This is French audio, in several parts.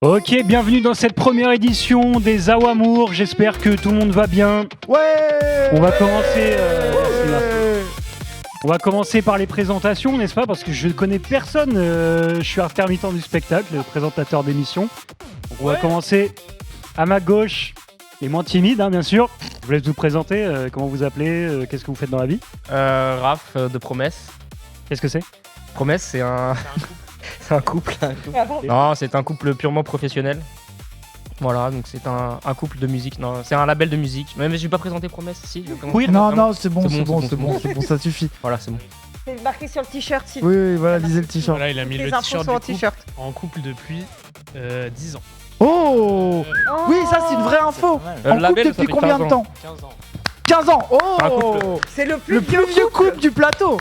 Ok, bienvenue dans cette première édition des Awamour. J'espère que tout le monde va bien. Ouais. On va commencer. On va commencer par les présentations, n'est-ce pas? Parce que je ne connais personne. Je suis intermittent du spectacle, présentateur d'émission. On va commencer à ma gauche, les moins timides, bien sûr. Je vous laisse vous présenter. Comment vous appelez? Qu'est-ce que vous faites dans la vie? Raph de Promesse. Qu'est-ce que c'est? Promesse, c'est un... c'est un couple. Non, c'est un couple purement professionnel. Voilà, donc c'est un couple de musique. Non, c'est un label de musique. Mais je vais pas présenter Promesse, si. Oui, Non, c'est bon, ça suffit. Voilà, c'est bon. C'est marqué sur le t-shirt. Oui, voilà, lisez le t-shirt. Voilà, il a mis Les le infos t-shirt sont en du couple t-shirt. en couple depuis 10 ans. Oh oui, ça c'est une vraie info. En couple label, ça depuis fait combien 15 de ans. temps? 15 ans. 15 ans. Un Oh couple. C'est le plus Le plus vieux couple du plateau.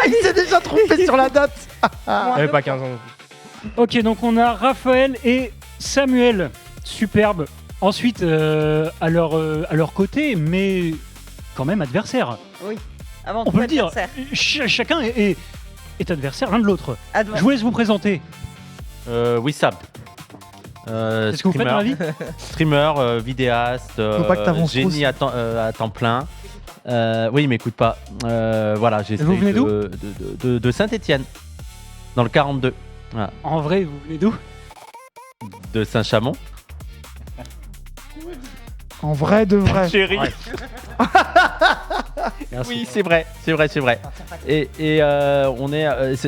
Il s'est déjà trompé sur la date. Pas 15 ans. Ok, donc on a Raphaël et Samuel. Superbe. Ensuite, à leur côté, mais quand même adversaire. Avant On tout peut le dire. adversaire. Chacun est adversaire l'un de l'autre. Adversaire. Je vous laisse vous présenter. Wissam. Qu'est-ce que vous faites dans la vie? Streamer, vidéaste, Faut pas que t'avances trop, génie à temps plein. Oui, il m'écoute pas. Voilà, j'ai Vous venez d'où? de Saint-Étienne, dans le 42. Voilà. En vrai, vous venez d'où? De Saint-Chamond. En vrai de vrai. Chérie. Merci. Oui, c'est vrai. Et on est.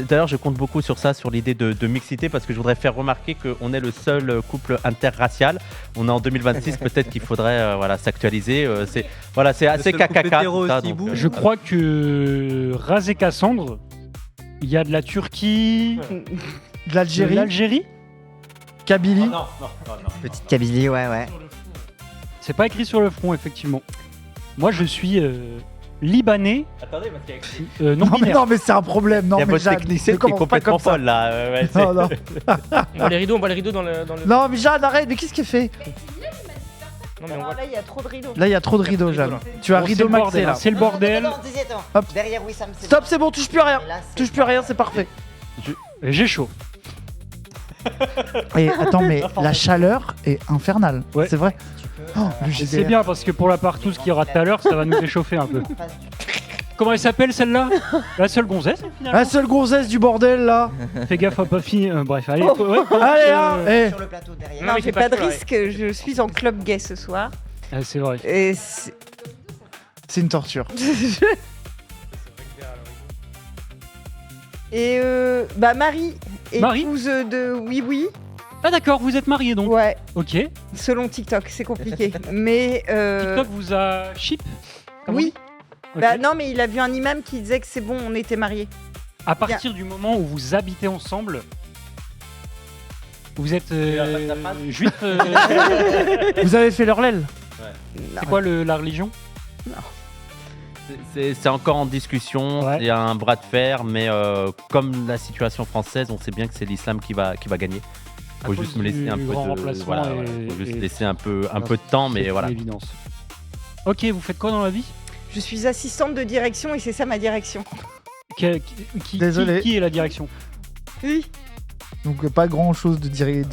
D'ailleurs, je compte beaucoup sur ça, sur l'idée de mixité, parce que je voudrais faire remarquer qu'on est le seul couple interracial. On est en 2026, peut-être qu'il faudrait s'actualiser. C'est assez caca. Je crois que Razé Cassandre, il y a de la Turquie, De de l'Algérie, l'Algérie. Kabylie. non. Petite Kabylie, ouais. C'est pas écrit sur le front, effectivement. Moi, je suis libanais, Attendez, parce qu'il y a écrit. non binaire. Non mais c'est un problème. Non Il y a mais votre Jeanne, technicienne ne qui est commence pas complètement comme ça. folle là. Ouais, c'est- Non. On voit les rideaux dans le. Non mais Jeanne, arrête. Mais qu'est-ce qu'elle fait? Non, mais on Non, voit. là, il y a trop de rideaux. Là il y a trop de rideaux, Jeanne. Tu as Bon, rideau c'est le maxé bordel, là. C'est le bordel. Hop. Derrière Wissam, c'est Stop, c'est bon, touche plus à rien. bon. Et là, c'est Touche plus à rien, c'est parfait. J'ai chaud. Et attends, mais la chaleur est infernale. Ouais. C'est vrai. Oh, le Et c'est JDR. bien parce que pour la partouze qu'il y aura tout à l'heure, ça va nous réchauffer un peu. Comment elle s'appelle celle-là? La seule gonzesse finalement. La seule gonzesse du bordel là. Fais gaffe à pas finir. Bref, allez. Oh. Ouais, Allez, hein. Eh. sur le plateau derrière. Non, mais j'ai c'est pas de pas risque. Je suis en club gay ce soir. Ah, c'est vrai. Et C'est une torture. Marie, Marie épouse de Oui. Ah d'accord, vous êtes mariés donc. Ouais, Ok. selon TikTok, c'est compliqué. Mais TikTok vous a chip? Comme on oui. dit. Ok. Bah non, mais il a vu un imam qui disait que c'est bon, on était mariés. À partir du moment où vous habitez ensemble, vous êtes juif. Vous avez fait leur l'aile. C'est quoi la religion? C'est encore en discussion, Ouais. il y a un bras de fer, mais comme la situation française, on sait bien que c'est l'islam qui va gagner. À Faut cause juste me laisser du un peu grand de remplacement voilà, et- faut juste et- laisser un peu de temps, mais C'est voilà. une évidence. Ok, vous faites quoi dans la vie? Je suis assistante de direction et c'est ça ma direction. Désolé. Qui est la direction? Oui. Donc pas grand chose de diriger.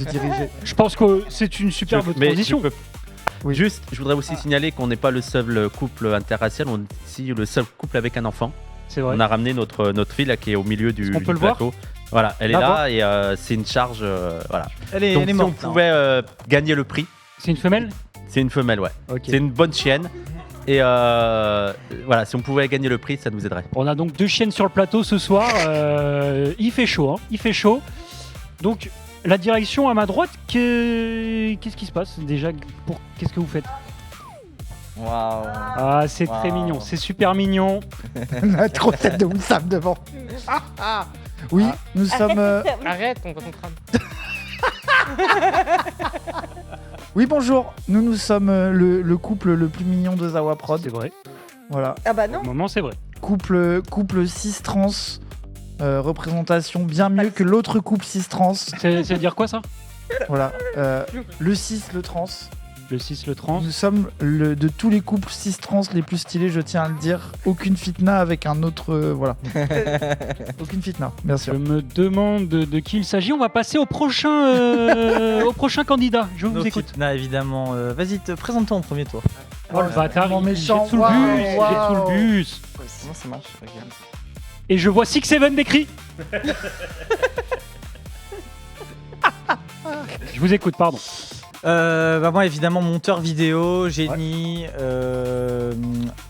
Je pense que c'est une superbe Mais transition. je peux- Oui. Juste, je voudrais aussi signaler qu'on n'est pas le seul couple interracial, on est aussi le seul couple avec un enfant. C'est vrai. On a ramené notre fille là, qui est au milieu du, Est-ce qu'on peut du le voir plateau. Voilà, elle est Ah là et c'est une charge. Voilà. Elle Donc si on pouvait gagner le prix, C'est une femelle? c'est une femelle, ouais. Ok. C'est une bonne chienne. Et voilà, si on pouvait gagner le prix, ça nous aiderait. On a donc deux chiennes sur le plateau ce soir. Il fait chaud, il fait chaud. Donc la direction à ma droite, qu'est-ce qui se passe déjà? Qu'est-ce que vous faites? Waouh. Ah, c'est très Wow. mignon, c'est super mignon. La grosse tête de Wissam devant. Oui, nous sommes. Arrête, on voit ton crâne. Oui, bonjour. Nous sommes le couple le plus mignon de Zawa Prod. C'est vrai. Voilà. Ah bah Au non. moment, c'est vrai. Couple cis trans. Représentation bien mieux que l'autre couple cis trans. C'est dire quoi ça? Voilà. Le cis, le trans. Le 6, le trans. Nous sommes de tous les couples cis-trans les plus stylés, je tiens à le dire. Aucune fitna avec un autre. Voilà. Aucune fitna, bien Je sûr. me demande de qui il s'agit. On va passer au prochain, au prochain candidat. Je vous écoute. Non, évidemment. Vas-y, présente-toi en premier, toi. Oh, le bâtard, Mon il méchant, jette sous le waouh, bus. Il jette waouh. sous le bus. Comment ça marche? Ok. Et je vois 6-7 décrit. Je vous écoute, pardon. Moi, évidemment, monteur vidéo, génie,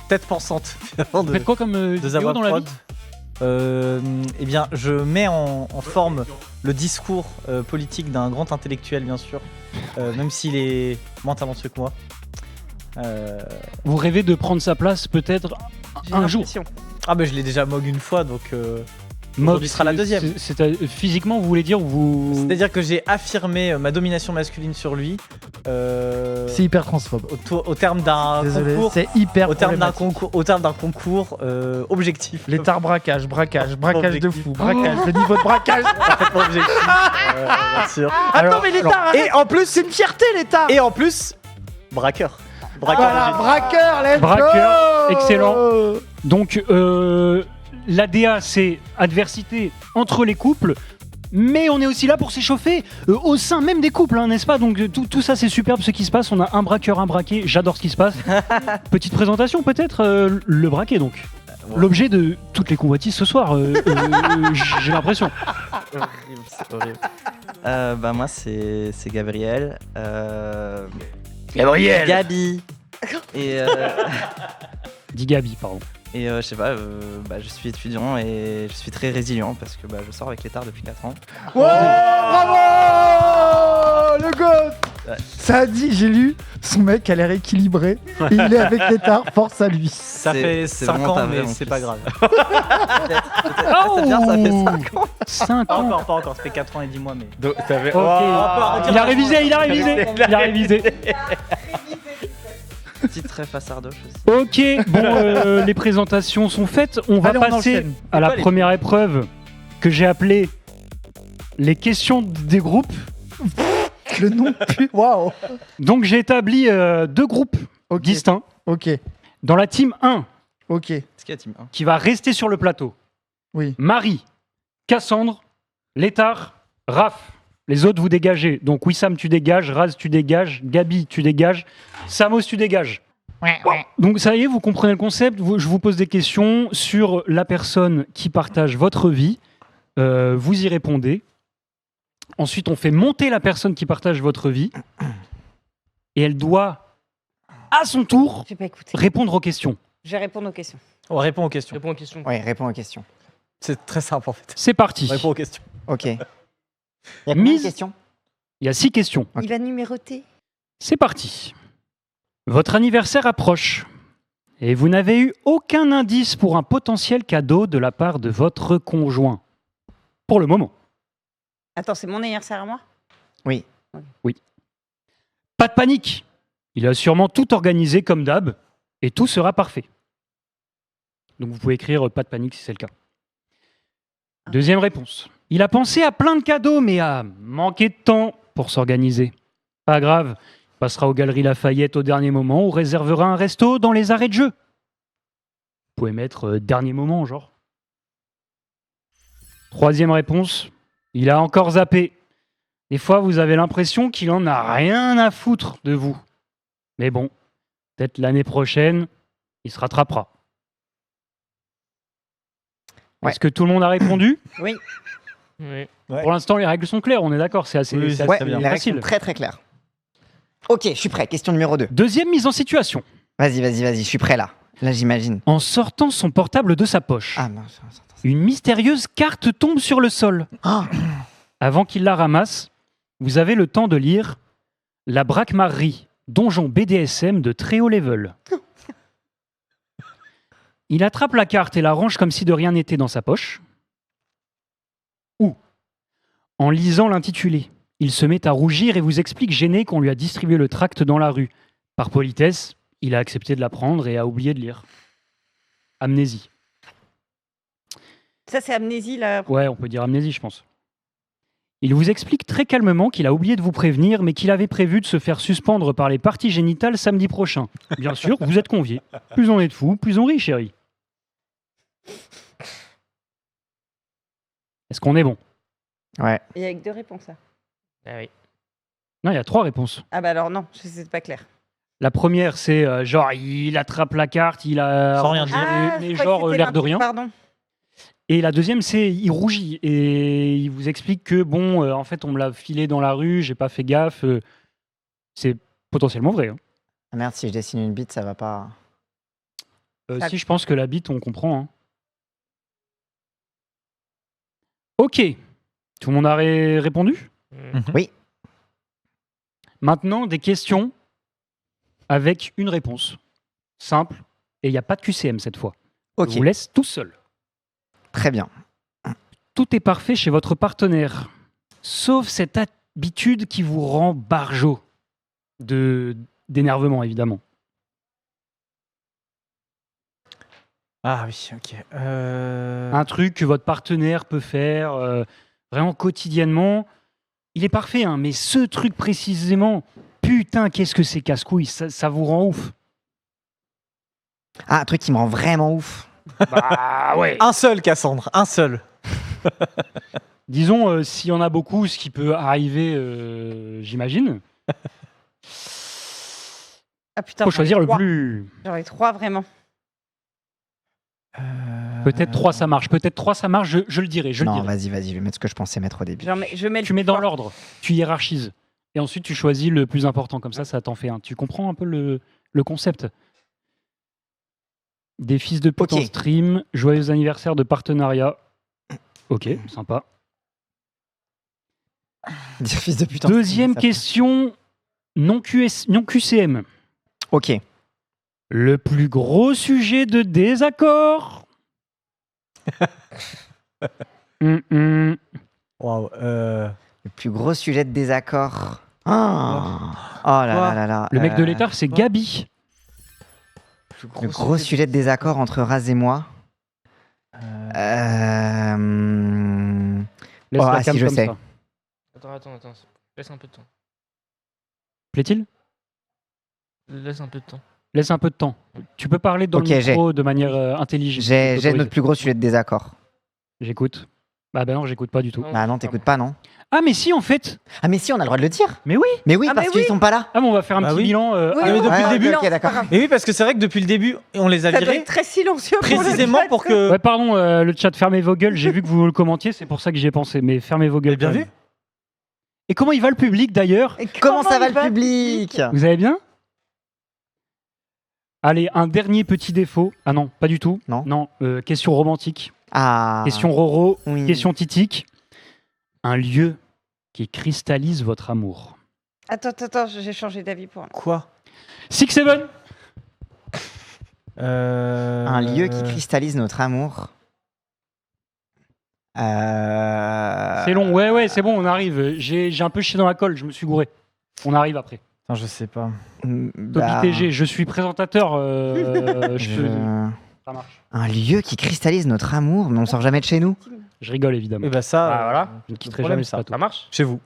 tête pensante. Vous faites quoi comme de vidéo Zawa dans la Prod. vie? Eh bien, je mets en forme le discours politique d'un grand intellectuel, bien sûr, même s'il est moins talentueux que moi. Vous rêvez de prendre sa place peut-être J'ai un jour? l'impression. Ah, bah je l'ai déjà mog une fois, donc. Mob, Aujourd'hui sera la deuxième. Physiquement, vous voulez dire vous... C'est-à-dire que j'ai affirmé ma domination masculine sur lui. C'est hyper transphobe. Au terme d'un Désolé, concours. c'est hyper Au terme d'un problématique. concours, objectif. L'état braquage de Objectif. fou, braquage, le niveau de braquage. Parfaitement objectif. Bien sûr. Attends, mais l'état, arrête. Et en plus, C'est une fierté, l'état. et en plus, braqueur. Braqueur. Voilà, braqueur, let's Braqueur, go. excellent. Donc, l'ADA, c'est adversité entre les couples, mais on est aussi là pour s'échauffer au sein même des couples, hein, n'est-ce pas? Donc, tout ça, c'est superbe ce qui se passe. On a un braqueur, un braqué. J'adore ce qui se passe. Petite présentation, peut-être. Le braqué, donc. L'objet de toutes les convoitises ce soir, j'ai l'impression. C'est horrible. Moi, c'est Gabriel. Gabriel. Gabi. Et, Dit Gabi, pardon. je sais pas, je suis étudiant et je suis très résilient parce que je sors avec l'étard depuis 4 ans. Ouais, bravo, le gosse. Ouais. Ça a dit, j'ai lu, son mec a l'air équilibré. Et il est avec l'étard, force à lui. Ça C'est- fait c'est 5 vraiment ans, pas mais vrai, en c'est plus. pas grave. C'est bien, ça fait 5 ans. 5 Pas ans. encore, pas encore. Ça fait 4 ans et 10 mois, mais. Donc, t'avais- Ok. Oh, Il a révisé, il a révisé. Il a révisé. Petite ref à Sardoche aussi. Ok, bon, les présentations sont faites. On va Allez, on passer enchaîne. à la quoi les- première épreuve que j'ai appelée les questions des groupes. Le nom pue. Waouh. Donc j'ai établi 2 groupes Ok, distincts. ok, Dans la team 1, ok. Est-ce qu'il y a team 1? qui va rester sur le plateau, Oui. Marie, Cassandre, Létard, Raph. Les autres, vous dégagez. Donc Wissam, tu dégages. Raz, tu dégages. Gabi, tu dégages. Samos, tu dégages. Donc ça y est, vous comprenez le concept. Je vous pose des questions sur la personne qui partage votre vie. Vous y répondez. Ensuite, on fait monter la personne qui partage votre vie. Et elle doit, à son tour, J'ai pas écouté. répondre aux questions. Je vais répondre aux questions. On répond aux questions. Réponds aux questions. Ouais, réponds aux questions. C'est très simple en fait. C'est parti. On répond aux questions. Ok. Il y a combien de Mise. questions? Il y a 6 questions. Ok. Il va numéroter. C'est parti. Votre anniversaire approche et vous n'avez eu aucun indice pour un potentiel cadeau de la part de votre conjoint. Pour le moment. Attends, c'est mon anniversaire à moi? Oui. Pas de panique. Il a sûrement tout organisé comme d'hab et tout sera parfait. Donc vous pouvez écrire pas de panique si c'est le cas. Deuxième réponse. Il a pensé à plein de cadeaux mais a manqué de temps pour s'organiser. Pas grave. Il passera aux Galeries Lafayette au dernier moment ou réservera un resto dans les arrêts de jeu. Vous pouvez mettre dernier moment, genre. Troisième réponse. Il a encore zappé. Des fois, vous avez l'impression qu'il en a rien à foutre de vous. Mais bon, peut-être l'année prochaine, il se rattrapera. Ouais. Est-ce que tout le monde a répondu? Oui. Oui. Ouais. Pour l'instant, les règles sont claires, on est d'accord, c'est assez, Oui, c'est Ouais, assez les règles facile. sont très très claires. Ok, je suis prêt. Question numéro 2. Deuxième mise en situation. Vas-y, je suis prêt là. Là, j'imagine. En sortant son portable de sa poche, Ah mince. une mystérieuse carte tombe sur le sol. Ah. Avant qu'il la ramasse, vous avez le temps de lire La Braquemarie, donjon BDSM de très haut level. Il attrape la carte et la range comme si de rien n'était dans sa poche. Ou, en lisant l'intitulé, il se met à rougir et vous explique gêné qu'on lui a distribué le tract dans la rue. Par politesse, il a accepté de la prendre et a oublié de lire. Amnésie. Ça, c'est amnésie, là. Ouais, on peut dire amnésie, je pense. Il vous explique très calmement qu'il a oublié de vous prévenir, mais qu'il avait prévu de se faire suspendre par les parties génitales samedi prochain. Bien sûr, vous êtes conviés. Plus on est de fous, plus on rit, chérie. Est-ce qu'on est bon? Ouais. Il y a que 2 réponses. Là. Ah oui. Non, il y a 3 réponses. Ah bah alors non, c'est pas clair. La première, c'est genre, il attrape la carte, il a... Sans rien dire. Mais je crois genre, que c'était l'air de l'info, rien. Pardon. Et la deuxième, c'est il rougit et il vous explique que bon, en fait, on me l'a filé dans la rue, j'ai pas fait gaffe. C'est potentiellement vrai. Hein. Ah merde, si je dessine une bite, ça va pas. Si, je pense que la bite, on comprend. Hein. Ok. Tout le monde a répondu? Oui. Maintenant, des questions avec une réponse. Simple. Et il n'y a pas de QCM cette fois. Ok. Je vous laisse tout seul. Très bien. Tout est parfait chez votre partenaire. Sauf cette habitude qui vous rend barjot. D'énervement, évidemment. Ah oui, ok. Un truc que votre partenaire peut faire vraiment quotidiennement. Il est parfait, hein, mais ce truc précisément, putain, qu'est-ce que c'est casse-couille, ça vous rend ouf. Ah, un truc qui me rend vraiment ouf. Bah ouais. Un seul, Cassandre, un seul. Disons, s'il y en a beaucoup, ce qui peut arriver, j'imagine. Ah putain, Faut j'en ai choisir le 3. plus. J'en ai 3 vraiment. Peut-être 3 ça marche, peut-être 3 ça marche, je le dirai. Je le Non, dirai. vas-y, je vais mettre ce que je pensais mettre au début. Je mets Tu mets dans l'ordre, tu hiérarchises. Et ensuite, tu choisis le plus important. Comme ça t'en fait un. Tu comprends un peu le concept? Des fils de pute en Ok. stream, joyeux anniversaire de partenariat. Ok, sympa. Dire fils de putain. Deuxième ça- question, non QCM. Ok. Le plus gros sujet de désaccord. Waouh. Le plus gros sujet de désaccord. Ah. Oh là là là. Le mec de l'état, c'est Gabi. Le gros sujet de désaccord entre Raz et moi. Laisse la Ah, cam si, je comme sais. ça. Attends. Laisse un peu de temps. Plaît-il? Laisse un peu de temps. Laisse un peu de temps. Tu peux parler dans Ok, le micro de manière intelligente. J'ai Autorisé. notre plus gros sujet de désaccord. J'écoute. Bah non, j'écoute pas du tout. Bah non, t'écoutes pas, non? Ah mais si, en fait. Ah mais si, on a le droit de le dire. Mais oui. Mais oui, Ah, parce mais qu'ils oui. sont pas là. Ah bon, on va faire un Bah petit oui. bilan. Oui, mais oui, depuis le début. non, Ok, c'est d'accord. pas grave. Et oui, parce que c'est vrai que depuis le début, on les a Ça doit virés être très silencieux pour le précisément chat. pour que. Ouais, pardon, le chat, fermez vos gueules. J'ai vu que vous le commentiez, c'est pour ça que j'y ai pensé. Mais fermez vos gueules. Bien quand vu. même. Et comment il va le public d'ailleurs? Et Comment ça va il le public? Vous allez bien? Allez, un dernier petit défaut. Ah non, pas du tout. Non. Question romantique. Ah. Question Roro. Oui. Question titique. Un lieu qui cristallise votre amour. Attends, j'ai changé d'avis pour. Quoi 6-7. Un lieu qui cristallise notre amour. C'est long. Ouais, c'est bon, on arrive. J'ai un peu chié dans la colle, je me suis gouré. On arrive après. Attends, je sais pas. Bah, Topi TG, je suis présentateur. Ça marche. Un lieu qui cristallise notre amour, mais on sort jamais de chez nous. Je rigole évidemment. Et bah ça. Ah, voilà. Je ne le quitterai problème, jamais ce ça. plateau. Ça marche? Chez vous.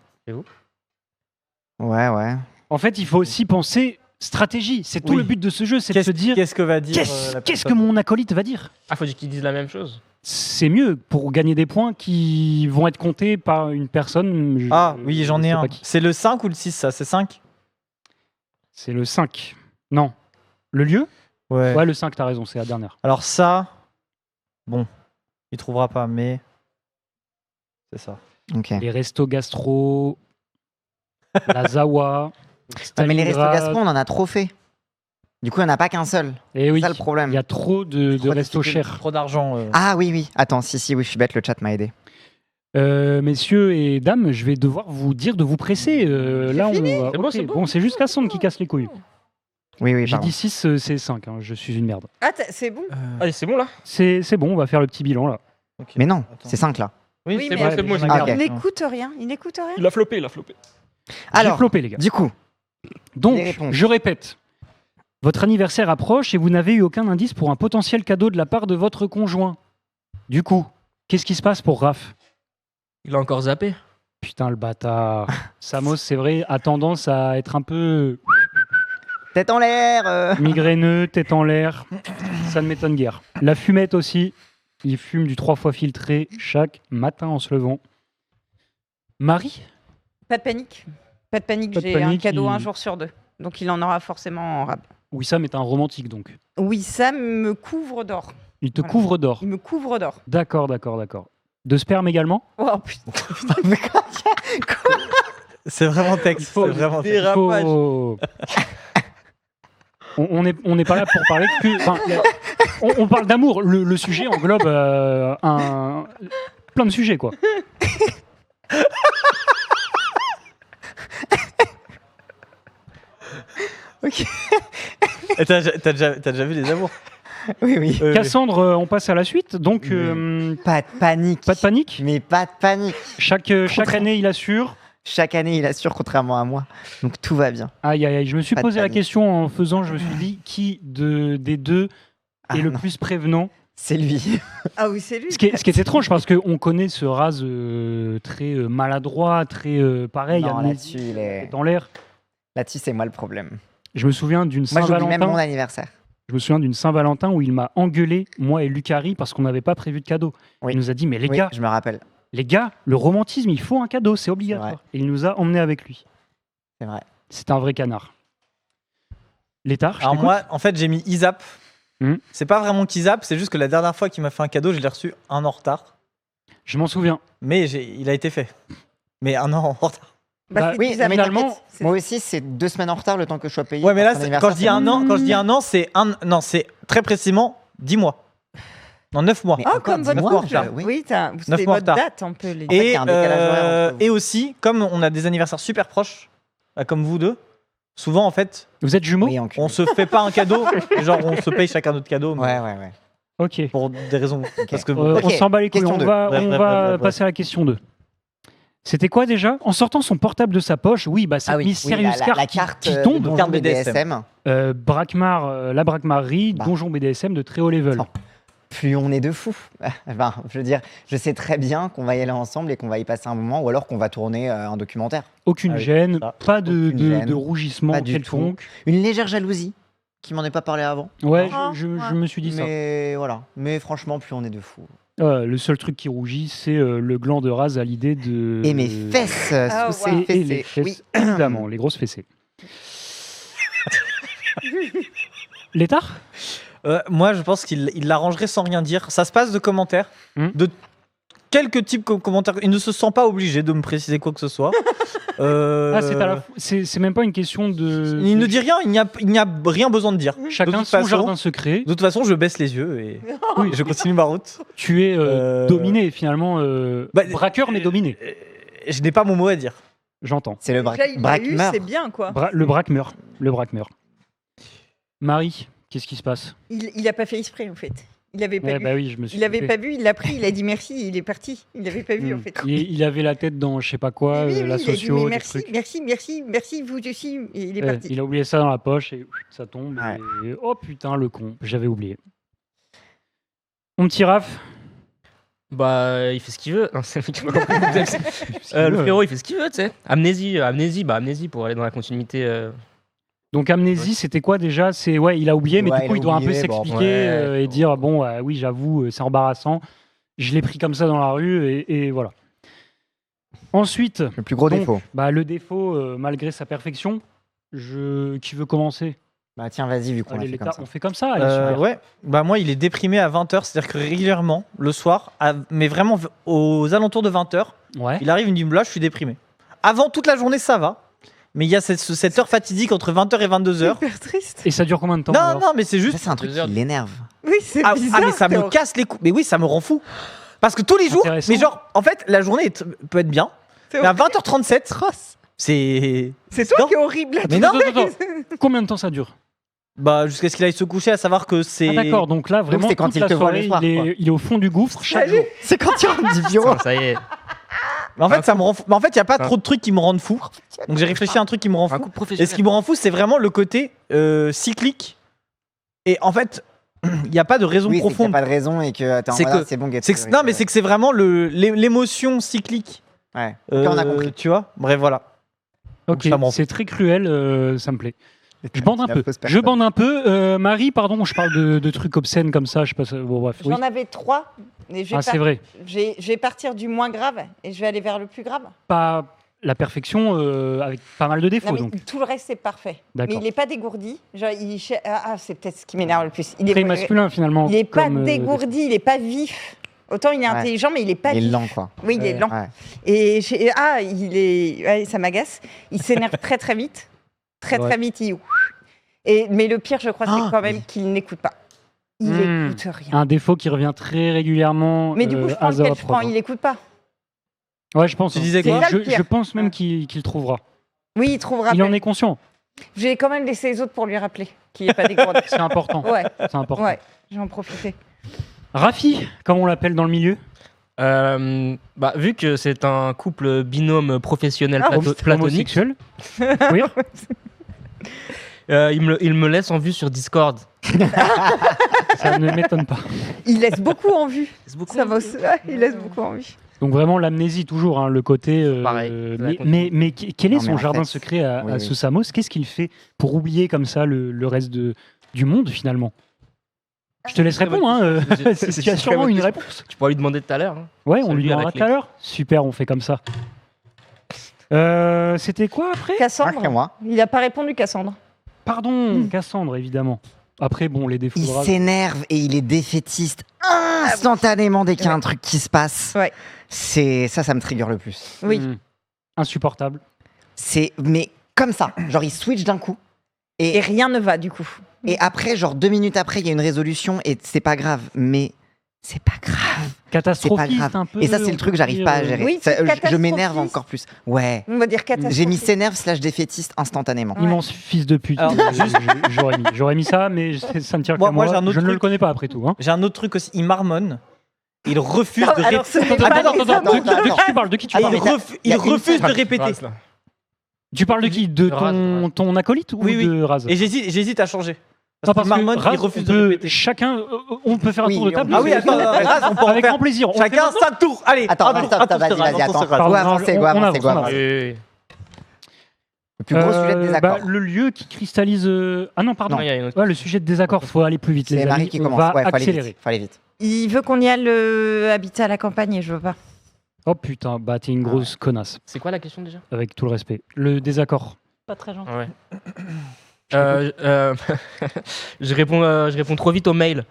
Ouais. En fait, il faut aussi penser stratégie. C'est tout Oui. le but de ce jeu, c'est de se dire Qu'est-ce que va dire qu'est-ce que mon acolyte va dire. Ah, faut qu'ils disent la même chose. C'est mieux pour gagner des points qui vont être comptés par une personne. Ah oui, j'en ai sais un. pas qui. C'est le 5 ou le 6 ça? C'est 5? C'est le 5. Non. Le lieu? Ouais. Ouais, le 5, t'as raison, c'est la dernière. Alors ça, bon, il trouvera pas, mais c'est ça. Ok. Les restos gastro, la Zawa, Ouais, mais les restos Stalingrad. gastro, on en a trop fait. Du coup, il n'y en a pas qu'un seul. Et C'est oui, ça le problème. il y a trop de Trop restos difficile. chers. Trop d'argent. Ah oui. Attends, si, oui, je suis bête, le chat m'a aidé. Messieurs et dames, je vais devoir vous dire de vous presser. Là, fini. on va... C'est bon, ok. c'est bon. Bon, c'est juste Cassandre qui casse les couilles. Oui, J'ai pardon. dit 6, c'est 5. Hein. Je suis une merde. Ah, c'est bon. Allez, c'est bon là? C'est bon, on va faire le petit bilan là. Ok. Mais non, Attends. c'est 5 là. Oui, Oui, c'est mais- bon, c'est bon, j'en ai c'est bon. marre. Ok. Il n'écoute rien. Il n'écoute rien. Il a flopé, il a flopé. J'ai Alors, flopé, les gars. du coup, Donc, les réponses. je répète. Votre anniversaire approche et vous n'avez eu aucun indice pour un potentiel cadeau de la part de votre conjoint. Du coup, qu'est-ce qui se passe pour Raph? Il a encore zappé. putain, le bâtard. Samos, c'est vrai, a tendance à être un peu Tête en l'air. migraineux, tête en l'air. Ça ne m'étonne guère. La fumette aussi. Il fume du 3 fois filtré chaque matin en se levant. Marie? Pas de panique. Pas de panique, Pas de j'ai un panique, cadeau il- un jour sur deux. Donc il en aura forcément en rab. Wissam est un romantique donc. Oui, ça me couvre d'or. Il te Voilà. couvre d'or. Il me couvre d'or. D'accord. De sperme également? Oh putain. C'est vraiment texte. faut- C'est vraiment texte. Il faut- on n'est pas là pour parler que. Enfin, on parle d'amour. Le sujet englobe plein de sujets, quoi. Et t'as déjà vu des amours? Oui, oui. Cassandre, on passe à la suite. Donc, Pas de panique. pas de panique. Mais pas de panique. Chaque année, il assure. Chaque année, il assure, contrairement à moi. Donc tout va bien. Aïe, aïe, aïe. Je me suis Pas de posé la panique. question en faisant. Je me suis dit qui des deux Ah est le non, plus prévenant. c'est lui. Ah oui, c'est lui. Ce qui est étrange parce qu'on connaît ce Raz très maladroit, très pareil, Non, amnésique, là-dessus, il est... dans l'air. là-dessus, c'est moi le problème. Je me souviens d'une Moi, j'oublie même mon Saint-Valentin. anniversaire. Je me souviens d'une Saint-Valentin où il m'a engueulé, moi et Lucari, parce qu'on n'avait pas prévu de cadeau. Oui. Il nous a dit mais Oui, je me rappelle. les gars, le romantisme, il faut un cadeau, c'est obligatoire. Et il nous a emmenés avec lui. C'est vrai. C'est un vrai canard. L'étard, je Alors t'écoute. moi, en fait, j'ai mis Isap. Hmm. C'est pas vraiment qu'Isap, c'est juste que la dernière fois qu'il m'a fait un cadeau, je l'ai reçu un an en retard. Je m'en souviens. Mais il a été fait. Mais un an en retard. Bah, c'est oui, Isabelle, mais finalement, en fait, c'est- Moi aussi, c'est 2 semaines en retard le temps que je sois payé. Ouais, mais là, pour son quand je dis anniversaire, un an, c'est très précisément 10 mois. Non, 9 mois. Mais Ah, encore comme 10 votre mois, couple. je- oui. Oui, vous 9 savez mois en votre retard. date un peu. Les... fait, il y a un décalage horaire entre vous. Et aussi, comme on a des anniversaires super proches, bah, comme vous deux, souvent en fait, Vous êtes jumeaux? Oui, enculé. on se fait pas un cadeau, genre on se paye chacun notre cadeau, mais Ouais. Ok. pour des raisons. Parce que Ok, On s'en bat les couilles. question On deux. va, Bref, on bref, va bref. passer à la question 2. C'était quoi déjà? En sortant son portable de sa poche, oui, bah cette Ah oui, mystérieuse la carte, carte qui de tombe. Donjon Carte BDSM. La Braquemarie, Bah. Donjon BDSM de très haut level. Oh. Plus on est de fous. Ben, je veux dire, je sais très bien qu'on va y aller ensemble et qu'on va y passer un moment, ou alors qu'on va tourner un documentaire. Aucune Ah oui, gêne, ça. pas de, Aucune de- gêne, de rougissement pas du quelconque. Une légère jalousie, qui m'en est pas parlé avant. Ouais, Ah, je ouais. me suis dit ça. Mais voilà. Mais franchement, plus on est de fous. Le seul truc qui rougit, c'est le gland de Raz à l'idée de. Et mes fesses Ah, sous wow. ses Et les fessées. fesses, Oui. évidemment, les grosses fessées. L'étard? moi je pense qu'il l'arrangerait sans rien dire. Ça se passe de commentaires, Hmm. de quelques types de commentaires. Il ne se sent pas obligé de me préciser quoi que ce soit. Ah, c'est même pas une question de. Il ne dit rien, il n'y a rien besoin de dire. Chacun de toute son façon- jardin secret. De toute façon, je baisse les yeux et je continue ma route. Tu es dominé finalement. Bah, braqueur mais dominé. Je n'ai pas mon mot à dire. J'entends. C'est le Déjà, il l'a braque eu, meurt. c'est bien quoi. Le braque meurt. Le braque meurt. Marie, qu'est-ce qui se passe? Il a pas fait exprès en fait. Il avait pas Ouais, vu. bah oui, je me suis. Il avait douté. pas vu, il l'a pris, il a dit merci, il est parti. Il avait pas vu en fait. Il avait la tête dans je sais pas quoi, Oui, oui, la il a dit, socio, mais des merci, trucs. merci, vous aussi. Et il est Ouais, parti. il a oublié ça dans la poche et ça tombe. Ouais. Et oh putain, le con, j'avais oublié. Mon petit Raph, Bah, il fait ce qu'il veut. Non, c'est le mec qui m'a compris. Le frérot, il fait ce qu'il veut, tu sais. Amnésie pour aller dans la continuité. donc Amnésie, c'était quoi déjà? C'est ouais, il a oublié, mais Ouais, du coup, il a il doit un peu oublié, bon, s'expliquer ouais. et dire bon, oui, j'avoue, c'est embarrassant. Je l'ai pris comme ça dans la rue et voilà. Ensuite, Le plus gros donc, défaut. bah, le défaut, malgré sa perfection, qui veut commencer? Bah tiens, vas-y, vu qu'on a Allez, fait l'état, comme ça. on fait comme ça. Allez, super. Ouais, bah moi il est déprimé à 20h, c'est-à-dire que régulièrement, le soir, mais vraiment aux alentours de 20h, Ouais. il arrive, il me dit là je suis déprimé. Avant toute la journée ça va, mais il y a cette heure fatidique entre 20h et 22h. Super triste. Et ça dure combien de temps Non, alors non, mais c'est Ça, juste. c'est un truc 2 heures. qui l'énerve. Oui, c'est Ah, bizarre. mais ça me Théo. casse les couilles. Mais oui, ça me rend fou. Parce que tous les jours, Intéressant. mais genre, en fait, la journée peut être bien, C'est mais à horrible. 20h37, c'est. C'est toi Non. qui es horrible. Mais non, Attends. Combien de temps ça dure? bah jusqu'à ce qu'il aille se coucher, à savoir que c'est. Ah d'accord, donc là vraiment c'est quand toute il la te voit le soirée, soir, il, quoi. est au fond du gouffre chaque jour. C'est quand tu rentres du bureau. Ça y est. Mais en fait, ça me rend fou. Mais en fait, il n'y a pas Un- trop de trucs qui me rendent fou. Donc j'ai réfléchi à un truc qui me rend Un fou. couple Et professionnel. ce qui me rend fou, c'est vraiment le côté cyclique. Et en fait, il n'y a pas de raison Oui, c'est qu'il n'y a profonde. pas de raison et que t'es en C'est mode, que- ah, c'est bon, get C'est que- non, mais c'est que c'est vraiment l'émotion cyclique Ouais. Ok, on a compris. Tu vois. Bref, voilà. Donc, Ok, ça m'en c'est très cruel, ça me plaît. Je bande un La peu. fausse Je personne. bande un peu. Marie, pardon, je parle de trucs obscènes comme ça. Je sais pas. Bon, bref. Oui. J'en avais 3. Et Ah, c'est vrai. je vais partir du moins grave et je vais aller vers le plus grave. Pas la perfection avec pas mal de défauts. Non, mais Donc. tout le reste, c'est parfait. Mais D'accord. il n'est pas dégourdi. Genre, c'est peut-être ce qui m'énerve le plus. Il Très est masculin finalement. Il n'est pas comme, dégourdi, il n'est pas vif. Autant il est Ouais. intelligent, mais il n'est pas Il est vif. lent, quoi. Oui, il est lent. Ouais. Et ça m'agace. Il s'énerve très très vite. Très Ouais. très vite. Mais le pire, je crois, c'est quand même qu'il n'écoute pas. Il n'écoute rien. Un défaut qui revient très régulièrement. Mais du coup, je prends à lequel Zora je prends. Prof. Il n'écoute pas. Ouais, je pense. Tu disais Et quoi? C'est ça, le pire. je pense même qu'il trouvera. Oui, il trouvera. Il en est conscient. J'ai quand même laissé les autres pour lui rappeler qu'il n'est pas dégourdi. C'est important. Ouais, C'est important. ouais, je vais en profiter. Rafi, comme on l'appelle dans le milieu. Vu que c'est un couple binôme professionnel platonique, Homosexuel. Oui. il me laisse en vue sur Discord. Ça ne m'étonne pas. Il laisse beaucoup en vue. C'est beaucoup. Ça va aussi- ouais, il laisse beaucoup en vue. Donc vraiment l'amnésie toujours, hein, le côté. Pareil, mais quel est Non, mais son en jardin fait, secret à oui. ce Samos? Qu'est-ce qu'il fait pour oublier comme ça le reste du monde finalement? Je te laisse Très bonne répondre. Hein, question. si tu as sûrement une réponse. Tu pourras lui demander tout à l'heure. hein. Ouais, on Ça, lui lui, demandera avec tout à l'heure. Super, on fait comme ça. C'était quoi après? Cassandre. Ah, moi. Il n'a pas répondu, Cassandre. Pardon, Cassandre évidemment. Après bon, les défauts Il de race. s'énerve et il est défaitiste instantanément dès qu'il y a un truc qui se passe. Ouais. C'est ça me trigger le plus. Oui. Insupportable. Mais comme ça, genre il switch d'un coup Et rien ne va du coup. et après, genre 2 minutes après, il y a une résolution et c'est pas grave. Mais c'est pas grave. C'est pas Catastrophiste grave. un peu. Et ça, c'est on le truc, peut j'arrive dire, pas à gérer. Oui, Ça, c'est je m'énerve catastrophiste. encore plus. Ouais. On va dire catastrophe. J'ai mis s'énerve / défaitiste instantanément. Immense fils de pute. Alors, J'aurais mis ça, mais ça ne tient Moi, qu'à moi. j'ai un autre Je ne le truc. connais pas après tout. Hein. J'ai un autre truc aussi. Il marmonne. Il refuse Non, de alors, ce répéter. n'est pas Attends, les attends, amants. de qui tu parles? De qui tu Ah, parles? il y a une refuse de Race, répéter. là. Tu parles de qui? De Raz. ton acolyte ou Oui, oui. de Raz? Et j'hésite à changer. Non, Parce parce qu'il marmonne, que Raz, il refuse on de peut- répéter. chacun, on peut faire un Oui, tour de on table. peut. Ah oui, attends, Raz, on peut en Avec faire. grand plaisir. On fait Chacun maintenant 5 tours. Allez, Attends, un tour, stop, un tour, vas-y, c'est Raz, vas-y, un tour, attends. c'est Raz. Pardon, Go avancer, on go avancer, avance, go on avancer. Le plus gros sujet de désaccord. Le lieu qui cristallise. Ah non, pardon. Non, il y a une autre- Ouais, le sujet de désaccord, faut aller plus vite. C'est Les Marie amis, qui on commence. va Ouais, faut aller accélérer. vite. Faut aller vite. Il veut qu'on y aille habiter à la campagne et je veux pas. Oh putain, bah t'es une grosse connasse, C'est quoi la question déjà? avec tout le respect. Le désaccord. Pas très gentil. Ouais. Je réponds trop vite aux mails.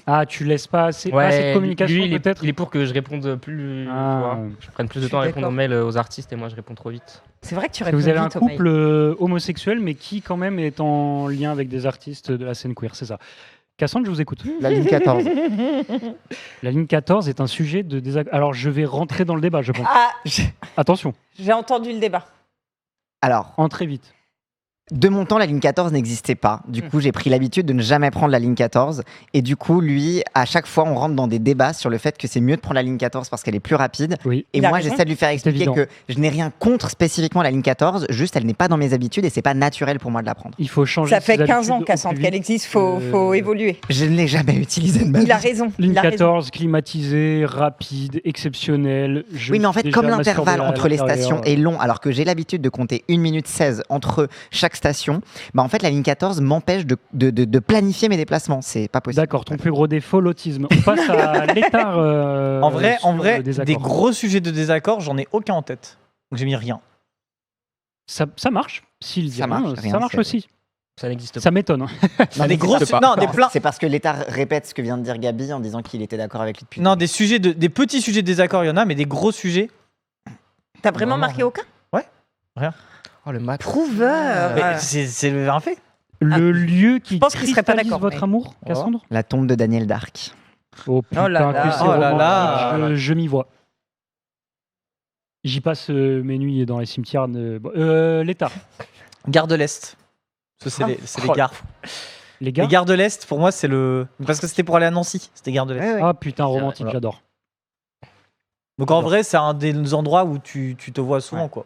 Ah, tu laisses pas assez, pas assez de communication lui, peut-être. il est pour que je réponde plus. Ah. tu vois, je prenne plus de Je suis temps à répondre aux d'accord. mails aux artistes et moi je réponds trop vite. C'est vrai que tu Parce réponds que vous avez un vite aux mails. couple homosexuel, mais qui quand même est en lien avec des artistes de la scène queer, c'est ça. Cassandre, je vous écoute. La ligne 14. La ligne 14 est un sujet de désaccord. Alors, je vais rentrer dans le débat, je pense. Ah, Attention, j'ai entendu le débat. Alors, entrez vite. de mon temps, la ligne 14 n'existait pas. Du coup, j'ai pris l'habitude de ne jamais prendre la ligne 14. Et du coup, lui, à chaque fois, on rentre dans des débats sur le fait que c'est mieux de prendre la ligne 14 parce qu'elle est plus rapide. Oui. Et Il a moi, raison. j'essaie de lui faire expliquer évident. que je n'ai rien contre spécifiquement la ligne 14, juste elle n'est pas dans mes habitudes et c'est pas naturel pour moi de la prendre. Il faut changer. Ça fait ses 15 ans, habitudes au Cassandre, plus qu'elle vite. existe, faut évoluer. Je ne l'ai jamais utilisée de ma Il a vie. raison. Ligne il a raison. 14, climatisée, rapide, exceptionnelle. Je Oui, mais en suis fait, comme déjà l'intervalle masturbé à entre les l'intérieur. stations est long, alors que j'ai l'habitude de compter 1 minute 16 entre chaque station, bah en fait, la ligne 14 m'empêche de planifier mes déplacements. C'est pas possible. D'accord, ton plus gros défaut, l'autisme. On passe à l'étard. En vrai, sur le des désaccord. gros sujets de désaccord, j'en ai aucun en tête. Donc j'ai mis rien. Ça marche. S'il dit Ça rien, marche, rien, ça marche c'est- aussi. Ça n'existe pas. Ça m'étonne. hein. Non, des gros, n'existe pas. non, des plein, C'est parce que l'État répète ce que vient de dire Gabi en disant qu'il était d'accord avec lui depuis. non, des sujets des petits sujets de désaccord, il y en a, mais des gros sujets. T'as vraiment Non, non. marqué aucun Oh le max. Prouveur. Mais c'est un fait. Le lieu qui pense qu'il serait pas cristallise d'accord, votre mais- amour, Cassandre. La tombe de Daniel d'Arc. Oh putain, là là. que c'est Oh là romantique, là. je m'y vois. J'y passe mes nuits dans les cimetières. L'État. Gare de l'Est. Ça, c'est les gares. Les gars. Les gares de l'Est, pour moi, c'est le. Parce que c'était pour aller à Nancy. C'était Gare de l'Est. Ah putain, romantique, Voilà. j'adore. Donc en vrai, c'est un des endroits où tu te vois souvent, Ouais. quoi.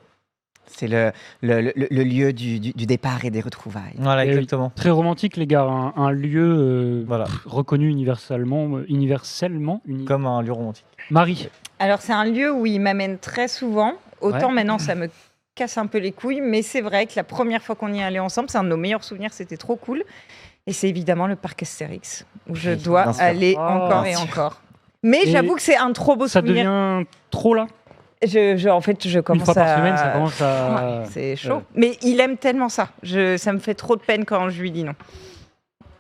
C'est le lieu du départ et des retrouvailles. Voilà, Eh oui. exactement. Très romantique, les gars. Un lieu Voilà. reconnu universellement. Unique. Comme un lieu romantique. Marie. Alors, c'est un lieu où il m'amène très souvent. Autant Ouais. maintenant, ça me casse un peu les couilles, mais c'est vrai que la première fois qu'on y est allé ensemble, c'est un de nos meilleurs souvenirs, c'était trop cool. Et c'est évidemment le parc Astérix, où je dois bien sûr. aller Oh. encore et encore. Mais Et j'avoue que c'est un trop beau Ça souvenir. devient trop là. En fait, je Une commence fois par à... semaine, ça commence à. Ouais, c'est chaud. Ouais. Mais il aime tellement ça. Ça me fait trop de peine quand je lui dis non.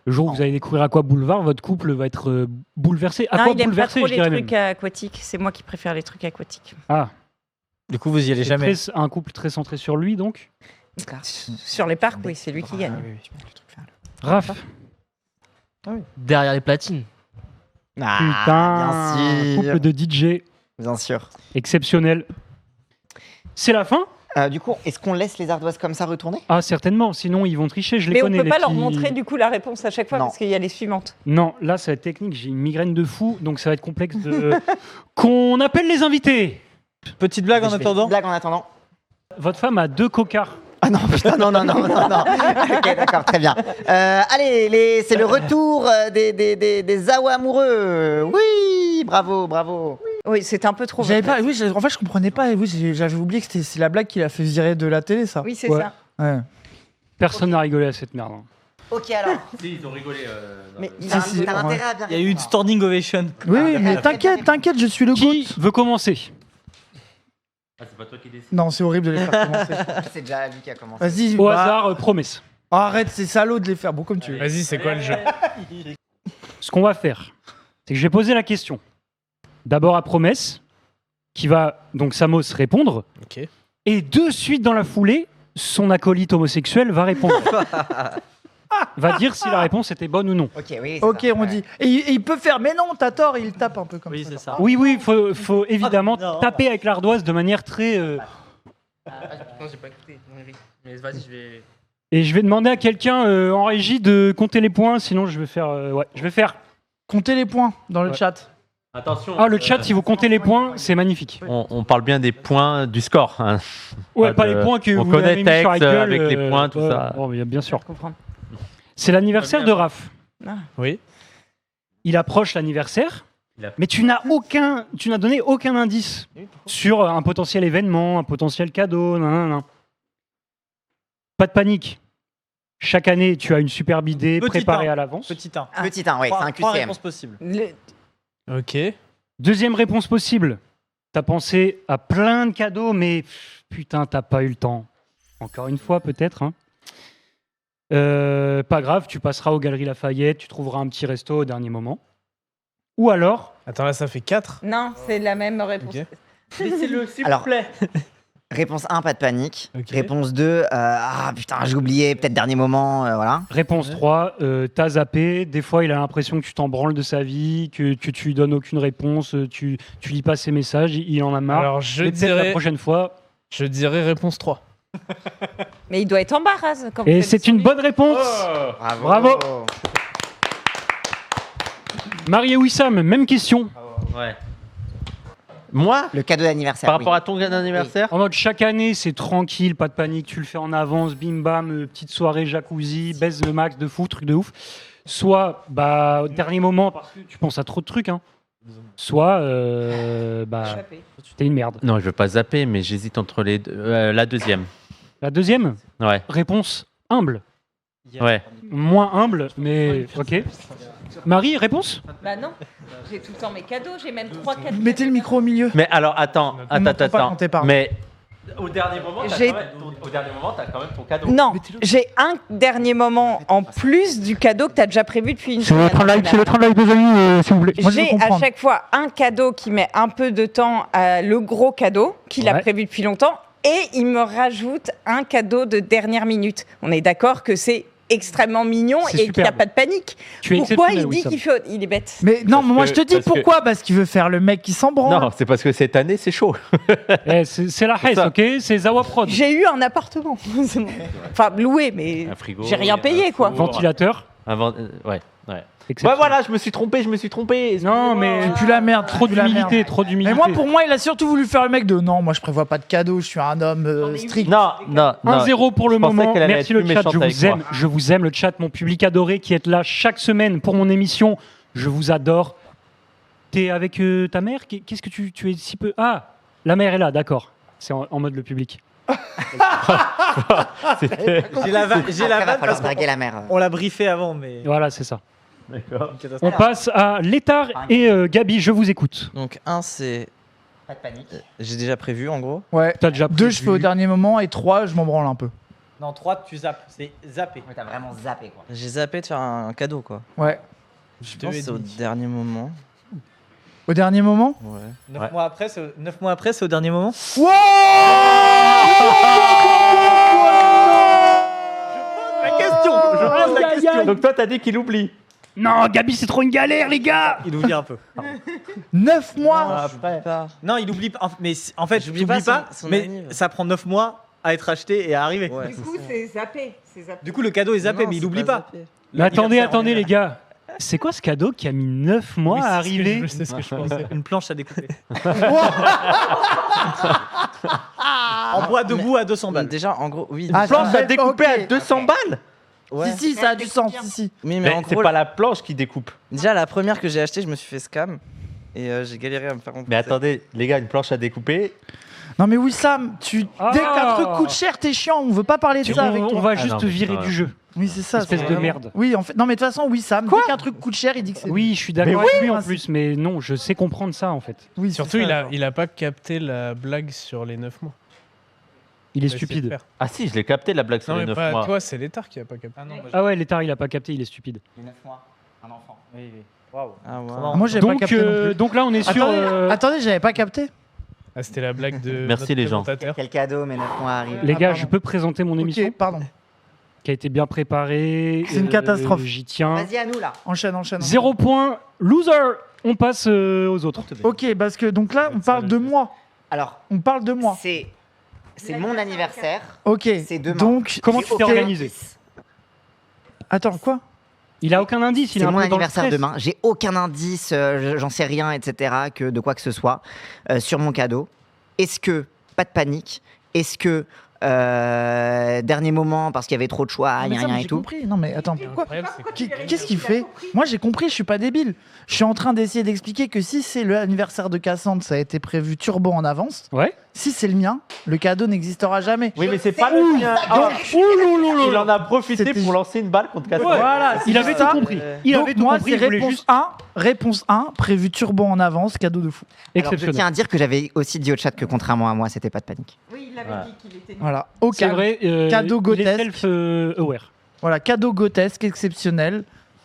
Le jour où vous allez découvrir Aqua Boulevard, votre couple va être bouleversé. Non, Aqua il aime pas bouleversé, trop je les dirais même. trucs aquatiques. C'est moi qui préfère les trucs aquatiques. Ah, Du coup, vous y allez c'est jamais. un couple très centré sur lui, donc. Sur les parcs, oui, c'est lui qui gagne. Raph, Derrière les platines. Ah, putain, bien sûr. couple de DJ Bien sûr. exceptionnel. C'est la fin? Du coup, est-ce qu'on laisse les ardoises comme ça retourner? Ah, certainement, sinon ils vont tricher, je les Mais on connais. peut les pas leur petits- montrer du coup la réponse à chaque fois Non. parce qu'il y a les suivantes. Non, là, ça va être technique, j'ai une migraine de fou, donc ça va être complexe de. Qu'on appelle les invités. Petite blague en Je fais une attendant. blague en attendant. Votre femme a 2 cocards. Ah non, putain, non. Ok, d'accord, très bien. Allez, c'est le retour des Awa amoureux. Oui, bravo. Oui, c'est un peu trop. J'avais vrai. pas, oui, en fait, je comprenais pas. Oui, j'avais oublié que c'est la blague qui l'a fait virer de la télé, ça. Oui, c'est Ouais. ça. Ouais. Personne n'a rigolé à cette merde. Hein. Ok, alors. Si, ils ont rigolé. Mais T'as si, t'as ouais. intérêt à bien Il y a eu une répondre. standing ovation. Oui, mais t'inquiète, je suis le Qui goût. veut commencer? Ah, c'est pas toi qui décides. Non, c'est horrible de les faire commencer. C'est déjà lui qui a commencé. Vas-y, Au bah, hasard, promesse. arrête, c'est salaud de les faire. Bon, comme tu veux. Vas-y, c'est quoi le jeu? Ce qu'on va faire, c'est que je vais poser la question. D'abord à promesse, qui va donc Samos répondre, Ok. et de suite dans la foulée, son acolyte homosexuel va répondre. Va dire si la réponse était bonne ou non. Ok, oui. c'est Ok, ça, on ouais. dit. Et il peut faire, mais non, t'as tort, il tape un peu comme Oui, ça. c'est ça. Oui, faut évidemment non. taper avec l'ardoise de manière très. Non, j'ai pas écouté. Mais vas-y, je vais. Et je vais demander à quelqu'un en régie de compter les points, sinon je vais faire. Ouais, je vais faire. Comptez les points dans le Ouais. chat. Attention. Ah, le chat, si vous comptez les points, c'est magnifique. On parle bien des points du score. Hein. Ouais, pas de- les points que on vous connaît avez mis sur la Tex, gueule. avec les points, tout ouais, ça. bon, bien sûr. Je comprends. C'est l'anniversaire de Raph. Oui. Il approche l'anniversaire, Il a- mais tu n'as donné aucun indice sur un potentiel événement, un potentiel cadeau. Nan. Pas de panique. Chaque année, tu as une superbe idée Petit préparée un. à l'avance. Petit 1. Petit 1, oui, c'est un Trois QCM. réponses possibles. Ok. Deuxième réponse possible. T'as pensé à plein de cadeaux, mais putain, t'as pas eu le temps. Encore une fois, peut-être. Hein. Pas grave, tu passeras aux Galeries Lafayette, tu trouveras un petit resto au dernier moment. Ou alors, Attends, là, ça fait 4. Non, c'est la même réponse. Ok. Laissez-le, s'il Alors, vous plaît. Réponse 1, pas de panique. Ok. Réponse 2, putain, j'ai oublié, peut-être dernier moment, voilà. réponse 3, t'as zappé. Des fois, il a l'impression que tu t'en branles de sa vie, que tu lui donnes aucune réponse, tu lis pas ses messages, il en a marre. Alors, je Mais peut-être la dirais, prochaine fois. réponse 3. Mais il doit être embarrassé. Quand Et vous c'est faites une son bonne réponse. Bravo. Marie et Wissam, même question. Ouais. Moi, Le cadeau d'anniversaire. par oui. rapport à ton anniversaire, En mode chaque année, c'est tranquille, pas de panique, tu le fais en avance, bim bam, petite soirée jacuzzi, baise le max de fou, truc de ouf. Soit au dernier moment, parce que tu penses à trop de trucs, hein. Soit t'es une merde. non, je veux pas zapper, mais j'hésite entre les deux. La deuxième. La deuxième, Ouais. réponse humble. Ouais. Moins humble, mais ok. Marie, réponse? Bah non, j'ai tout le temps mes cadeaux, j'ai même 3-4 Mettez le micro au milieu. Mais alors, attends. On n'entend pas quand t'es parlé. Mais au dernier moment, J'ai- t'as quand même ton cadeau. Non, j'ai un dernier moment en plus du cadeau que tu as déjà prévu depuis une semaine. live des amis, s'il vous plaît. Moi, je veux J'ai à comprendre. chaque fois un cadeau qui met un peu de temps à le gros cadeau qu'il a Ouais. prévu depuis longtemps et il me rajoute un cadeau de dernière minute. On est d'accord que c'est extrêmement mignon C'est et qu'il n'y a superbe. pas de panique. Tu es Pourquoi exceptionnel, il dit Wissam. qu'il fait... Il est bête. Mais non, Parce moi que- je te dis parce que- pourquoi. Parce qu'il veut faire le mec qui s'en branle. Non, c'est parce que cette année, c'est chaud. C'est la Hesse, ça. ok? C'est Zawa Prod. J'ai eu un appartement. C'est bon. Enfin, loué, mais Un frigo. j'ai rien payé, quoi. Ventilateur. Ouais. exceptionnel. Ouais, voilà, je me suis trompé. Non, mais Tu la merde. trop tu la d'humilité, merde. trop d'humilité. Mais moi, pour moi, il a surtout voulu faire le mec de non, moi je prévois pas de cadeau, je suis un homme strict. Non. 1-0 pour le Je pensais moment. qu'elle allait Merci être le plus chat, méchante je avec vous aime. moi. Je vous aime, le chat, mon public adoré qui est là chaque semaine pour mon émission. Je vous adore. T'es avec ta mère? Qu'est-ce que tu es si peu... Ah, la mère est là, d'accord. C'est en mode le public. J'ai la vanne Après, va parce falloir draguer la mère. qu'on l'a briefé avant, mais. Voilà, c'est ça. D'accord. Une catastrophe. On passe à Létard et Gabi, je vous écoute. Donc 1, c'est. Pas de panique. J'ai déjà prévu en gros. Ouais. T'as déjà 2, je fais au dernier moment, et 3, je m'en branle un peu. Non, 3, tu zappes. C'est zapper. Ouais, t'as vraiment zappé quoi. J'ai zappé de faire un cadeau quoi. Ouais. Je pense que c'est au dernier moment. Au dernier moment? Ouais. 9 mois après, c'est au dernier moment. La question. Je pose la question. Donc toi, t'as dit qu'il oublie. Non, Gabi, c'est trop une galère, les gars. Il oublie un peu. 9 mois. Non, j'oublie pas. Non, il oublie pas. Mais en fait, J'oublie j'oublie pas pas. son Mais anniv. ça prend 9 mois à être acheté et à arriver. Ouais, Du c'est coup, ça. c'est zappé. Du coup, le cadeau est zappé, Non, mais il c'est oublie pas. zappé. Mais attendez, L'anniversaire, les gars. C'est quoi ce cadeau qui a mis 9 mois à arriver? Je sais ce que je pensais. Une planche à découper. En bois debout à 200 balles. Déjà, en gros, oui. Ah, Planche ça à va, découper ok. à 200 balles. Ouais. Si, ça a du sens, si. Oui, mais Mais en c'est gros, pas la planche qui découpe. déjà la première que j'ai achetée, je me suis fait scam. Et j'ai galéré à me faire rembourser. Mais attendez, les gars, une planche à découper. Non mais Wissam, Ah. dès qu'un truc coûte cher, t'es chiant, on veut pas parler de ça avec On toi. va Ah juste non, te virer voilà. du jeu. Oui, c'est ça. Espèce c'est de vraiment- merde. Oui, en fait. Non mais de toute façon, Wissam, dès qu'un truc coûte cher, il dit que c'est... Oui, je suis d'accord Mais avec lui en oui, plus, mais non, je sais comprendre ça en fait. Oui, c'est Surtout, ça, il a pas capté la blague sur les 9 mois. Il est Il a essayé de stupide. faire. Ah si, je l'ai capté la blague sur Non, les mais 9 pas mois. toi, c'est l'étard qui a pas capté. Ah non, Ah ouais, l'étard, il a pas capté, il est stupide. Les 9 mois, un enfant. oui, oui. Waouh. Ah ouais. marrant. Moi, j'ai pas Donc, capté non plus. donc là, on est sur. Attendez, j'avais pas capté. Ah, c'était la blague de. Merci, notre les gens. présentateur. Quel cadeau, mais 9 mois arrivent. Les gars, pardon. je peux présenter mon émission Ok, pardon. qui a été bien préparée. C'est une catastrophe. J'y tiens. Vas-y, à nous là. Enchaîne. 0 point, loser. On passe aux autres. Ok, parce que donc là, on parle de moi. Alors, On parle de moi. c'est mon anniversaire. Ok. C'est demain. Donc, Comment J'ai tu t'es aucun organisé? indice. attends, quoi? Il a aucun indice, il est C'est un mon peu dans le anniversaire stress. demain. J'ai aucun indice, j'en sais rien, etc. que de quoi que ce soit sur mon cadeau. Est-ce que pas de panique? Est-ce que dernier moment parce qu'il y avait trop de choix, Mais ça, rien j'ai et tout? compris. Non mais attends, pourquoi? Incroyable, c'est que- Qu'est-ce qu'il fait? Moi j'ai compris, je suis pas débile. Je suis en train d'essayer d'expliquer que si c'est l'anniversaire de Cassandre, ça a été prévu turbo en avance. Ouais. Si c'est le mien, le cadeau n'existera jamais. Oui, mais c'est pas le mien. Ah, il en a profité C'était- pour lancer une balle contre Cassandre. Voilà, Il avait tout ça. compris. Il Donc avait tout moi compris, c'est il voulait réponse juste 1, réponse 1, prévu turbo en avance, cadeau de fou. Alors, je exceptionnel. tiens à dire que j'avais aussi dit au chat que contrairement à moi, c'était pas de panique. Oui, il avait Voilà. dit qu'il était nul. Voilà, au C'est calme. vrai. Cadeau il est grotesque. self-aware. Voilà, cadeau grotesque, exceptionnel.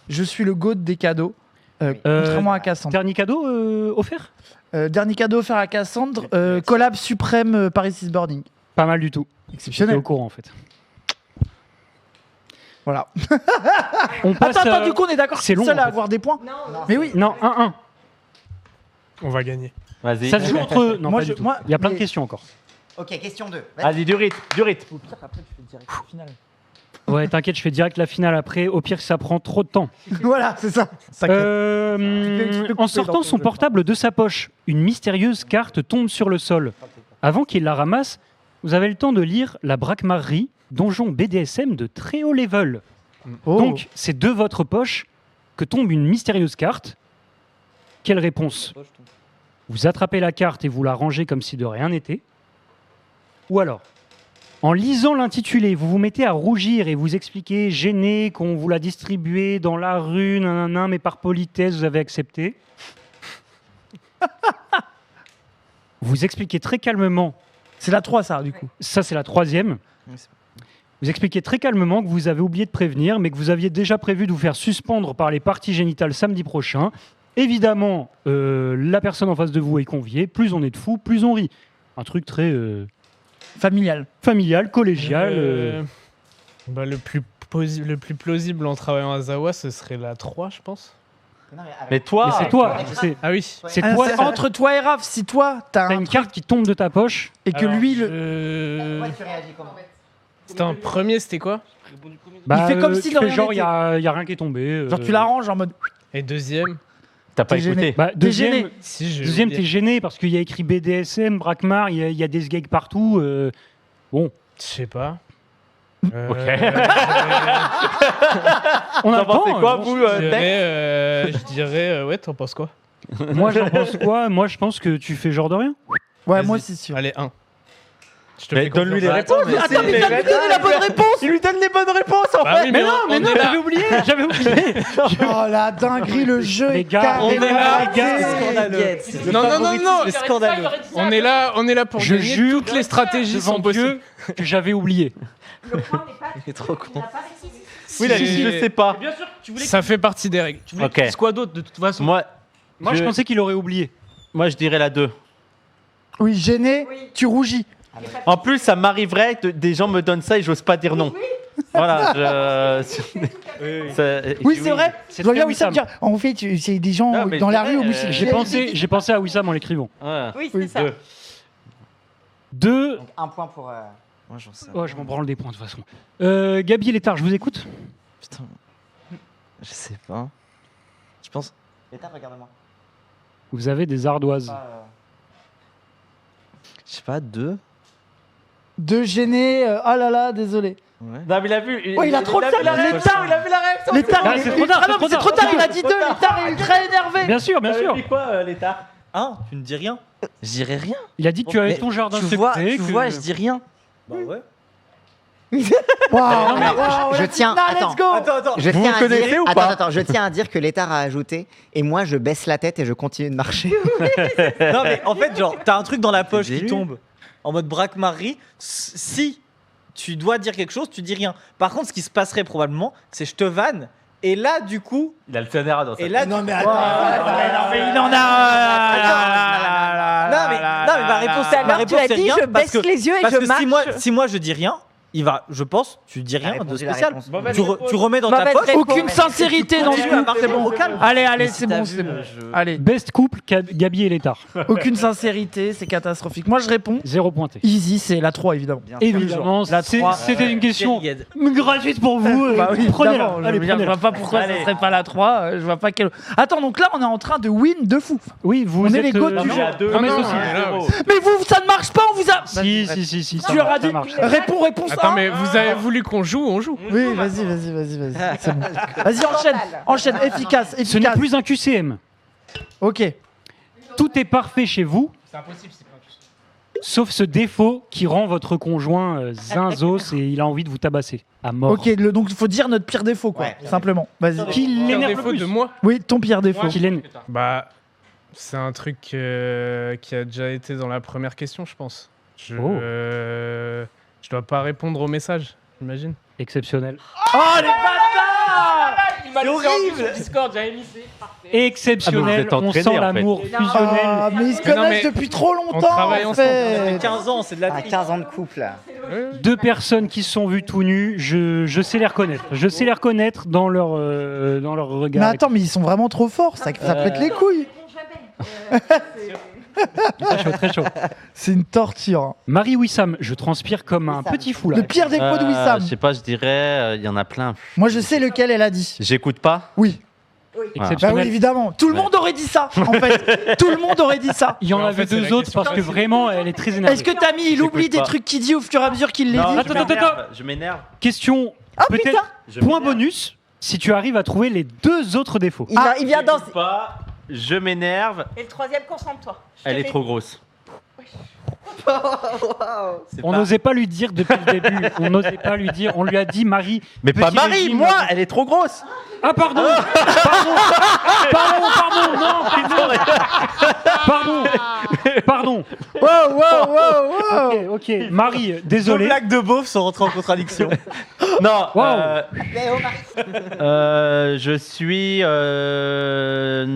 Je suis le goat des cadeaux. Contrairement à Cassandre. Dernier cadeau offert? Dernier cadeau offert à Cassandre, collab suprême Paris is Burning. Pas mal du tout. J'étais Exceptionnel. au courant en fait. Voilà. On passe. Attends, du coup, on est d'accord que c'est c'est le long, seul en à fait. avoir des points. Non, Mais oui. Non, 1-1. On va gagner. Vas-y. Ça se joue entre. Non, Moi, pas du tout. moi, Il y a plein de mais- questions encore. Ok, question 2. Vas-y, du rythme, du rythme. Ouais, t'inquiète, je fais direct la finale après. Au pire, ça prend trop de temps. Voilà, c'est ça. Tu peux couper en sortant dans ton son jeu. portable de sa poche, une mystérieuse carte tombe sur le sol. Avant qu'il la ramasse, vous avez le temps de lire La Braquemarie, donjon BDSM de très haut level. Oh. Donc, c'est de votre poche que tombe une mystérieuse carte. Quelle réponse? Vous attrapez la carte et vous la rangez comme si de rien n'était. Ou alors, en lisant l'intitulé, vous vous mettez à rougir et vous expliquez, gêné, qu'on vous l'a distribué dans la rue, nanana, mais par politesse, vous avez accepté. Vous expliquez très calmement, C'est la 3, ça, du coup. ça c'est la troisième, vous expliquez très calmement que vous avez oublié de prévenir, mais que vous aviez déjà prévu de vous faire suspendre par les parties génitales samedi prochain. Évidemment, la personne en face de vous est conviée. Plus on est de fous, plus on rit. Un truc très Familial. familial, collégial. Bah, le plus plausible en travaillant à Zawa, ce serait la 3, je pense. Mais toi, Mais c'est toi. C'est Ah oui. c'est Ah, toi. c'est ça- entre toi et Raph, si toi, t'as T'as un une carte qui tombe de ta poche. et que Alors, lui, C'était un premier, c'était quoi? Bah, fait comme si tu de fais rien genre, il n'était. y a rien qui est tombé. genre tu l'arranges en mode... Et deuxième? t'as pas T'es gêné. écouté. Bah, deuxième, gêné. Si, je. deuxième t'es gêné parce qu'il y a écrit BDSM, Braquemar, il y a des gags partout. Bon, Je sais pas. Ok. on a T'en le temps. pensez quoi, bon, vous, Je Tex dirais, ouais, t'en penses quoi? Moi, j'en pense quoi? Moi, je pense que tu fais genre de rien. Ouais, Vas-y. moi aussi, sûr. Allez, 1. Je te Mais fais donne-lui les confiance. réponses. Attends, mais t'as lui donné la bonne réponse. Il lui donne les bonnes réponses en Bah fait. oui, Mais non, on est là. j'avais oublié, j'avais oublié. Oh la dinguerie, le jeu Les est gars, on est carrément là, raté. Scandaleux. Non, non, non, non. C'est scandaleux. On est là pour Je gagner. jure Toutes les stratégies devant sont possibles. Dieu que j'avais oublié. Il est trop con. Oui, il a dit je sais pas. Bien sûr, tu voulais Ça fait partie des règles. Ah, Ok. qu'il dise quoi d'autre de toute façon? Moi, Moi, je pensais qu'il aurait oublié. moi, je dirais la 2. Oui, gêné, tu rougis. En plus, ça m'arriverait, des gens me donnent ça et j'ose pas dire non. Voilà. Oui, c'est vrai. C'est Je vois bien très Wissam Wissam. dire. En fait, c'est des gens Non, mais dans la c'est rue au vrai, musique. J'ai pensé à Wissam en l'écrivant. Ouais. Oui, c'est ça. 2. Donc, un point pour. Moi, j'en sais. Oh, je m'en branle des points de toute façon. Gabi et Létard, je vous écoute. Putain. Je sais pas. Je pense. L'état, regarde-moi. Vous avez des ardoises. Je sais pas, 2. De gêné. Ah là là, désolé. Ouais. Non, mais il a vu. Oh, il a trop le seum. L'état, il a vu la réaction. L'état, Ah, c'est trop tard, Ah non, mais c'est trop tard. Il a dit 2. L'état, il est très énervé. Bien sûr, bien sûr. T'avais dit quoi, l'état? Hein, tu ne dis rien. Je dirais rien. Il a dit que tu avais Mais ton jardin Tu secret. vois, que- je dis rien. Bah ouais. Waouh. Non, mais Waouh, je la tiens- finale, attends. Let's go. Attends. Je Vous tiens le à connaissez dire, ou pas attends, je tiens à dire que l'état a ajouté et moi je baisse la tête et je continue de marcher. Non mais en fait, genre, t'as un truc dans la poche qui délu. tombe en mode braque-marie. Si tu dois dire quelque chose, tu dis rien. Par contre, ce qui se passerait probablement, c'est je te vanne. Et là, du coup, Il a le tonnerre dans sa et là, Non, mais attends. attends. il en a. Non mais ma réponse, Tout à l'heure, tu as c'est dit rien je parce baisse que les yeux et parce je que marche. si moi je dis rien, il va, je pense, tu dis rien de répondu la spécial. réponse. Tu remets dans ta Mauvaise poche. réponse. Aucune sincérité dans ce Continue à coup. marcher C'est bon. au calme. Allez, allez, Mais si c'est t'as bon, vu, c'est bon. je- Allez, Best couple, Gabi et Létard. aucune sincérité, c'est catastrophique. Moi, je réponds. 0 pointé. Easy, c'est la 3, évidemment. Évidemment, La c'est- 3. c'était une question Quel gratuite pour vous. Bah oui, Prenez-la. évidemment, Allez, je veux dire, je prenez-la. vois pas pourquoi ce serait pas la 3. Je vois pas quel. Attends, donc là, on est en train de win de fou. Oui, vous On est êtes les goats du non, jeu. à deux. Non, Mais non, aussi. on est là, ouais. Mais vous, ça ne marche pas, on vous a. Si, si, ça Tu leur marche, as dit. ça marche. Réponse Attends, 1. mais vous avez voulu qu'on joue, on joue. Oui, vas-y. C'est bon. Vas-y, enchaîne, efficace, Ce n'est efficace. plus un QCM. Ok. Tout est parfait chez vous, C'est impossible, c'est pas sauf ce défaut qui rend votre conjoint zinzos et il a envie de vous tabasser à mort. Ok, donc il faut dire notre pire défaut, quoi. Simplement. Vas-y. Qui Pire l'énerve le défaut plus de moi. Oui, ton pire défaut. Qui l'énerve- Bah, c'est un truc qui a déjà été dans la première question, je pense. Je dois pas répondre au message, j'imagine. Exceptionnel. Oh, les bâtards! C'est horrible sur Discord, j'avais mis c'est parfait. Ah, mais Exceptionnel. vous êtes On entraînés, sent en fait. l'amour Ah, fusionnel. mais ils se Mais non, connaissent mais depuis trop longtemps, travaille en ensemble. Ça fait fait. 15 ans, c'est de la À 15 ans de couple. Deux personnes qui se sont vues tout nues, je sais les reconnaître. Je sais les reconnaître dans leur regard. Mais attends, mais ils sont vraiment trop forts, ça pète les couilles. Très chaud, très chaud. C'est une torture. hein. Marie Wissam, je transpire comme un petit foulard. Le pire défaut de Wissam. Je sais pas, je dirais, il y en a plein. Moi, je sais lequel elle a dit. J'écoute pas. Oui. Bah oui, Exceptionnel. évidemment. Tout le monde aurait dit ça, en fait. Tout le monde aurait dit ça. Il y en Mais en avait fait, c'est deux la autres question parce que facile. vraiment, elle est très énervée. Est-ce que Tammy, il J'écoute oublie des pas. trucs qu'il dit au fur et à mesure qu'il les Non, dit Attends, attends. je m'énerve. Question, peut-être point bonus, si tu arrives à trouver les deux autres défauts. Il vient danser. J'écoute pas. Je m'énerve. Et le troisième, concentre-toi. Elle est trop grosse. On n'osait pas lui dire depuis le début. On n'osait pas lui dire. On lui a dit, Marie. Mais pas petit Marie, régime. moi, elle est trop grosse. Ah, pardon Pardon Wow. Ok, Marie, Deux désolé. blagues de beauf sont rentrées en contradiction. Non. Wow. Je suis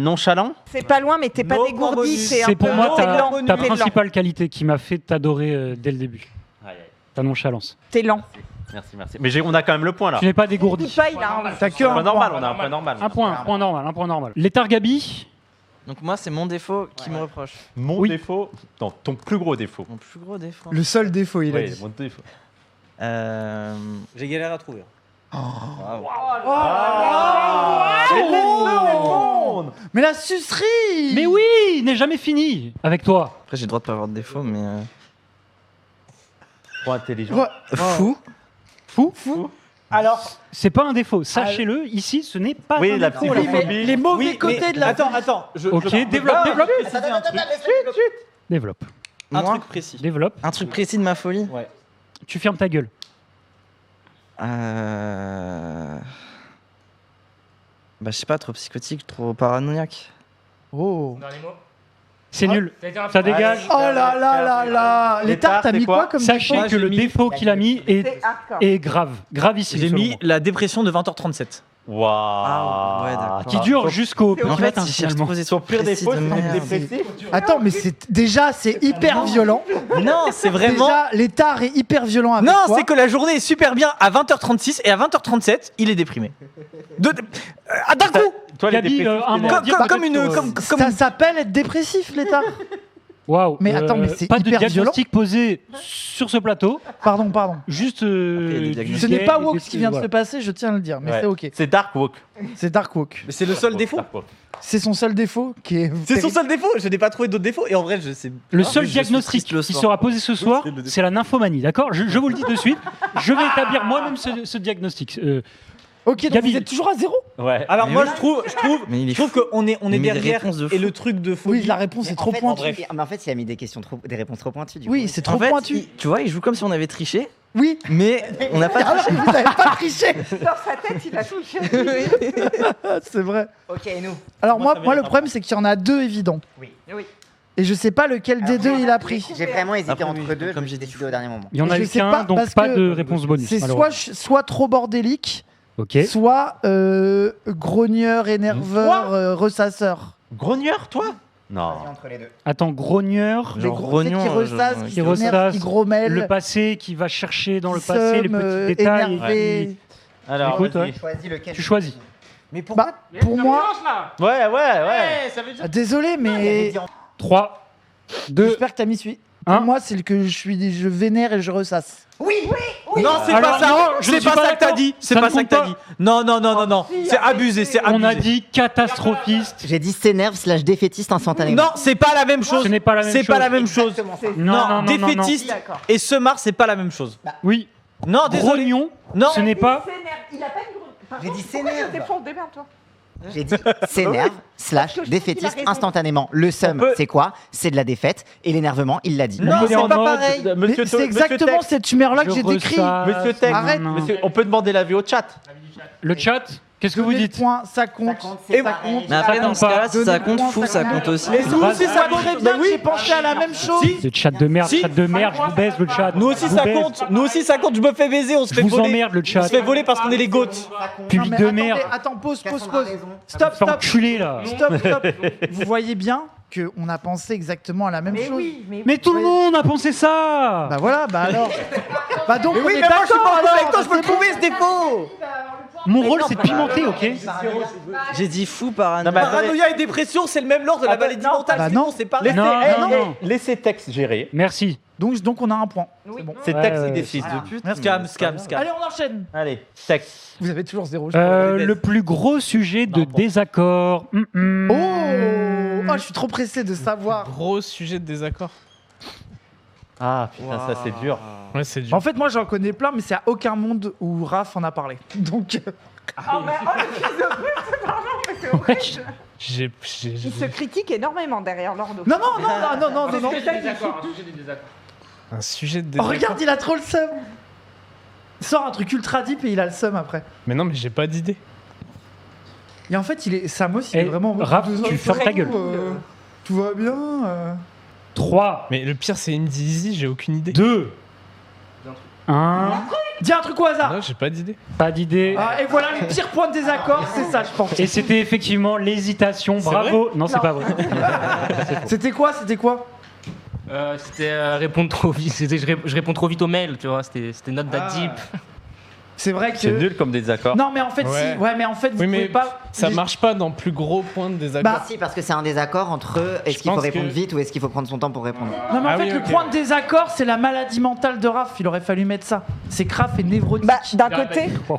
nonchalant. C'est pas loin, mais t'es pas No dégourdi. bonus. C'est un C'est pour peu- moi t'es ta, lent, ta t'es lent. principale qualité qui m'a fait t'adorer dès le début. Ta nonchalance. T'es lent. Merci. Mais on a quand même le point là. Tu n'es pas Écoute dégourdi. pas, il a un. T'as que Un point un normal, point. on a un point normal. Un point normal. L'état Gabi, Donc moi, c'est mon défaut qui me reproche. Mon Oui. défaut. Non, ton plus gros défaut. Mon plus gros défaut. Le seul défaut, il a Oui, dit. mon défaut. J'ai galéré à trouver. Mais la sucerie. mais oui, il n'est jamais fini avec toi. Après, j'ai le droit de pas avoir de défaut, mais. Trop intelligent. Ouais. Fou. Fou. Alors, C'est pas un défaut. Sachez-le, ici, ce n'est pas Oui, un la défaut. Oui, mais psychophobie. les mauvais oui, côtés mais de la attends. Ok, développe. Développe. Un Moi, truc précis. Développe. un truc précis de ma folie. Ouais. Tu fermes ta gueule. Bah, je sais pas, trop psychotique, trop paranoïaque. Oh. C'est nul. Ça dégage. Oh là là là là. Les tartes, t'as c'est mis quoi quoi comme Sachez Moi, que j'ai le mis- défaut qu'il a mis C'est hardcore. est grave. Gravissime. J'ai selon mis moi. la dépression de 20h37. Waouh. Ah, ouais, d'accord. Qui dure jusqu'au Mais en petit fait, matin, si je finalement. posé Son pire précis défaut, de c'est merde. dépressif. Attends, mais c'est hyper violent. Non, c'est vraiment. Déjà, l'état est hyper violent avec Non, toi. c'est que la journée est super bien à 20h36 et à 20h37, il est déprimé. D'un coup Toi, les Gabi, dépressifs, un tu mot les- à dire comme une. peut-être, Comme Ça s'appelle être dépressif, l'état. Waouh. Mais attends, mais c'est pas de hyper diagnostic posé sur ce plateau. Pardon. Juste. Après, il y a des du diagnostics. Ce n'est skate pas et Walk des- ce qui vient de voilà. se passer, je tiens à le dire, mais Ouais. c'est ok. C'est Dark Walk. C'est Dark Walk. Mais c'est le seul défaut. Dark Walk. C'est son seul défaut qui est. C'est son seul défaut. Je n'ai pas trouvé d'autres défauts. Et en vrai, je sais. Le Ah, seul mais je suis diagnostic triste le qui soir. sera posé ce soir, c'est le défaut. c'est la nymphomanie, d'accord je vous le dis de suite. Je vais établir moi-même ce diagnostic. Ok, donc Gabi. vous êtes toujours à 0 Ouais. Alors Mais moi, oui. Mais il est je trouve qu'on est Il met des derrière réponses de et fou. le truc de fou. Oui, la réponse est trop pointue. bref. Mais en fait, il a mis des réponses trop pointues. Du Oui, coup. c'est En trop fait, pointu. tu vois, il joue comme si on avait triché, Oui. mais on n'a pas Alors, triché. vous n'avez pas triché. Dans sa tête, il a touché. C'est vrai. Ok, et nous. Alors Moi, moi, ça moi le m'étonne problème, c'est qu'il y en a deux évidents. Oui. Et je sais pas lequel des deux il a pris. J'ai vraiment hésité Après, entre oui, deux, comme j'ai j'ai dit. décidé au dernier moment. Il y en a Je eu sais qu'un, pas, donc parce pas que de réponse bonus. C'est malheureusement. soit trop bordélique, Ok. soit grogneur, énerveur, ressasseur. Grogneur, toi Non. Vas-y, entre les deux. Attends, grogneur, Les Genre gros, tu sais, grognon, qui ressasse, genre, qui qui s'énerve, ressasse, qui grommelle, le passé qui va chercher dans le qui passé les somme, petits détails. énervé. Alors, Écoute, vas-y. ouais. Choisis lequel. Tu choisis. Mais pourquoi Bah, pour moi, Ouais, ouais, ouais. ah, désolé, mais 3, 2, j'espère que t'as mis celui. Hein Pour moi, c'est le que je vénère et je ressasse. Non, c'est Alors, pas ça. non, je ne C'est suis pas pas ça que t'as d'accord. dit. C'est Ça pas ne ça que compte t'as pas. dit. Non. C'est abusé. C'est abusé. on a dit catastrophiste. J'ai dit s'énerve / défaitiste instantanément. Non, c'est pas la même chose. Ce n'est pas la même C'est chose. pas la même chose. Exactement ça. Non, défaitiste D'accord. et semard, c'est pas la même chose. Oui. Non, désolé. Grognon, Non. ce n'est pas. Il a pas une J'ai dit Pourquoi s'énerve. je défends Démerde-toi. J'ai dit s'énerve Parce que je / défaitiste trouve qu'il a raison. instantanément. Le seum, peut- c'est quoi? C'est de la défaite. Et l'énervement, il l'a dit. Non, Il est c'est en pas mode- pareil. Mais Monsieur c'est Monsieur exactement Tex, cette humeur-là que je j'ai décrit. ressasse. Monsieur Tex, Arrête. Non, non. monsieur, on peut demander l'avis au chat. Le chat, qu'est-ce que vous Donnez le dites point, ça compte. c'est Ça pas- compte. Mais après, Ça dans compte ce cas-là, pas. si ça Donnez compte le fou, point, ça ça compte compte. aussi. Et nous aussi, ça compte. Très bien, j'ai pensé à la même chose. Si. Le chat de merde, Si. chat de merde, je vous baise le chat. Nous aussi, Je vous ça baise. compte. Nous aussi, ça compte. Je me fais baiser. On se Je fait vous voler. emmerde le On chat. se fait voler parce qu'on est les goats. Public Non, de mais attendez, merde. Attends, pause. Cassandra a raison. Stop. Fais enculer là. Stop. Vous voyez bien qu'on a pensé exactement à la même Mais chose. oui, mais Mais tout le monde a pensé ça. Bah voilà, bah alors. Bah donc on Oui, est mais moi, je suis d'accord pas d'accord avec alors. toi. Je peux C'est le bon. prouver, ce défaut. Mon rôle c'est de pimenter, ok? J'ai dit fou parano. Non, mais attendez. Paranoïa et dépression, c'est le même lore de la Ah bah, maladie non. mentale. Bah sinon, non. c'est pareil. Non, non. Laissez Tex gérer. Merci. Donc on a un point. Oui. C'est Ouais, Tex ouais, qui décide. Scam. Allez, on enchaîne. Allez, Tex. Vous avez toujours 0. Le plus gros sujet de Non, bon. désaccord. Oh, je suis trop pressé de savoir. Gros sujet de désaccord. Ah putain, ça c'est dur. Ouais, c'est dur. En fait, moi j'en connais plein, mais c'est à aucun monde où Raph en a parlé. Donc, Oh, mais le fils de pute, pardon, mais c'est horrible. Il se critique énormément derrière l'ordo. non. Un sujet de Oh, désaccord. regarde, il a trop le seum. Il sort un truc ultra deep et il a le seum après. Mais non, mais j'ai pas d'idée. Et en fait, Sam aussi, il est Eh, vraiment. Raph, tu fermes ta gueule. Tout va bien. 3, Mais le pire, c'est il me dit easy, j'ai aucune idée. 2, 1. Dis un truc au hasard. Non, j'ai pas d'idée. Pas d'idée. Ah, et voilà le pire point de désaccord, c'est ça, je pense. Et c'était effectivement l'hésitation. Bravo. Non, c'est pas vrai. C'était quoi C'était répondre trop vite. Je réponds trop vite aux mails, tu vois. C'était not that deep. C'est vrai que. C'est nul comme désaccord. Non, mais en fait, Ouais. si. Ouais, mais en fait, vous Oui, pouvez mais pas. ça les- marche pas dans plus gros point de désaccord. Bah, Si, parce que c'est un désaccord entre est-ce qu'il faut pense répondre que- vite ou est-ce qu'il faut prendre son temps pour répondre. Non, mais en Ah fait, oui, le ok. point de désaccord, c'est la maladie mentale de Raph. Il aurait fallu mettre ça. C'est que Raph est névrotique. Bah, d'un côté. Oh.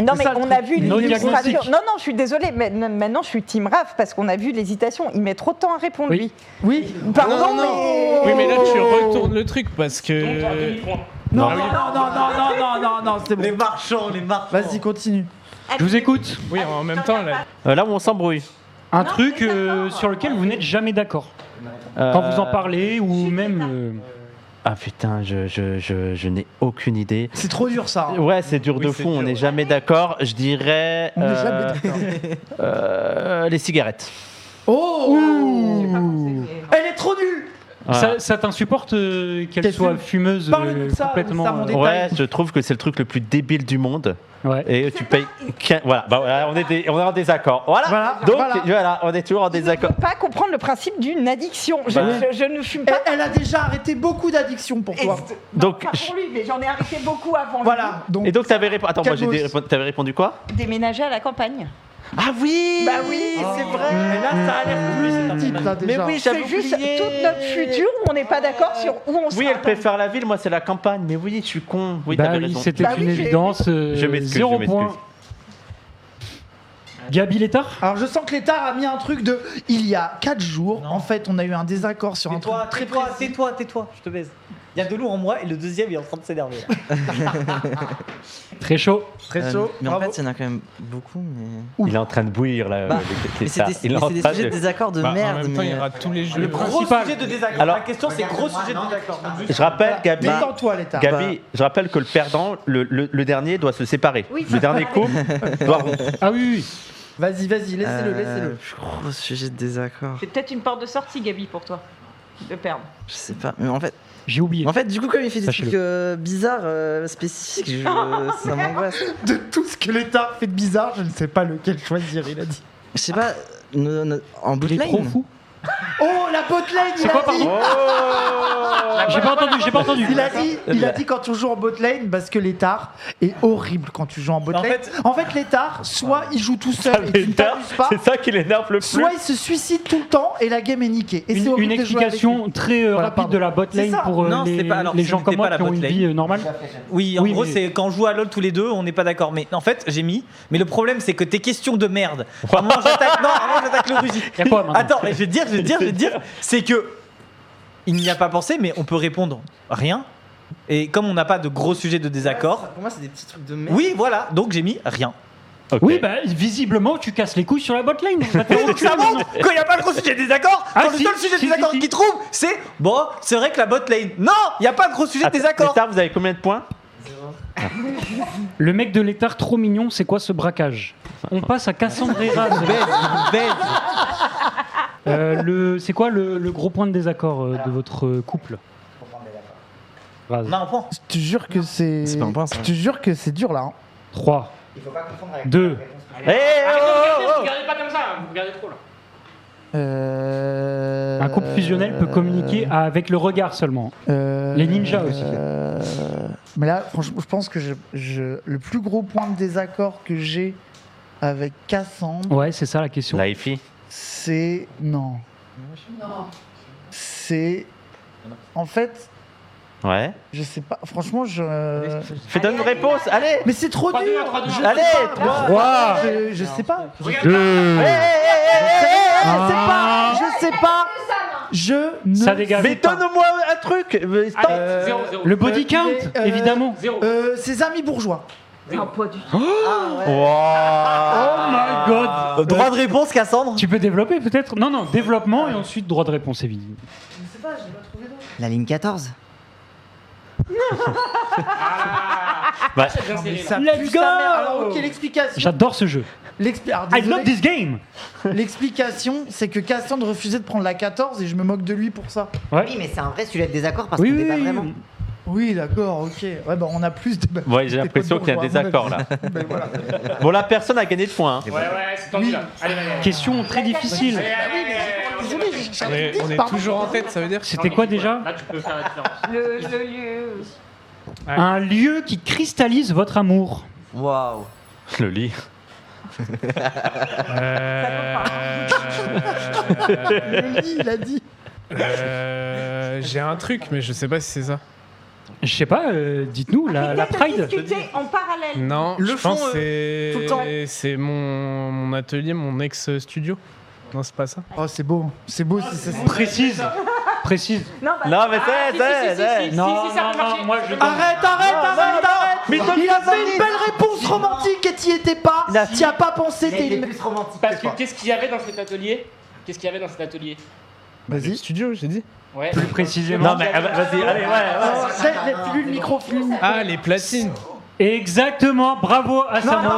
Non, C'est mais ça, le on truc. a vu No l'hésitation. diagnostic. Non, je suis désolée, mais maintenant je suis team Raph parce qu'on a vu l'hésitation. Il met trop de temps à répondre, Oui. lui. Oui. Pardon, Non, non. mais. Oui, mais là, tu retournes le truc parce que. Non, Ah oui. non, non, c'est bon. Les marchands. Vas-y, continue. Je vous écoute. Oui, en même temps, là. Là où on s'embrouille. Un truc sur lequel vous n'êtes jamais d'accord. Quand vous en parlez ou même. Ah putain, je n'ai aucune idée. C'est trop dur ça. Ouais, c'est dur Oui, de c'est fou, dur, on n'est ouais. jamais d'accord. Je dirais. On n'est jamais d'accord. Les cigarettes. Oh Elle est trop nulle. Ça t'insupporte qu'elle Qu'elle soit fume. fumeuse Parle-nous de ça, complètement. ça, mon détail. Ouais, je trouve que c'est le truc le plus débile du monde. Ouais. Et tu payes. Voilà, bah voilà, on est en désaccord. Voilà. Donc voilà, on est toujours en Je ne désaccord. peux pas comprendre le principe d'une addiction. Bah. Je ne fume pas. Elle a déjà arrêté beaucoup d'addictions pour toi. Donc, Pas pour lui, mais j'en ai arrêté beaucoup avant. Voilà. Donc, et donc t'avais répondu. Attends, moi Calmos. t'avais répondu quoi? Déménager à la campagne. Ah oui. Bah oui, c'est vrai. mais là, ça a l'air plus type là déjà. Mais oui, j'avais C'est juste oublié. toute notre futur où on n'est pas d'accord sur où on sera. Oui, elle préfère la ville, moi c'est la campagne. Mais oui, je suis con. Oui, Bah t'avais oui, raison. c'était Bah une oui, j'ai- évidence. Je m'excuse, 0 je m'excuse. point. Gabi Létard. Alors je sens que l'État a mis un truc de il y a 4 jours. En fait, on a eu un désaccord sur un truc très précis. Tais-toi, je te baise. Il y a de l'eau en moi et le deuxième il est en train de s'énerver. là. Très chaud. Très chaud. Mais en Bravo. fait, il y en a quand même beaucoup. Mais, Il est en train de bouillir là. Bah, avec les mais c'est des, stars. Il est mais en c'est des train sujets de désaccord de Bah, merde. en même temps, il y mais- aura tous les jeux. Gros principal. sujet de désaccord. Alors- La question c'est gros sujet de désaccord. Je rappelle, Gabi. Détends-toi, l'État. Gabi, je rappelle que le perdant, le dernier, doit se séparer. Oui, Le dernier couple doit rompre. Ah oui, oui. Vas-y, laissez-le. Gros sujet de désaccord. C'est peut-être une porte de sortie, Gabi, pour toi, de perdre. Je sais pas. Mais en fait, J'ai oublié. du coup, comme il fait des Sachez-le. trucs bizarres, spécifiques, ça m'angoisse. De tout ce que l'État fait de bizarre, je ne sais pas lequel choisir, il a dit. Je sais pas, en Il est trop bootline. fou. Oh, la botlane, C'est quoi, pardon J'ai pas entendu. Il a dit quand tu joues en botlane parce que l'étard est horrible quand tu joues en botlane. En fait, l'étard, soit il joue tout seul et tu ne t'amuses pas, C'est ça qui l'énerve le plus. soit il se suicide tout le temps et la game est niquée. Et c'est Une horrible de jouer avec lui. explication très Voilà, rapide pardon. de la C'est botlane ça. pour Non, les, c'est pas- alors, les ce gens n'était comme pas moi la qui ont une botlane. vie normale. Oui, en Oui, gros, mais- c'est quand on joue à LoL tous les deux, on n'est pas d'accord. Mais en fait, j'ai mis. Mais le problème, c'est que tes questions de merde. À moi, j'attaque le Rugy. Y'a quoi maintenant Attends, je vais te dire, c'est que il n'y a pas pensé, mais on peut répondre rien. Et comme on n'a pas de gros sujets de désaccord, Pour moi, c'est des petits trucs de merde. oui, voilà. Donc j'ai mis rien. Ok. Oui, bah visiblement tu casses les couilles sur la botlane. Ça te fait Donc ça montre quand il n'y a pas de gros sujet de désaccord. Ah, Quand le si, seul sujet de si, désaccord si. qu'il trouve, c'est bon, c'est vrai que la bot lane. Non, il n'y a pas de gros sujet de désaccord. Létard, vous avez combien de points? Le mec de l'étard trop mignon, c'est quoi ce braquage? On passe à Cassandra. C'est quoi le gros point de désaccord de votre couple? Raz. On a un point. Je te jure que c'est. C'est pas un point, ça. Je te jure que c'est dur là. hein. 3, 2, Regardez pas comme ça, vous regardez trop là. un couple fusionnel peut communiquer avec le regard seulement. Les ninjas aussi. Mais là, franchement, je pense que le plus gros point de désaccord que j'ai avec Cassandre, Ouais, c'est ça la question. La FI. c'est. Non. C'est. En fait, Ouais. je sais pas. Franchement, Donne une réponse, allez. Mais c'est trop 3-2, dur. 3-2. Je Allez, sais pas. 3, Je sais pas. 2, Je sais pas. Je ne. ça dégage. Mais donne-moi un truc. Stop. 0-0. Le body count, évidemment. 0. Ses amis bourgeois. Non, pas du tout. Oh my god. Droit de réponse, Cassandre. Tu peux développer peut-être? Non, développement et ensuite droit de réponse, évidemment. La ligne 14. Bah, Ça Let's pue go. sa mère. Alors, ok, l'explication. J'adore ce jeu. Alors, I désolé. love this game. L'explication, c'est que Cassandre refusait de prendre la 14 et je me moque de lui pour ça. Oui, mais c'est un vrai sujet de désaccord parce Oui, qu'on oui, débat oui. vraiment. Oui, d'accord, ok. Ouais, bah on a plus de. ouais, j'ai l'impression qu'il y a un désaccord là. Ben voilà. Bon, la personne a gagné de points. hein. Ouais, c'est tendu là. Allez. Question très difficile. Désolé, On est Pardon. toujours en tête, ça veut dire. C'était quoi déjà? Là, tu peux faire la différence. Le lieu. Un lieu qui cristallise votre amour. Waouh. Le lit. Le lit, il a dit. J'ai un truc, mais je sais pas si c'est ça. Je sais pas, dites-nous, la Pride. Discuter en parallèle. Non, Le je fond, pense tout le temps. que c'est mon atelier, mon ex-studio. Non, c'est pas ça. Oh, c'est beau si c'est ça. Précise. Non, bah, Non, mais c'est. Non, ça peut marcher. moi je. Arrête. Mais Il a fait une belle réponse romantique et t'y étais pas. T'y as pas pensé, t'es une. plus romantique. Parce que qu'est-ce qu'il y avait dans cet atelier? Vas-y. Studio, j'ai dit. Ouais. Plus précisément. Non, mais vas-y, allez, Plus le micro, plus. Ah, les platines. Exactement, bravo à Samo.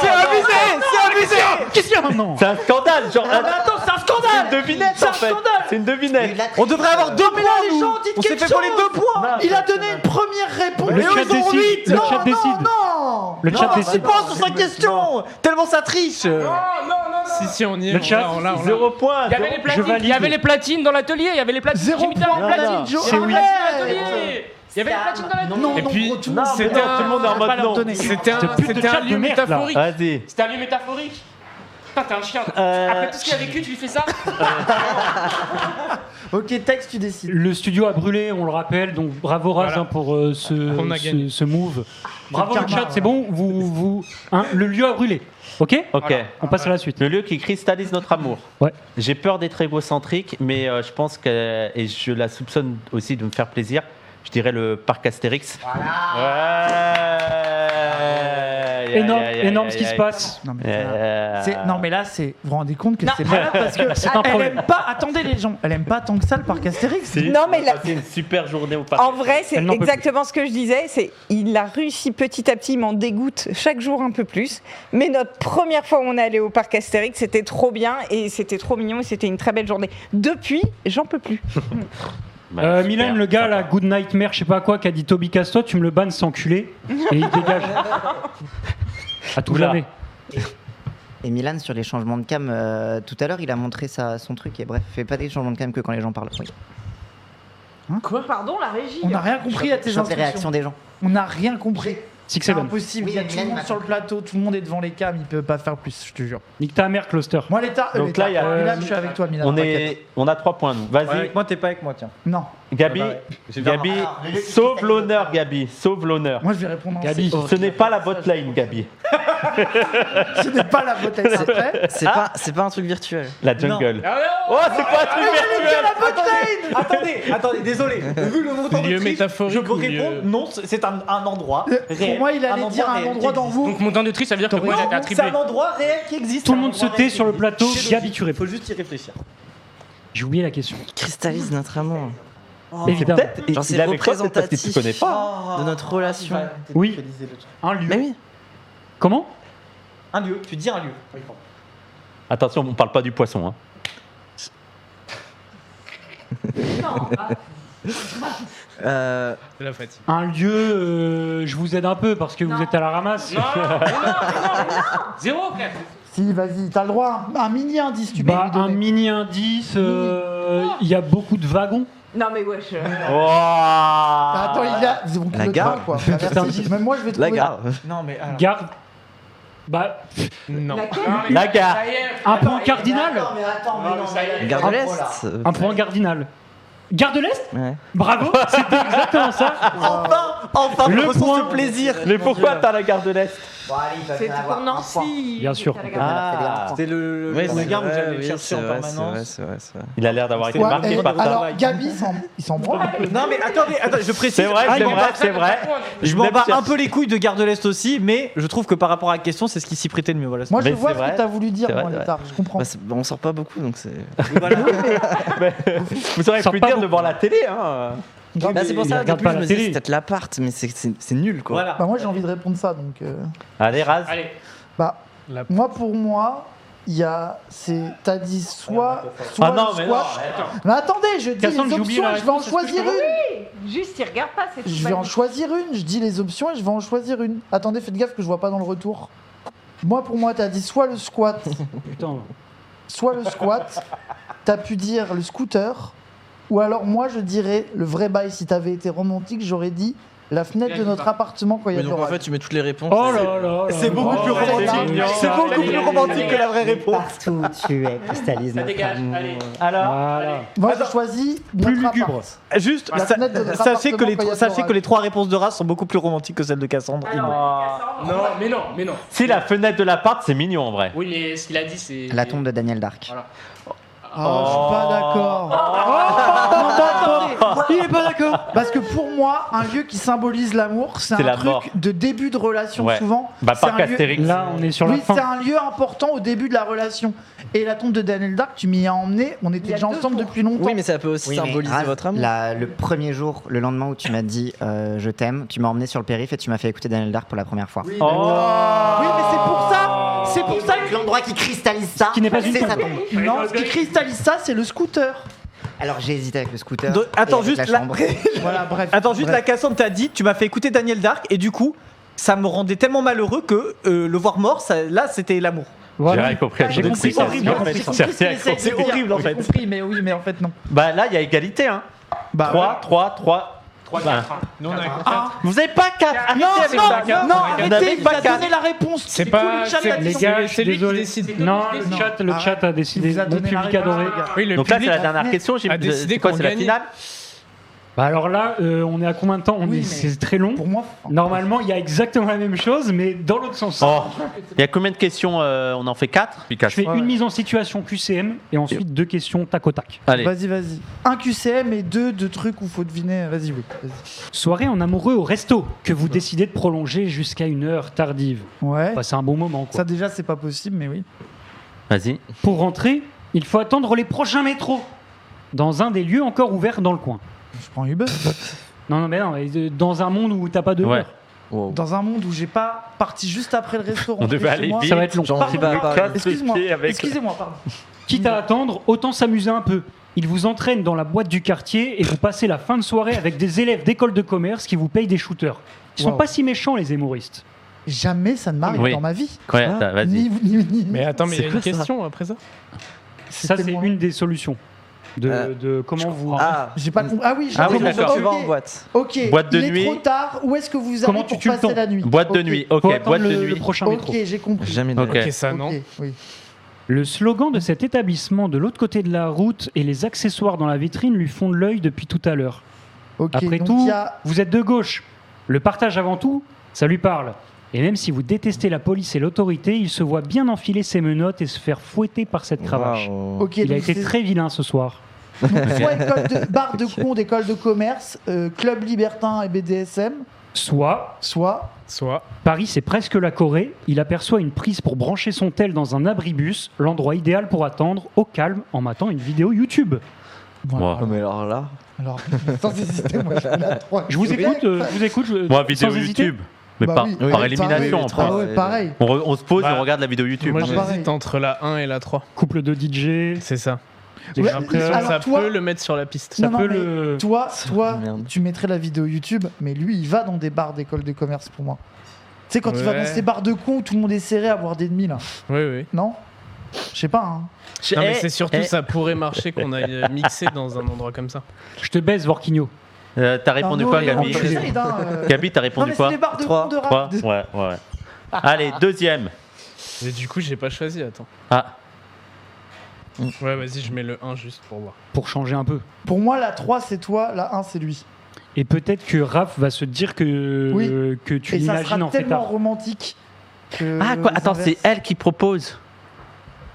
C'est abusé. Qu'est-ce qu'il y a maintenant? C'est un scandale, genre. Attends, c'est un scandale. C'est une devinette en fait. C'est une devinette. On devrait avoir 2 points, les gens, nous. dites On s'est quelque fait voler chose. 2 points. Il a donné une première réponse. Le Et chat eux, ils ont décide. huit. Le Non, chat non, décide. non. Le chat C'est décide. pas sur sa question. Tellement ça triche. Si, on y est. Le chat, on l'a. 0 point. Il y avait les Je platines, valide. il y avait les platines dans l'atelier, il y avait les platines. 0 J'ai mis dans point, les platines. Joe. C'est oui. Arrête. Il y avait les platines dans l'atelier. Non, Et puis, gros, tout le Non, monde mais sait non, pas. tout le monde est en Faut pas mode leur non. donner. C'était de un chat lieu de merde, là. métaphorique. Vas-y. C'était un lieu métaphorique. Putain, t'es un chien. Après tout ce qu'il a vécu, tu lui fais ça? Ok, texte, tu décides. Le studio a brûlé, on le rappelle, donc bravo Raz Voilà. hein, pour On a gagné. ce move. Bravo le karma, chat, c'est bon, le lieu a brûlé. Ok. Ok. On passe à la suite. Le lieu qui cristallise notre amour. Ouais. J'ai peur d'être égocentrique, mais je pense que, et je la soupçonne aussi de me faire plaisir, je dirais le parc Astérix. Énorme ce qui se passe. Non mais là, c'est vous vous rendez compte que c'est malade parce que C'est un elle problème. aime pas. Attendez les gens, elle aime pas tant que ça le parc Astérix. Non, mais là- C'est une super journée au parc. En vrai, c'est Elle n'en peut exactement ce que je disais. C'est il a réussi petit à petit, il m'en dégoûte chaque jour un peu plus. Mais notre première fois où on est allé au parc Astérix, c'était trop bien et c'était trop mignon et c'était une très belle journée. Depuis, j'en peux plus. Milan, le gars, là, Good Nightmare, je sais pas quoi, qui a dit Toby Casto, tu me le bannes, cet enculé. Et il dégage. À tout Oula. jamais. Et Milan, sur les changements de cam, tout à l'heure, il a montré son truc. Et bref, fait pas des changements de cam que quand les gens parlent. Oui. Pardon, la régie. On n'a rien compris à tes Chante les réactions instructions. des gens. On n'a rien compris. Six C'est Seven. impossible. Oui, Il y a mais tout le Milan, monde il sur m'a- le plateau, tout le monde est devant les cams, il peut pas faire plus, je te jure. Nique ta mère, Cluster. Moi l'état, Donc là, il y a- Milan, je suis avec toi, Milan. On a 3 points, nous. Vas-y, Avec moi, t'es pas avec moi, tiens. Non, Gabi. Ah bah ouais. Gabi, Alors, le lieu qui sauve cristallise l'honneur, Gabi. Sauve l'honneur. moi je vais répondre en Gabi. C. Ce n'est pas la botlane, Gabi. Ce n'est pas la bouteille, c'est vrai. C'est pas un truc virtuel. La jungle. Ah Oh, c'est pas un truc virtuel. Attendez, désolé. Vu le montant de Lieu triche, métaphorique je peux ou lieu- répondre non, c'est un endroit Pour réel. moi, il allait dire un réel endroit qui dans existe. vous. Donc mon temps de tri, ça veut dire que le point a été Non, c'est attribué. un endroit réel qui existe. Tout le c'est un monde se endroit tait réel sur le qui plateau. existe. Gabi, tu réponds. Faut juste y réfléchir. J'ai oublié la question. Cristallise notre amour. Évidemment. Peut-être, Genre, c'est il est avec toi, peut-être parce que tu connais pas. de notre relation. Oui. Un lieu. Mais oui. Comment? Un lieu, tu dis un lieu. Attention, on parle pas du poisson. Hein. C'est la fatigue. Un lieu, je vous aide un peu parce que vous êtes à la ramasse. Non. Zéro, frère. Si, vas-y, t'as le droit. Un mini indice, tu peux Bah, lui un donner. mini indice, il y a beaucoup de wagons. Non, mais wesh. Bah, attends, il a. C'est bon, La le gare. train, quoi. Putain, Merci. Même moi, je vais La trouver. gare. Non, mais alors. Garde. Bah, Non. La gare. Ça y est. un point cardinal. mais attends, mais non, ça y est. Gare de l'Est. Un point cardinal. Gare de l'Est. Ouais. Bravo, c'était exactement ça. Enfin, Le le ressens point. ce plaisir. Mais pourquoi t'as la gare de l'Est? Bon, allez, il va C'était faire avoir pour un point. Nancy. Bien sûr. Ah, C'était le Ouais, regard où vrai, j'allais le oui, chercher c'est en vrai, permanence. c'est vrai. il a l'air d'avoir été Ouais, marqué et par ça. alors, Gabi, il s'en branle. Non, mais attendez, je précise. C'est vrai, je c'est m'en vrai, bats- c'est vrai. Je m'en Même bats un cherche. peu les couilles de Gare de l'Est aussi, mais je trouve que par rapport à la question, c'est ce qui s'y prêtait le mieux. Voilà. Moi, je Mais vois c'est ce vrai. que t'as voulu dire, C'est vrai, moi, c'est l'état. Je comprends. Bah, on sort pas beaucoup donc c'est. Voilà. Vous auriez Sors pu pas dire beaucoup. devant la télé. Hein. Bah, c'est pour il ça au regarde début pas je la me disais télé. c'est peut-être l'appart mais c'est nul quoi. Voilà. Bah, moi, j'ai envie de répondre ça, donc. Allez, Raz. Allez. Bah, moi, pour moi, il y a. T'as dit soit. Ah non, le mais non. squat. Mais attendez, je dis Cassandre, les j'ai oublié options la et je vais en réponse, est-ce que choisir je une. Juste, il regarde pas, c'est tout. Je vais en choisir une. Je dis les options et je vais en choisir une. Attendez, faites gaffe que je vois pas dans le retour. Moi, pour moi, t'as dit soit le squat, Putain. soit le squat. T'as pu dire le scooter. Ou alors, moi, je dirais le vrai bail. Si t'avais été romantique, j'aurais dit la fenêtre de notre appartement quand il y a Mais de donc en l'orage. fait tu mets toutes les réponses. Oh là là là. C'est beaucoup plus romantique. mignon. C'est beaucoup plus romantique que la vraie réponse. Partout où tu es, cristallise Ça notre dégage. amour. Allez. Alors, Voilà. Moi, j'ai choisi Plus notre lugubre. appart. juste, La fenêtre de notre sachez que appartement quand il y a de sachez que l'orage. les trois réponses de race sont beaucoup plus romantiques que celles de Cassandre. Non, mais non. Si la fenêtre de l'appart, c'est mignon en vrai. Oui, mais ce qu'il a dit, c'est. La tombe de Daniel Dark. Oh, je suis pas d'accord. Il est pas d'accord. Parce que pour moi, un lieu qui symbolise l'amour, c'est C'est un la mort. truc de début de relation Ouais. souvent. Bah, C'est parc un lieu- Astérix. Là, on est sur la Oui, fin. c'est un lieu important au début de la relation. Et la tombe de Daniel Dark, tu m'y as emmené, on Il était y a déjà 2 ensemble jours. depuis longtemps. Oui, mais ça peut aussi Oui, mais symboliser Raz, votre amour. le premier jour, le lendemain où tu m'as dit je t'aime, tu m'as emmené sur le périph' et tu m'as fait écouter Daniel Dark pour la première fois. Oui, mais c'est pour ça. C'est pour ça que L'endroit qui cristallise ça, Qui n'est pas une c'est tombe. sa tombe. non, ce qui cristallise ça, c'est le scooter. Alors j'ai hésité avec le scooter. Donc, attends, et avec juste la là- chambre. Voilà, bref. Attends, juste bref. la Cassandre t'a dit, tu m'as fait écouter Daniel Dark et du coup, ça me rendait tellement malheureux que le voir mort, là, c'était l'amour. Voilà. J'ai rien compris. J'ai compris, c'est horrible. C'est horrible en J'ai fait. compris, mais oui, mais en fait non. Bah là, il y a égalité. Hein. Bah, 3. Nous, on a Vous avez pas 4. non, Arrêtez avec ça. non, Vous n'avez arrêtez, il pas a quatre. donné la réponse. C'est tout pas- le chat c'est- l'a Les dit. gars, je c'est suis lui qui désolé. décide. Non, Non, le chat a Il décidé. vous a Mon donné la public adoré. réponse, les gars. Oui, le Donc là, public c'est la dernière mais- question. a décidé C'est quoi, qu'on c'est la gagnait. finale? Bah alors là, on est à combien de temps Oui, mais- C'est très long. Pour moi, Normalement, il y a exactement la même chose, mais dans l'autre sens. Oh. Il y a combien de questions? On en fait 4. Je fais Ouais. une mise en situation QCM et ensuite 2 questions tac au tac. Allez. vas-y. Un QCM et deux trucs où faut deviner. Vas-y, oui. Vas-y. Soirée en amoureux au resto que vous décidez de prolonger jusqu'à une heure tardive. Ouais. Bah, c'est un bon moment, quoi. Ça déjà, c'est pas possible, mais oui. Vas-y. Pour rentrer, il faut attendre les prochains métros dans un des lieux encore ouverts dans le coin. Je prends Uber. Non, mais dans un monde où t'as pas de Ouais. heure. Dans un monde où j'ai pas parti juste après le restaurant. On devait aller vite. Ça va être long. J'en Pardon, suis pas à pardon. Paris. Excuse-moi, avec- excusez-moi, pardon. Quitte à attendre, autant s'amuser un peu. Il vous entraîne dans la boîte du quartier et vous passez la fin de soirée avec des élèves d'école de commerce qui vous payent des shooters. Ils sont Wow. pas si méchants, les hémoristes. Jamais ça ne m'arrive Oui. dans ma vie. Ouais, vas-y. Ni- Mais attends, mais il y a C'est une quoi ça question après ça. Ça, c'est tellement- une des solutions de, Euh, de comment vous. Ah, J'ai pas compris. Ah oui, j'ai Ah oui, compris. d'accord. tu vas en Ok. boîte. Ok. Boîte de il nuit. est trop tard. Où est-ce que vous Comment allez tu pour tues le passer temps la nuit? Boîte de Ok. nuit. Faut Ok, attendre boîte de le nuit. prochain métro. Ok, j'ai compris. Jamais de Ok. la vie. Ok, ça non. Ok, oui. Le slogan de cet établissement de l'autre côté de la route et les accessoires dans la vitrine lui font de l'œil depuis tout à l'heure. Ok, Après donc tout, il y a- vous êtes de gauche. Le partage avant tout, ça lui parle. Et même si vous détestez la police et l'autorité, il se voit bien enfiler ses menottes et se faire fouetter par cette cravache. Waouh. Ok, Il a donc été c'est- très vilain ce soir. donc soit école de bar de con d'école de commerce, club libertin et BDSM, Soit, soit Soit. Paris c'est presque la Corée, il aperçoit une prise pour brancher son tel dans un abribus, l'endroit idéal pour attendre, au calme, en matant une vidéo YouTube. voilà. Oh, mais alors là. Alors, sans hésiter, moi je suis là 3. Je vous écoute, Moi, vidéo sans hésiter. YouTube. Mais Bah par, oui. par Oui, élimination, pareil, après. Ah ouais, pareil. On se pose et Bah, on regarde la vidéo YouTube. Moi, Ah, pareil. j'hésite entre la 1 et la 3. Couple de DJ, C'est ça. J'ai Ouais, l'impression- alors ça toi- peut le mettre sur la piste. ça Non, peut non, mais le... Toi, Merde. tu mettrais la vidéo YouTube, mais lui, il va dans des bars d'école de commerce pour moi. Tu sais, quand il va Ouais. dans ces bars de cons où tout le monde est serré à boire des demi, là. Oui, oui. Non? Je sais pas, hein. Non, mais Eh, c'est surtout eh, ça pourrait marcher qu'on aille mixer dans un endroit comme ça. Je te baise, Vorquinho. T'as répondu Non, quoi, non, Gabi? on essaye, hein, Gabi, t'as Non, répondu mais c'est quoi? les bars de Trois. cons de Trois rap. Ouais. Allez, deuxième. Et du coup, j'ai pas choisi, attends. Ah, Ouais, vas-y, je mets le 1 juste pour voir. Pour changer un peu. Pour moi, la 3, c'est toi, la 1, c'est lui. Et peut-être que Raph va se dire que, Oui. que tu Et ça l'imagines sera en fait tellement tard. romantique que. ah quoi? les Attends, inverses. c'est elle qui propose.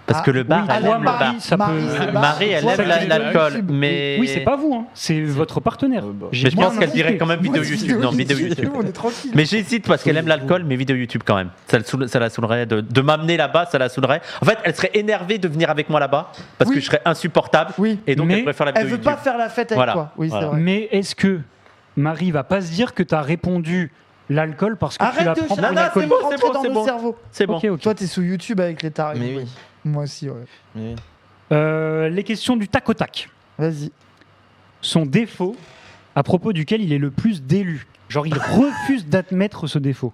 Parce Ah, que le bar, oui, elle toi, aime le bar. Marie, ça Marie, peut... c'est le bar. Marie, elle Toi, aime c'est l'alcool, YouTube. mais. Oui, c'est pas vous, hein. C'est votre partenaire. Mais je Moi, pense qu'elle non, dirait c'est- quand même vidéo Moi, c'est YouTube. Non, vidéo YouTube. On est tranquille. Mais j'hésite parce qu'elle aime l'alcool, mais vidéo YouTube quand même. Ça la saoulerait de m'amener là-bas, ça la saoulerait. En fait, elle serait énervée de venir avec moi là-bas parce Oui. que je serais insupportable. Oui. Et donc Mais elle préfère la Elle vidéo veut YouTube. pas faire la fête avec Voilà. toi. Oui, Voilà. c'est vrai. Mais est-ce que Marie va pas se dire que t'as répondu l'alcool parce que tu la Arrête de prends pour chercher une non, alcoolique? bon, c'est rentrer bon, dans c'est nos bon. cerveaux. C'est bon. Ok, ok. Toi, t'es sous YouTube avec les tarifs. Mais oui. Moi aussi, ouais. Mais oui. Les questions du tac au tac. Vas-y. Son défaut à propos duquel il est le plus délu. Genre, il refuse d'admettre ce défaut.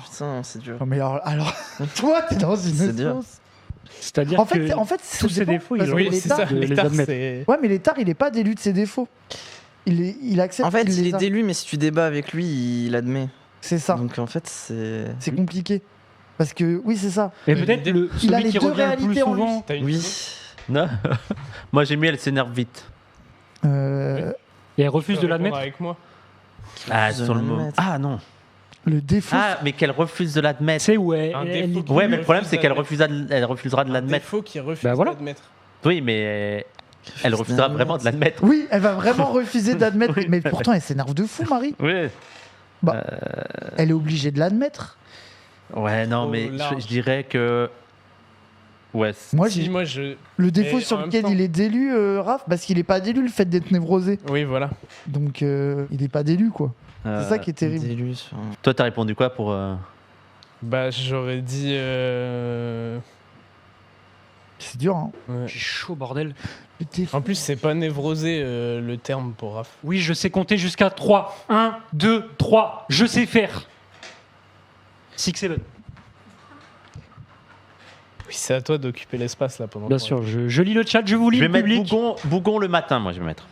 Putain, c'est dur. Non, mais alors toi, t'es dans une C'est dur. sauce. C'est-à-dire En fait, que tous ces défauts, parce il que Oui, aurait c'est l'état- ça. de les L'état, admettre. c'est. Ouais, mais l'état, il est pas délu de ses défauts. Il accepte. En fait, qu'il il les est a. délu, mais si tu débats avec lui, il admet. C'est ça. Donc en fait, c'est. C'est compliqué. Parce que oui, c'est ça. Et peut-être Il a celui les qui deux revient le plus réalités en lui. souvent. T'as une Oui. Non. Moi j'ai mis elle s'énerve vite. Et elle refuse de l'admettre. avec moi. Ah, Refuse de sur le mot. l'admettre. Ah non. Le défaut. Ah, mais qu'elle refuse de l'admettre. C'est où elle, Un elle défaut. dit- Ouais, mais le problème c'est qu'elle d'admettre. refusera de Un l'admettre. défaut qui refuse Bah voilà. d'admettre. Oui, mais Elle refusera vraiment de l'admettre. Oui, elle va vraiment refuser d'admettre. Mais pourtant, elle s'énerve de fou, Marie. Oui. Bah, elle est obligée de l'admettre. Ouais, non, mais je dirais que. Ouais. Moi, je. Le défaut Mais sur en même lequel temps- il est d'élu, Raph, parce qu'il est pas d'élu, le fait d'être névrosé. Oui, voilà. Donc, il est pas d'élu, quoi. C'est ça qui est terrible. Toi, t'as répondu quoi pour. Bah, j'aurais dit. C'est dur, hein. Ouais. J'ai chaud, bordel. En plus, c'est pas névrosé le terme pour Raph. Oui, je sais compter jusqu'à 3. 1, 2, 3. Je sais faire. 6 7. Oui, c'est à toi d'occuper l'espace là pendant. Bien sûr, je lis le chat, je vous lis Je vais le mettre public. Bougon le matin, moi, je vais mettre.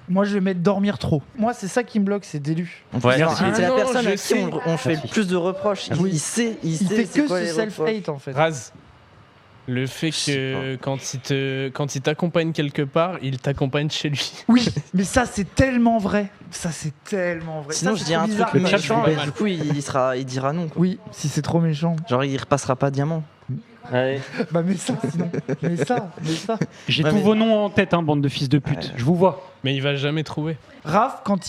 Moi, je vais mettre dormir trop. Moi, c'est ça qui me bloque, c'est d'élu. Ouais, Merci. C'est la non, personne je à qui sais. on fait le Merci. plus de reproches. Oui. Il sait Il fait c'est que quoi ce les reproches. self-hate, en fait. Raz. Le fait sais que quand il t'accompagne quelque part, il t'accompagne chez lui. Oui, mais ça, c'est tellement vrai. Ça, c'est tellement vrai. Sinon, Ça, je c'est dis trop un bizarre. truc Le chat, méchant c'est et pas du coup, il dira non. Quoi. Oui, si c'est trop méchant. Genre, il repassera pas diamant. Ouais. Bah, mais ça, sinon. Mais ça. J'ai Ouais, tous mais- vos noms en tête, hein, bande de fils de pute. Ouais. Je vous vois. Mais il va jamais trouver. Raph, quand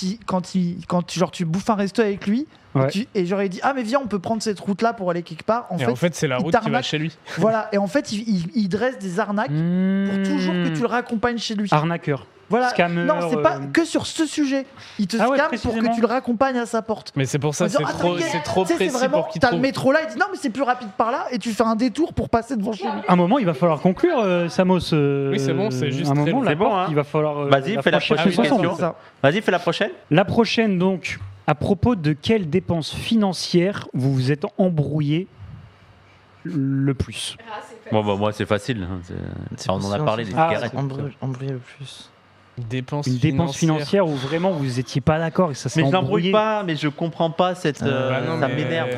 genre, tu bouffes un resto avec lui, Ouais. et genre, il dit ah, mais viens, on peut prendre cette route-là pour aller quelque part. Et en fait, c'est la il route qui va t'arnaque. chez lui. Voilà, et en fait, il dresse des arnaques pour toujours que tu le raccompagnes chez lui. Arnaqueur. Voilà. Scammer, Non, c'est pas que sur ce sujet. Il te Ah ouais, scamme pour précisément. que tu le raccompagnes à sa porte. Mais c'est pour ça, En disant, c'est ah, trop, t'inquiète, c'est trop tu sais, précis c'est vraiment, pour qu'il t'as le trouve. métro là, il dit non, mais c'est plus rapide par là, et tu fais un détour pour passer devant chez lui. Un moment, il va falloir conclure, Samos. Oui, c'est bon, c'est juste Un très moment, long. la C'est bon, porte, hein. il va falloir. Vas-y, fais la franchir prochaine tous ensemble. question. Ça. Vas-y, fais la prochaine. La prochaine, donc, à propos de quelles dépenses financières vous vous êtes embrouillé le plus? Bon, bah, moi, c'est facile. hein, C'est on en a possible, parlé des Ah, cigarettes. Embrouiller le plus. Dépenses Une dépense financière où vraiment vous étiez pas d'accord et ça s'est Mais je embrouillé. l'embrouille pas, mais je comprends pas cette. Bah non, ça mais- m'énerve.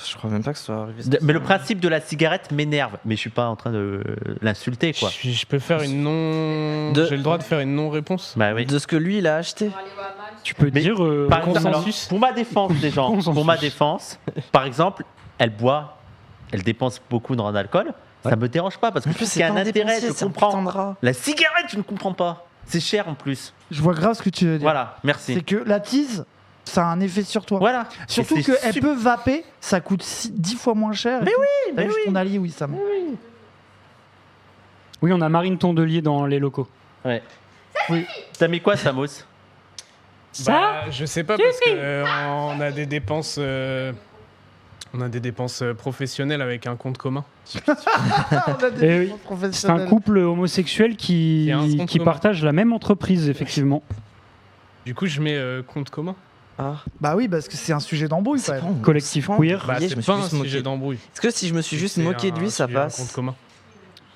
Je crois même pas que ce soit arrivé. Mais le principe de la cigarette m'énerve. Mais je suis pas en train de l'insulter, quoi. Je peux faire une non. De- J'ai le droit de faire une non-réponse. Bah oui. De ce que lui, il a acheté. Tu peux Mais dire. Par exemple, consensus. pour ma défense, des gens, Consensus. pour ma défense, par exemple, elle boit, elle dépense beaucoup dans l'alcool, ça me dérange pas parce que En je plus, trouve qu'il y a un intérêt, je comprends. La cigarette, je ne comprends pas. C'est cher en plus. Je vois grave ce que tu veux dire. Voilà, merci. C'est que la tease, ça a un effet sur toi. Voilà. Surtout Et c'est qu'elle super- peut vaper, ça coûte 10 fois moins cher. Mais oui, mais oui. ton allié, oui, Sam. Oui, on a Marine Tondelier dans les locaux. Ouais. Oui. T'as mis quoi, Samos? Bah, je sais pas parce que on a des dépenses. On a des dépenses professionnelles avec un compte commun. On a des Eh oui. dépenses C'est un professionnelles. couple homosexuel Il y a un compte qui commun. partage la même entreprise, effectivement. Du coup, je mets compte commun. Ah. Bah oui, parce que c'est un sujet d'embrouille quand même. Collectif queer. Bah, je c'est me suis pas un juste moqué. sujet d'embrouille. Est-ce que si je me suis juste C'est moqué de lui, un ça sujet, un passe compte commun.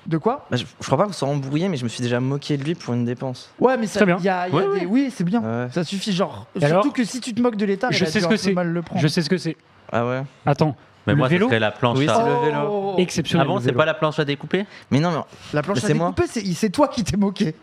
De quoi Bah, je crois pas qu'on soit embrouillé, mais je me suis déjà moqué de lui pour une dépense. Ouais, mais ça, Très bien. il y a Ouais, des... Oui, c'est bien. Ouais. Ça suffit, genre. Et Surtout alors que si tu te moques de l'État, Je il a sais dû ce un que peu c'est. mal le prendre. Je sais ce que c'est. Ah ouais. Attends. Mais Le moi, vélo ce serait la planche Oui, à... c'est le vélo. Oh. Exceptionnel. Ah bon, le c'est vélo. pas la planche à découper? Mais non, mais La planche Mais à c'est moi. découper, c'est toi qui t'es moqué.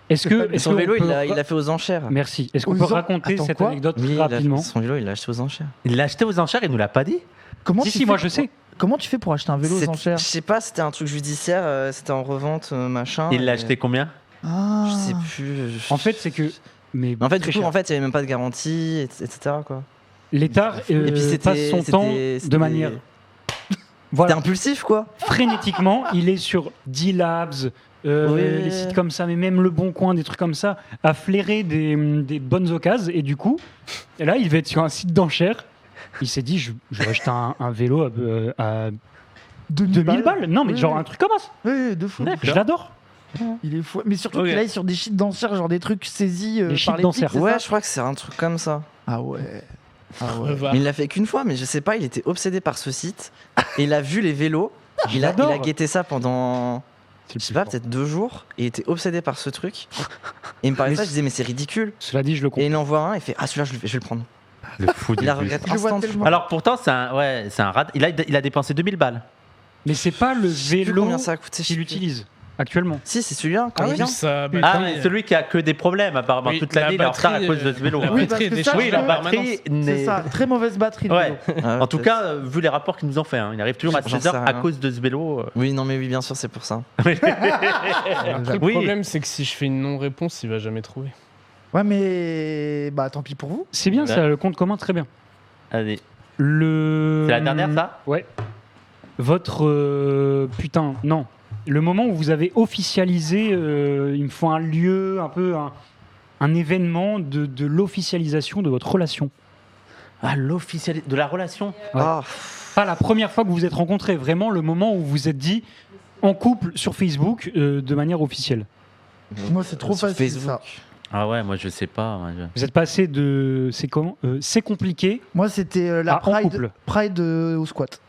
Est-ce que. son qu'on vélo, peut- il l'a fait aux enchères. Merci. Est-ce qu'on Aux peut en- raconter Attends, cette quoi anecdote Oui, rapidement? son vélo, il l'a acheté aux enchères. Il l'a acheté aux enchères, il nous l'a pas dit? Comment Si, tu si, moi fais je sais. Comment tu fais pour acheter un vélo aux C'est- enchères Je sais pas, c'était un truc judiciaire, c'était en revente, machin. Il l'a et- acheté combien? Ah. Je sais plus. En fait, c'est que. Mais En fait, très du coup, cher. en fait, il y avait même pas de garantie, etc. Quoi. L'État Et puis passe son temps de manière. Voilà. C'était impulsif, quoi. Frénétiquement, il est sur D-Labs, Oui. les sites comme ça, mais même Le Bon Coin, des trucs comme ça, à flairer des bonnes occasions. Et du coup, et là, il va être sur un site d'enchères. Il s'est dit, je vais acheter un vélo à 2000 balles. Non, mais Oui, genre oui. un truc comme ça. Oui, de fou. Je l'adore. Il est fou. Mais surtout Ok. qu'il aille sur des sites d'enchères, genre des trucs saisis Les par sites les d'enchères. flics, c'est Ouais, ça je crois que c'est un truc comme ça. Ah ouais. Ah ouais. Reva. Mais il l'a fait qu'une fois, mais je sais pas, il était obsédé par ce site. Et il a vu les vélos. Il a l'adore. guetté ça pendant, je sais pas, peut-être 2 jours. Et il était obsédé par ce truc. Et il me parlait de ça, je disais, mais c'est ridicule. Cela dit, je le Et comprends. il en voit un, il fait, ah, celui-là, je vais le prendre. Le fou Il du la bus. regrette Je le vois instant. tellement. Alors pourtant, c'est un rat. Il a dépensé 2000 balles. Mais c'est pas le Je sais plus vélo combien ça a coûté. je sais qu'il plus. utilise. actuellement. Si, c'est celui-là, quand Ah il oui, vient. ça, Ah, mais celui qui a que des problèmes apparemment Oui, toute la l'année, il est en retard à batterie, cause de ce vélo. la Oui, batterie parce est que ça, Oui, la je- batterie C'est n'est. ça, très mauvaise batterie. le Ouais. vélo. Ah, En tout peut-être. cas, vu les rapports qu'ils nous ont fait, il arrive toujours à J'en 16h sais à rien. cause de ce vélo. Oui, non, mais oui, bien sûr, c'est pour ça. Après, le Oui. problème, c'est que si je fais une non-réponse, il va jamais trouver. Ouais, mais bah tant pis pour vous. C'est bien, ça, le compte commun, très bien. Allez, Le... c'est la dernière ça Ouais. Votre... putain, non. Le moment où vous avez officialisé, il me faut un lieu, un peu un événement de l'officialisation de votre relation. Ah, l'officialité de la relation. Ouais. Ah, Pas la première fois que vous vous êtes rencontrés, vraiment le moment où vous vous êtes dit en couple sur Facebook de manière officielle. Moi, c'est trop sur facile Facebook. ça. Ah ouais, moi je sais pas. Vous êtes passé de... C'est comment C'est compliqué. Moi, c'était la Ah, en couple. Pride au squat.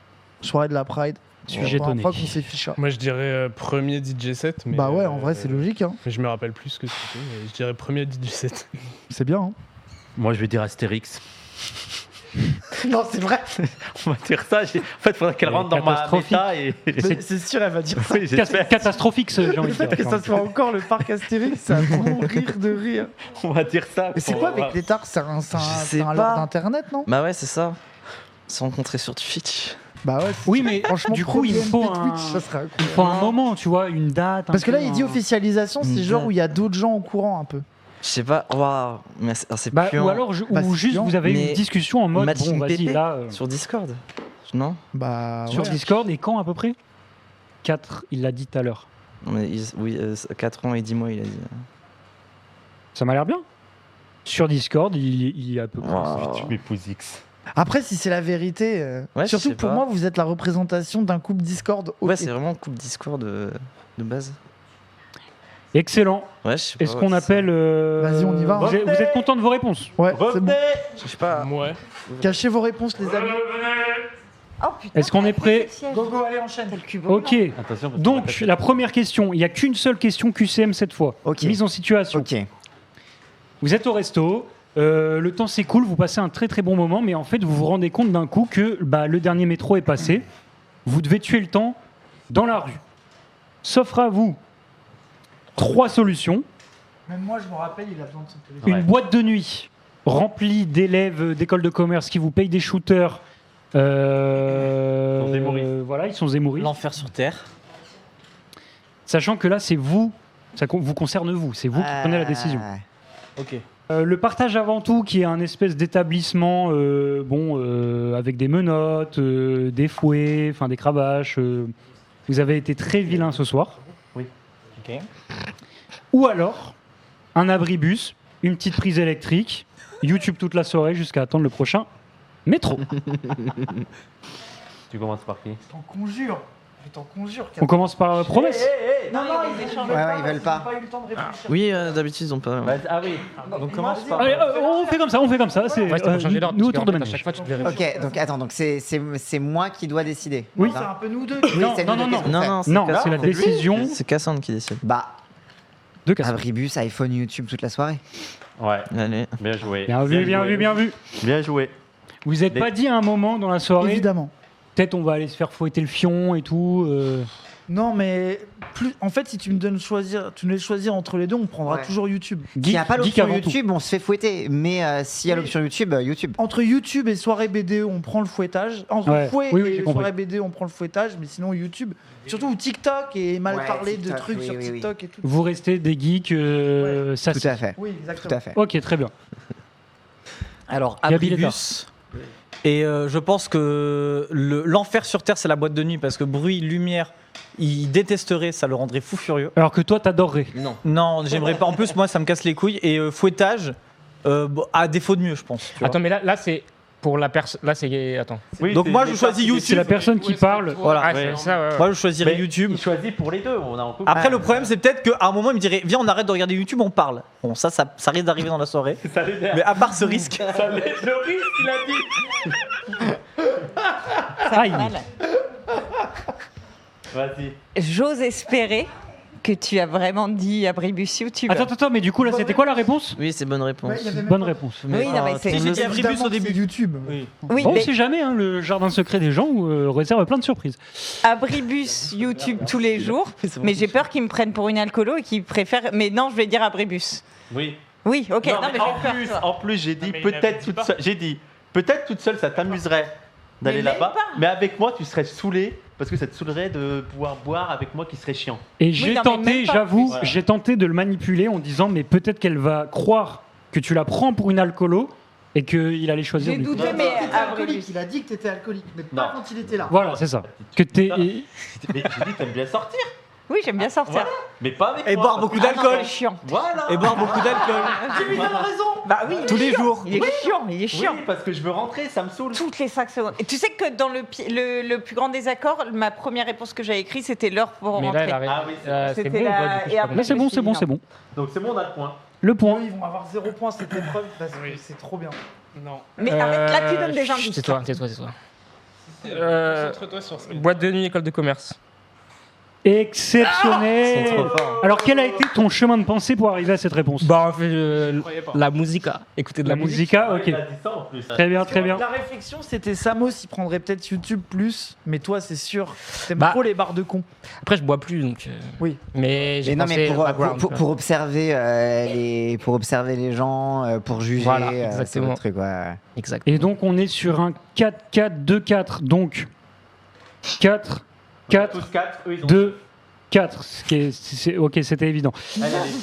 Soirée de la Pride. Suis-je La première étonné. fois qu'on s'est ficha. Moi, je dirais premier DJ set. Mais, Bah ouais, en vrai, c'est logique. Hein. Mais je me rappelle plus ce que c'était. Mais je dirais premier DJ set. C'est bien. Hein. Moi je vais dire Astérix. Non, c'est vrai. On va dire ça. En fait, il faudrait qu'elle C'est rentre dans ma catastrophique. méta et. C'est sûr, elle va dire ça. Oui, j'espère. Catastrophique, j'ai envie Le de fait dire. que ça soit encore le parc Astérix, ça va mourir de rire. On va dire ça. Mais c'est quoi avec l'étard? C'est un Je sais leurre pas. d'internet, non? Bah ouais, c'est ça. Se rencontrer sur Twitch. Bah ouais. Oui, mais franchement, du coup, il problème faut de un- Twitch, ça serait Il faut un moment, tu vois, une date. un Parce que là, peu, il dit un- officialisation, c'est Une genre date. où il y a d'autres gens au courant un peu. Je sais pas, waouh, mais c'est Bah, puant. ou alors, Bah, ou c'est juste chiant, vous avez eu mais une discussion en mode bon, Matching vas-y, PP là. Sur Discord. Non Bah Sur ouais. Discord, et quand à peu près 4, il l'a dit tout à l'heure. Non, mais oui, 4 ans et 10 mois, il a dit. Ça m'a l'air bien. Sur Discord, il y a à peu près. Waouh. Tu m'épouses X. Après, si c'est la vérité, Ouais, je surtout sais pour pas. moi, vous êtes la représentation d'un couple Discord. Ouais, ok. c'est vraiment couple Discord de base. Excellent. Ouais, je sais pas. Est-ce ouais, qu'on c'est appelle. Vas-y, on y va, hein. Vous êtes content de vos réponses? Ouais, c'est bon. ça. Je sais pas. Ouais. Cachez vos réponses, les amis. Oh putain. Est-ce qu'on est prêt? Go, go, allez, enchaîne. Ok. Attention. parce que Donc, la première question, il n'y a qu'une seule question QCM cette fois. Ok. Mise en situation. Ok. Vous êtes au resto, le temps s'écoule, vous passez un très très bon moment, mais en fait vous vous rendez compte d'un coup que le dernier métro est passé, vous devez tuer le temps dans la rue. S'offre à vous 3 solutions. Même moi, je me rappelle, il a besoin de son téléphone. Une boîte de nuit remplie d'élèves d'écoles de commerce qui vous payent des shooters. Ils sont zémoristes. Voilà, ils sont zémoristes. L'enfer sur Terre. Sachant que là, c'est vous, ça vous concerne vous, c'est vous qui prenez la décision. Ok. Le partage avant tout, qui est un espèce d'établissement, avec des menottes, des fouets, enfin des cravaches. Vous avez été très vilain ce soir. Ok. Ou alors un abribus, une petite prise électrique, YouTube toute la soirée jusqu'à attendre le prochain métro. Tu commences par qui? Je t'en conjure. Je t'en conjure. On commence par promesse. Non, non, ils veulent pas. J'ai pas eu le temps de réfléchir. Oui, d'habitude, ils ont pas. Ah oui. Donc commence par. Allez, on fait comme ça. C'est Ouais, faut changer d'ordre. nous parce autour de qu'en fait, à manège. chaque fois, tu devais Ok, donc attends, donc c'est moi qui dois décider. Oui. C'est un peu nous deux. Oui, Non, c'est non, nous deux, non, qu'est-ce qu'on Non, fait non, Non, Cassandre. c'est la décision C'est Cassandre qui décide. Bah, de Cassandre. abribus, iPhone, YouTube toute la soirée. Ouais. Allez. Bien joué. Bien vu, bien vu, bien vu. Bien joué. Vous n'êtes Les- pas dit à un moment dans la soirée, Évidemment. peut-être on va aller se faire fouetter le fion et tout. Non, mais plus. En fait, si tu me donnes choisir, tu me laisses choisir entre les deux, on prendra Ouais. toujours YouTube. S'il n'y a pas geek l'option avant tout. YouTube, on se fait fouetter. Mais s'il y a Oui. l'option YouTube, YouTube. Entre YouTube et soirée BDE, on prend le fouettage. Entre Ouais. fouet Oui, oui, j'ai et compris. soirée BDE, on prend le fouettage. Mais sinon, YouTube. Surtout TikTok et mal Ouais, parler de TikTok, trucs oui, sur oui, oui. TikTok et tout. Vous restez des geeks, ça Tout c'est- à fait. Oui, Tout exactement. à fait. Ok, très bien. Alors, Gabi abribus. Et je pense que l'enfer sur Terre, c'est la boîte de nuit parce que bruit, lumière, il détesterait, ça le rendrait fou furieux. Alors que toi, t'adorerais. Non, j'aimerais pas. En plus, moi, ça me casse les couilles. Et fouettage, à défaut de mieux, je pense. tu vois. Attends, mais là c'est pour la personne. Là, c'est. Attends. Oui, Donc c'est moi, des je choisis parties- YouTube. C'est la personne qui parle. Voilà. Ah, Ouais. c'est ça, ouais, ouais. Moi, je choisirais Mais YouTube. Il choisit pour les deux. On a en couple. Après, le problème, c'est peut-être qu'à un moment, il me dirait Viens, on arrête de regarder YouTube, on parle. Bon, ça risque d'arriver dans la soirée. Ça l'énerve. Mais à part ce risque. Ça laisse le risque, il a dit. Aïe. Mal. Vas-y. J'ose espérer que tu as vraiment dit Abribus YouTube. Attends, mais du coup, là, c'était quoi la réponse? Oui, c'est bonne réponse. Ouais, il y avait même Bonne pas- réponse. Oui, non, mais c'est. j'ai dit Abribus Évidemment au que c'est début. YouTube. Oui. Oui, Bon, on mais sait jamais, hein, le jardin secret des gens réserve plein de surprises. Abribus YouTube tous les jours. Mais j'ai peur qu'ils me prennent pour une alcoolo et qu'ils préfèrent. Mais non, je vais dire Abribus. Oui. Oui, ok. Non, Non, mais mais en j'ai peur. plus, tu vois. en plus, j'ai dit mais il peut-être dit toute pas. seule. J'ai dit peut-être toute seule, ça t'amuserait d'aller Mais là-bas. même pas. Mais avec moi, tu serais saoulé parce que ça te saoulerait de pouvoir boire avec moi qui serait chiant. Et j'ai non, mais tenté, même pas. j'avoue, Voilà. j'ai tenté de le manipuler en disant, mais peut-être qu'elle va croire que tu la prends pour une alcoolo et qu'il allait choisir J'ai du coup. douté, Il mais a dit que t'étais Abribus. alcoolique. Il a dit que t'étais alcoolique, mais pas Non. quand il était là. Voilà, c'est ça. Que t'es... Mais j'ai dit, t'aimes bien sortir, Oui, j'aime bien sortir. Voilà. mais pas avec Et moi. boire beaucoup Ah non, d'alcool. c'est chiant. Voilà. Et boire beaucoup d'alcool. Tu lui donnes raison. Bah oui, Tous les jours. il est chiant, il est chiant. Oui, parce que je veux rentrer, ça me saoule. Toutes les 5 secondes. Et tu sais que dans le plus grand désaccord, ma première réponse que j'avais écrite, c'était l'heure pour Mais là, rentrer. elle a Ah oui, c'est c'est C'était bon, la- quoi, du coup, et je après- Là, c'est bon, c'est bon, Non. c'est bon. Donc c'est bon, on a le point. Le point. Eux, ils vont avoir 0 point cette épreuve parce que c'est trop bien. Non. Mais arrête, là, tu donnes des indices. C'est toi. Concentre-toi sur ce qu'il Boîte de nuit, école de commerce. Exceptionnel. Ils sont trop forts. Alors, quel a été ton chemin de pensée pour arriver à cette réponse? Bah, en fait, croyais pas. la musica. Écoutez de La la musique. musica, ok. Il a dit ça en plus. Très bien, très bien. La réflexion, c'était Samos, il prendrait peut-être YouTube plus, mais toi, c'est sûr, t'aimes Bah. trop les barres de con. Après, je bois plus, donc. Oui. Mais j'ai Mais non, pensé mais au background, quoi. pour observer pour observer les gens, pour juger, Voilà, c'est exactement. le truc, ouais. Exact. Et donc, on est sur un 4-4-2-4. Donc, 4, 4, Tous 4, eux ils ont. 2, 4. Ok, c'était évident.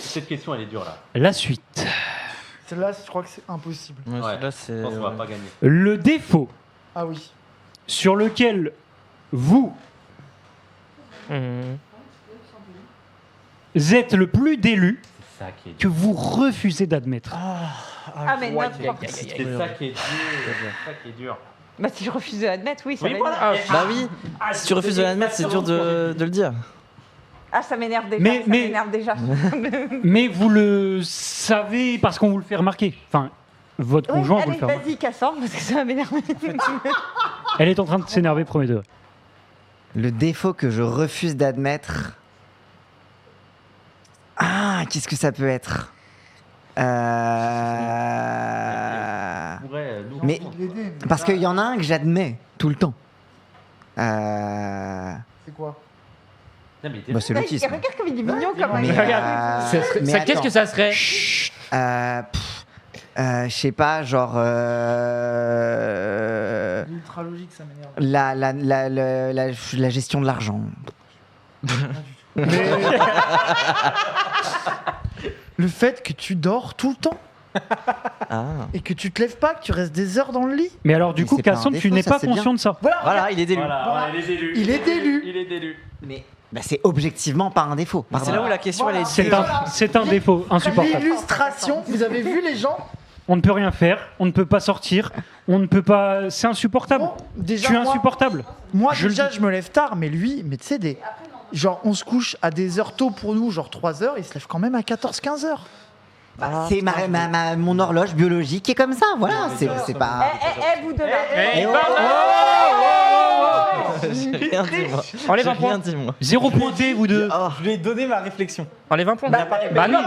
Cette question elle est dure là. La suite. Celle-là, je crois que c'est impossible. Ouais, Ouais. là, c'est. Je pense qu'on va pas gagner. Le défaut Ah oui. sur lequel vous Mhm. êtes le plus d'élu C'est ça qui est dur. que vous refusez d'admettre. Ah, mais notre propre. C'est ça qui est dur. C'est ça qui est dur. Bah, si je refuse de l'admettre, oui, ça Oui, va voilà. être- Bah oui, si tu refuses de l'admettre, c'est dur de le dire. Ah, ça m'énerve déjà. Mais- ça mais- m'énerve déjà. Mais vous le savez parce qu'on vous le fait remarquer. Enfin, votre Oui, conjoint vous le allez, fait remarquer. vas-y, Cassandre, parce que ça va m'énerver. Elle est en train de s'énerver, premier degré. Le défaut que je refuse d'admettre. Ah, qu'est-ce que ça peut être On pourrait, nous, Mais L'aider, mais parce qu'il y en a un que j'admets tout le temps. c'est quoi? Non, mais Bah, c'est l'autisme. Regarde comme il est mignon, quand Mais, même. Ça serait- mais ça- Qu'est-ce attends. que ça serait Je sais pas, genre L'ultra logique, ça m'énerve. la gestion de l'argent. Le fait que tu dors tout le temps Ah. et que tu te lèves pas, que tu restes des heures dans le lit. Mais alors, du Mais coup, c'est pas un Cassandre, tu défaut, n'es ça, pas c'est bien. conscient de ça. Voilà, il est d'élu. Voilà, il est élu. Il est élu. Il est élu. Mais bah, c'est objectivement pas un défaut. C'est là où la question elle est. C'est un défaut insupportable. L'illustration, vous avez vu les gens? On ne peut rien faire, on ne peut pas sortir, on ne peut pas. C'est insupportable. Bon, déjà, Tu es moi- insupportable. Moi, Je le déjà, dis. je me lève tard, mais lui, mais tu sais, genre, on se couche à des heures tôt pour nous, genre 3 heures, il se lève quand même à 14-15 heures. C'est mon horloge biologique qui est comme ça, voilà. C'est pas. Vous deux là. Eh, J'ai rien dit, moi. Enlève J'ai un point. rien dit, moi. Zéro pointé, vous deux. Je lui ai donné ma réflexion. Enlève un point. Bah, Bah non,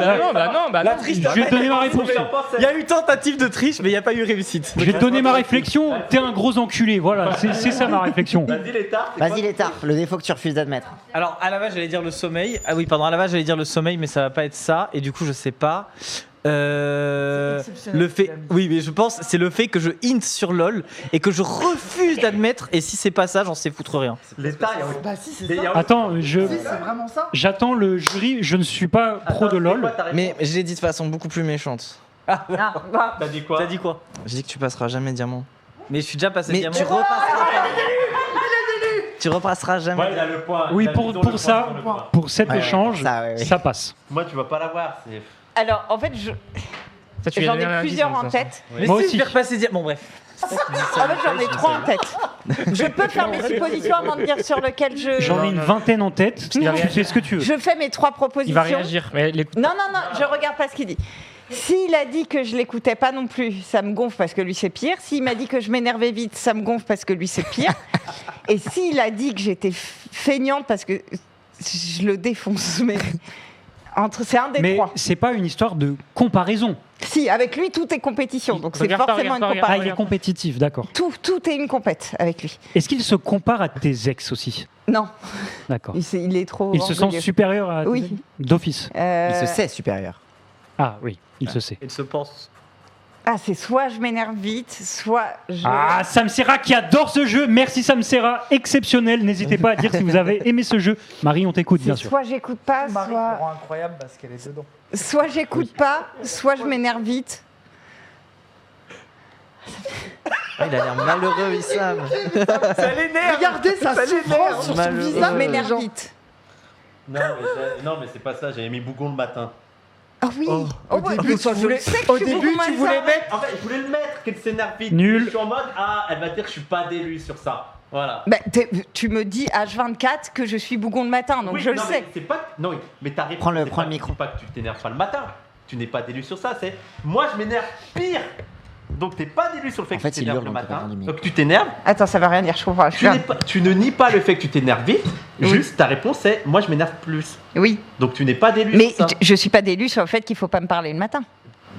bah non. triche, Je vais te donner ma réponse. Il y a eu tentative de triche, mais il n'y a pas eu réussite. Je vais te donner ma réflexion. T'es un gros enculé. Voilà, c'est ça ma réflexion. Vas-y, l'état. Vas-y, l'état, le défaut que tu refuses d'admettre. Alors, à la base, j'allais dire le sommeil. Ah oui, pardon, à la base, j'allais dire le sommeil, mais ça va pas être ça. Et du coup, je sais pas. exceptionnel, Le fait, ce qu'il a mis. oui, mais je pense c'est le fait que je hint sur LOL et que je refuse d'admettre. Et si c'est pas ça, j'en sais foutre rien. L'état, il y a Bah si, c'est Mais il y ça. a- Attends, Si, c'est vraiment ça. j'attends le jury. Je ne suis pas pro de LoL. Mais je l'ai dit de façon beaucoup plus méchante. Ah, bah, T'as dit quoi? T'as dit quoi? J'ai dit que tu passeras jamais diamant. Mais je suis déjà passé Mais diamant. tu repasseras pas. Tu repasseras jamais. Ouais, il a le point. Oui, Il a pour- mis dans pour le ça. point sur le point. Pour cet Ouais, échange, ça, ouais, ouais. ça passe. Moi, tu vas pas l'avoir. C'est. alors, en fait, Ça, tu lui as j'en donné ai un indice, plusieurs hein, en ça. tête. Mais Moi si, aussi. je vais repasser diamant. Bon, bref. En fait, j'en ai 3 en tête. Je peux faire mes suppositions avant de dire sur lequel je. J'en ai une vingtaine en tête. Tu fais ce que tu veux. Je fais mes 3 propositions. Il va réagir. Mais les- Non, je regarde pas ce qu'il dit. S'il a dit que je l'écoutais pas non plus, ça me gonfle parce que lui c'est pire. S'il m'a dit que je m'énervais vite, ça me gonfle parce que lui c'est pire. Et s'il a dit que j'étais feignante parce que je le défonce, mais c'est un des Mais trois. c'est pas une histoire de comparaison. Si, avec lui, tout est compétition, donc c'est Regarde pas, forcément une regarde pas, Ah, comparaison. il est compétitif, d'accord. Tout est une compète avec lui. Est-ce qu'il se compare à tes ex aussi? Non, D'accord. il est trop. Il se sent orgueilleux. supérieur à tes Oui. ex d'office. Il se sait supérieur. Ah oui, il se sait. Il se pense. Ah, c'est soit je m'énerve vite, soit je. Ah, Sam Serra qui adore ce jeu. Merci Sam Serra, exceptionnel. N'hésitez pas à dire si vous avez aimé ce jeu. Marie, on t'écoute, bien sûr. Soit j'écoute pas, Marie me soit. rend incroyable parce qu'elle est dedans. Soit j'écoute pas, soit je m'énerve vite. Ah, il a l'air malheureux, Wissam. Ça l'énerve. Regardez sa souffrance sur son Malheureux. Je visage. m'énerve vite. Non, mais c'est pas ça, j'avais mis Bougon le matin. Ah oui. Au ouais, début, mais tu je voulais- sais que au je suis début, beaucoup tu mal voulais ça. mettre. En fait, je voulais le mettre, qu'elle s'énerve vite. Nul. Je suis en mode, elle va dire que je suis pas d'élu sur ça. Voilà. Bah, tu me dis H24 que je suis bougon le matin, donc Oui, je le non, sais. mais c'est pas. Non, oui, mais ta réponse. Prends le c'est pas- micro. Pas que tu t'énerves pas le matin. Tu n'es pas d'élu sur ça. C'est moi, je m'énerve pire. Donc t'es pas d'élu sur le fait En que fait, tu il t'énerves hurle le en te matin. parlant du micro. Donc tu t'énerves. Attends, ça va rien dire, je comprends. Tu ne nies pas le fait que tu t'énerves vite. Oui. Juste ta réponse c'est moi, je m'énerve plus. Oui, Donc tu n'es pas d'élu mais sur ça. je suis pas d'élu sur le fait qu'il faut pas me parler le matin.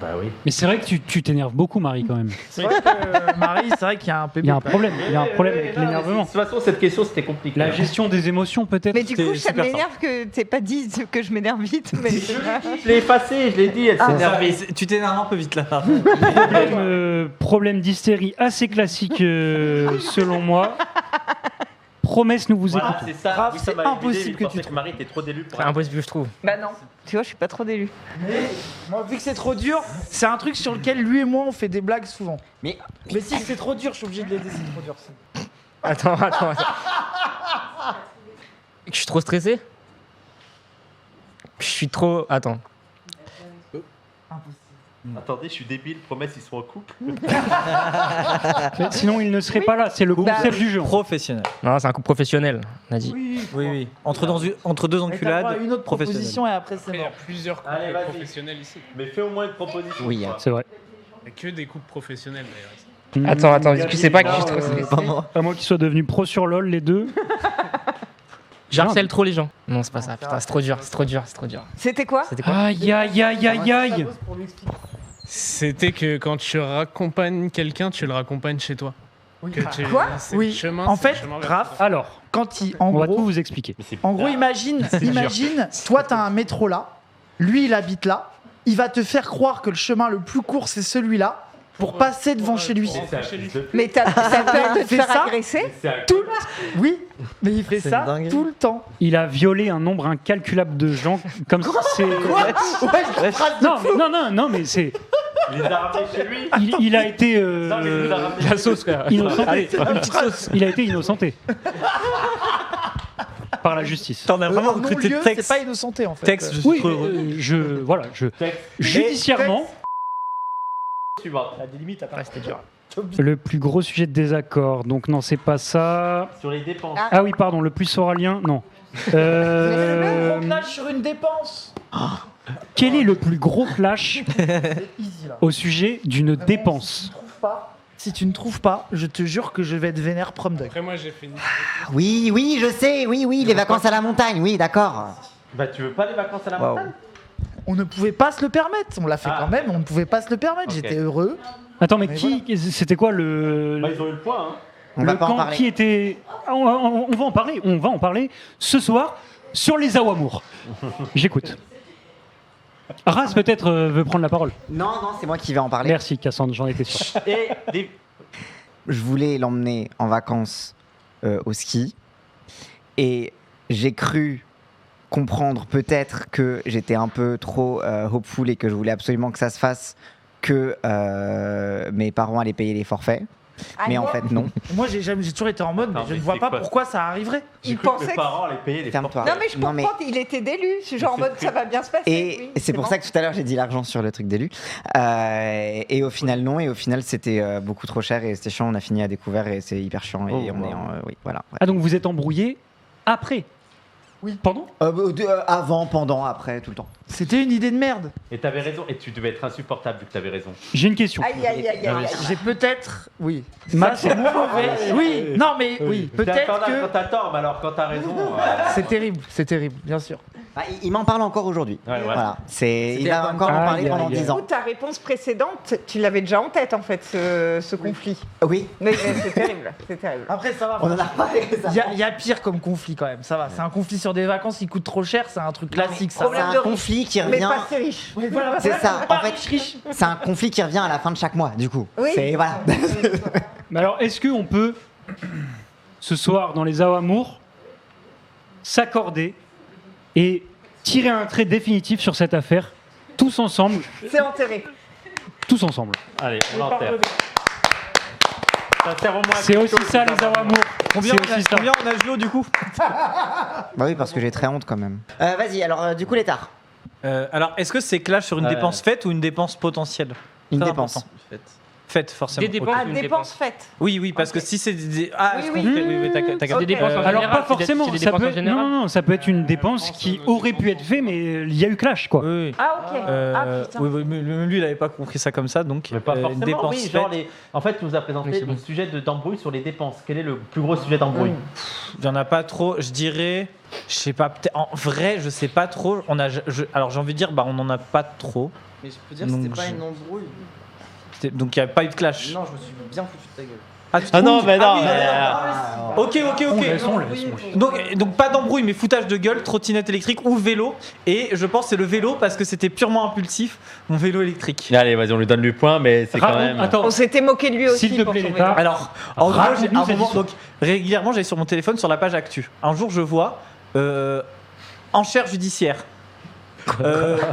Bah oui. Mais c'est vrai que tu t'énerves beaucoup, Marie, quand même. C'est vrai que Marie, c'est vrai qu'il y a un peu. Il y a un problème. Il y a un problème avec Non, mais l'énervement. De toute façon, cette question c'était compliqué. La gestion des émotions, peut-être. Mais du coup, ça super m'énerve que t'aies pas dit que je m'énerve vite. Mais Je l'ai effacé, je l'ai dit, elle s'énerve vite. Tu t'énerves un peu vite là. Problème d'hystérie assez classique, selon moi. Promesse, nous vous Voilà, écoutons. c'est ça. Grave, Oui, ça c'est m'a aidé, impossible il que pensait tu que Marie était trop d'élu pour C'est impossible, je trouve. bah non, tu vois, je suis pas trop d'élu. Moi, vu que c'est trop dur, c'est un truc sur lequel lui et moi on fait des blagues souvent. Mais si c'est trop dur, je suis obligé de l'aider, c'est trop dur. Attends. Je suis trop stressé. Je suis trop. Attends. Attendez, je suis débile, promesse, ils sont en couple. Mais sinon, il ne serait pas là. C'est le concept du jeu. Professionnel. Non, c'est un coup professionnel, on a dit. Oui. Entre deux enculades. Une autre professionnel. proposition et après c'est Après, il y a mort. plusieurs couples Allez, vas-y. professionnels ici. Mais fais au moins une proposition. Oui, quoi. C'est vrai. Il n'y a que des couples professionnels d'ailleurs. Attends, tu sais pas que je suis trop stressé. Pas moi. À moins qu'ils soient devenus pro sur LoL, les deux. J'harcèle trop les gens. Non, c'est pas ça. Putain, c'est trop dur. C'était quoi? C'était quoi? Aïe, aïe, aïe, aïe, aïe. C'était que quand tu raccompagnes quelqu'un, tu le raccompagnes chez toi. Que tu- Quoi? c'est Oui. le chemin, En c'est le fait, chemin vers Raph, toi. Alors, quand il, on va tout vous expliquer. Mais c'est en gros, pas- imagine, toi t'as un métro là, lui il habite là, il va te faire croire que le chemin le plus court c'est celui-là pour passer devant chez lui. c'est un fils de pute. Mais t'as peur de te fait faire ça agresser? C'est un- Oui, mais il fait C'est ça dingue. tout le temps. Il a violé un nombre incalculable de gens. Comme c'est. Non, mais c'est. Il les a ramenés chez lui. Il a été. Non, mais il les a ramenés La sauce, frère. Innocenté. Allez, une petite sauce. Il a été innocenté. Par la justice. T'en as vraiment Non recruté lieu, de c'est texte. pas innocenté en fait. Texte, je suis Oui, trop heureux. judiciairement, Suivant. Ouais, c'était dur. le plus gros sujet de désaccord. Donc non, c'est pas ça. Sur les dépenses. Ah oui, pardon, le plus oralien, non. Gros clash sur une dépense. Quel est le plus gros clash C'est easy là. au sujet d'une dépense? Si tu ne trouves pas, je te jure que je vais être vénère prom dog. Après, moi j'ai fini. oui, je sais, oui, les vacances à la montagne, oui, d'accord. Bah tu veux pas les vacances à la Waouh. montagne? On ne pouvait pas se le permettre. On l'a fait Ah. quand même, on ne pouvait pas se le permettre. Ok. J'étais heureux. Attends, mais Mais c'était quoi le. Bah ils ont eu le point. Hein. On le va pas en camp parler. qui était. Ah, on va en parler ce soir sur les Awamours. J'écoute. Raz peut-être veut prendre la parole. Non, c'est moi qui vais en parler. Merci Cassandre, j'en étais sûr. Et des... Je voulais l'emmener en vacances au ski et j'ai cru comprendre peut-être que j'étais un peu trop hopeful et que je voulais absolument que ça se fasse, que mes parents allaient payer les forfaits. Mais en fait, non. Moi, j'ai toujours été en mode, mais Attends, je ne mais vois c'est pas quoi pourquoi ça arriverait. J'ai Il cru que pensait mes que- parents allaient payer les Ferme-toi. forfaits. Non, mais je Non, mais- comprends, il était d'élu. Je suis genre en mode ça va bien se passer. Et oui, c'est pour bon. ça que tout à l'heure j'ai dit l'argent sur le truc d'élu. Et au final, non. Et au final, c'était beaucoup trop cher et c'était chiant. On a fini à découvert et c'est hyper chiant. Et Oh, on wow. est en. Oui, voilà. Ah, donc vous êtes embrouillé après? Pardon Avant, pendant, après, tout le temps. C'était une idée de merde. Et t'avais raison, et tu devais être insupportable vu que t'avais raison. J'ai une question. Aïe, aïe, aïe, aïe, aïe. J'ai peut-être. Oui. Max, Ça, c'est mon mauvais. Oui, non, mais oui. Peut-être Quand que. t'as tort, mais alors quand t'as raison. C'est terrible, bien sûr. Ah, il m'en parle encore aujourd'hui. Ouais, Voilà. Il va encore en parler pendant 10 ans. Ta réponse précédente, tu l'avais déjà en tête en fait, ce conflit. Oui. Mais c'est terrible, c'est terrible. Après, ça va. On en a parlé. Il y a pire comme conflit quand même, ça va. C'est un conflit sur des vacances qui coûte trop cher, c'est un truc classique ça. C'est un conflit qui Mais revient. pas assez riche. C'est ça. En fait, c'est un conflit qui revient à la fin de chaque mois, du coup. Oui. C'est voilà. Mais alors, est-ce qu'on peut, ce soir, dans les Awamours, s'accorder et tirer un trait définitif sur cette affaire, tous ensemble, C'est enterré. tous ensemble. Allez, on l'enterre. Ça sert au moins à C'est quelque aussi chose, ça, les Awamours. Combien C'est aussi ça. on a joué du coup Bah oui, parce que j'ai très honte quand même. Vas-y, alors du coup, l'état. Alors, est-ce que c'est clash sur une dépense faite ou une dépense potentielle Une Très dépense. important. Faite, forcément. Des dépenses Ok. Ah, une dépense faite. Oui, parce que si c'est des. Ah, Oui, est-ce oui. qu'on fait- oui, t'as Ok. Des dépenses en Alors général, pas forcément, c'est des ça dépenses peut en être, général. non, ça peut être une dépense qui aurait pu être faite, mais il y a eu clash quoi. Oui. Ah, ok. Ah, putain. Oui, mais lui, il n'avait pas compris ça comme ça, donc. Mais pas une forcément, dépense oui, genre faite. en fait, tu nous as présenté Oui, c'est le bon. sujet d'embrouille sur les dépenses. Quel est le plus gros sujet d'embrouille Il n'y en a pas trop, je dirais. Je sais pas, peut-être. En vrai, je sais pas trop. Alors, j'ai envie de dire, on n'en a pas trop. Mais je peux dire que que c'était c'était pas pas une une embrouille. Donc, il n'y a pas eu de clash. Non, je me suis bien foutu de ta gueule. Ah, tu Ah non, trouves mais non, oui, mais, Ok. Laissons-le. Donc pas d'embrouille, mais foutage de gueule, trottinette électrique ou vélo. Et je pense que c'est le vélo parce que c'était purement impulsif, mon vélo électrique. Allez, vas-y, on lui donne le point, mais c'est quand même. Attends, On s'était moqué de lui aussi. s'il te pour plaît, son l'État. vélo. Alors, en gros, Raconte-nous à un cette moment, histoire. donc régulièrement, j'allais sur mon téléphone sur la page actu. Un jour, je vois enchère judiciaire.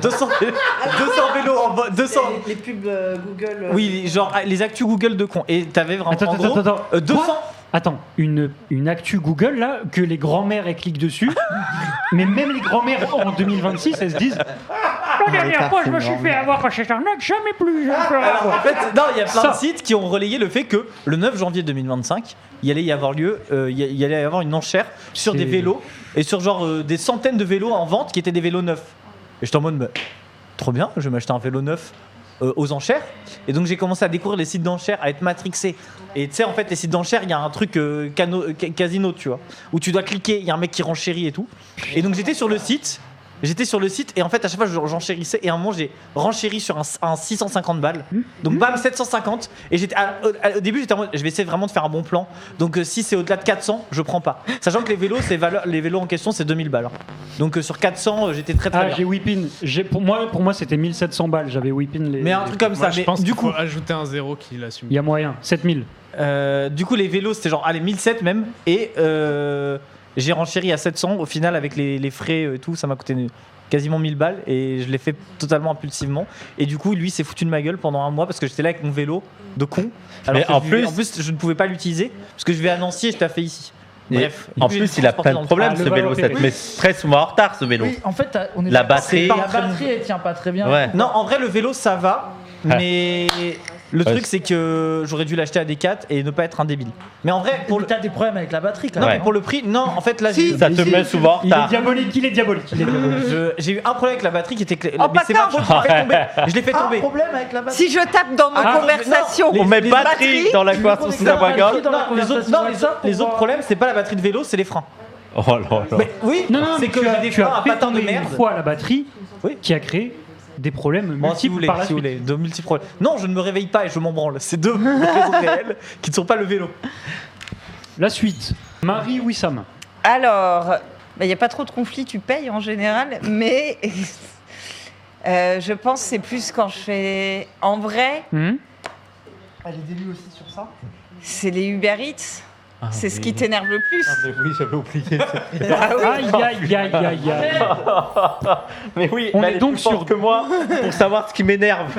200 vélos en 200. Les pubs Google. Oui, genre les actus Google de con. Et t'avais vraiment en gros, Attends. 200. Attends, une actu Google là, que les grands-mères elles cliquent dessus, mais même les grands-mères en 2026 elles se disent la dernière fois je me suis fait avoir par cette arnaque, jamais plus je me ferai Alors, avoir. en fait, non, il y a plein Ça. de sites qui ont relayé le fait que le 9 janvier 2025, il allait y avoir lieu, il y allait y avoir une enchère sur C'est- des vélos et sur genre des centaines de vélos en vente qui étaient des vélos neufs. Et j'étais en mode, trop bien, je vais m'acheter un vélo neuf aux enchères. Et donc j'ai commencé à découvrir les sites d'enchères, à être matrixé. Et tu sais, en fait, les sites d'enchères, il y a un truc casino, tu vois, où tu dois cliquer, il y a un mec qui renchérit et tout. Et donc j'étais sur le site. Et en fait à chaque fois j'enchérissais et à un moment j'ai renchéri sur un 650 balles. Donc bam 750 et au début j'étais en mode je vais essayer vraiment de faire un bon plan. Donc si c'est au-delà de 400, je prends pas. Sachant que les vélos en question c'est 2000 balles. Donc sur 400 j'étais très Ah, bien. j'ai Whippin. Pour moi c'était 1700 balles, j'avais Whippin les. Mais un truc comme Moi, ça, je mais pense du qu'il coup faut ajouter un zéro qui l'assume. Il y a moyen, 7000. du coup les vélos c'était genre allez 1700 même et j'ai renchéri à 700 au final avec les frais et tout, ça m'a coûté quasiment 1000 balles et je l'ai fait totalement impulsivement et du coup lui s'est foutu de ma gueule pendant un mois parce que j'étais là avec mon vélo de con alors Mais que en plus je ne pouvais pas l'utiliser parce que je vais à Nancy et je t'ai fait ici. Et Bref. en Du coup, plus, j'ai il a transporté plein dans de le problèmes train. ce le vélo. ballon Ça te oui. met très souvent en retard ce vélo. Oui, en fait, on est La d'accord. batterie. Et la pas très batterie, elle tient pas très bien. Ouais. Non, en vrai le vélo ça va mais le Ouais, truc c'est que j'aurais dû l'acheter à Decat et ne pas être un débile. Mais en vrai pour Mais le t'as des problèmes avec la batterie quand non, même. mais pour le prix, non, en fait là Ça te met souvent en Il est retard. diabolique, il est diabolique. j'ai eu un problème avec la batterie qui était mais Oh, c'est ma bâtard, faute, je l'ai fait tomber. Je l'ai fait Un tomber. problème avec la batterie. Si je tape dans nos Ah, conversations, non, On met les batterie batteries, dans la conversation sous la bagarre. dans la Non, les autres, conversation non, avec ça pour les autres voir- problèmes, c'est pas la batterie de vélo, c'est les freins. Oh là là. Mais oui, Non, c'est que tu as, j'ai des tu as freins à fait patin de tomber merde. une fois la batterie Oui. qui a créé des problèmes Bon, si vous multiples voulez, par la si vous suite. voulez, de multiples problèmes. Non, je ne me réveille pas et je m'en branle. C'est deux raisons réelles qui ne sont pas le vélo. La suite. Marie Wissam. alors, il n'y a pas trop de conflits, tu payes en général, mais je pense que c'est plus quand je fais. En vrai, Hmm Elle est d'élus aussi sur ça. c'est les Uber Eats. C'est ce qui t'énerve le plus. Mais oui, j'avais oublié. Aïe, aïe, aïe, aïe, aïe. Mais oui, On mais est elle est donc plus forte sur- que moi pour savoir ce qui m'énerve.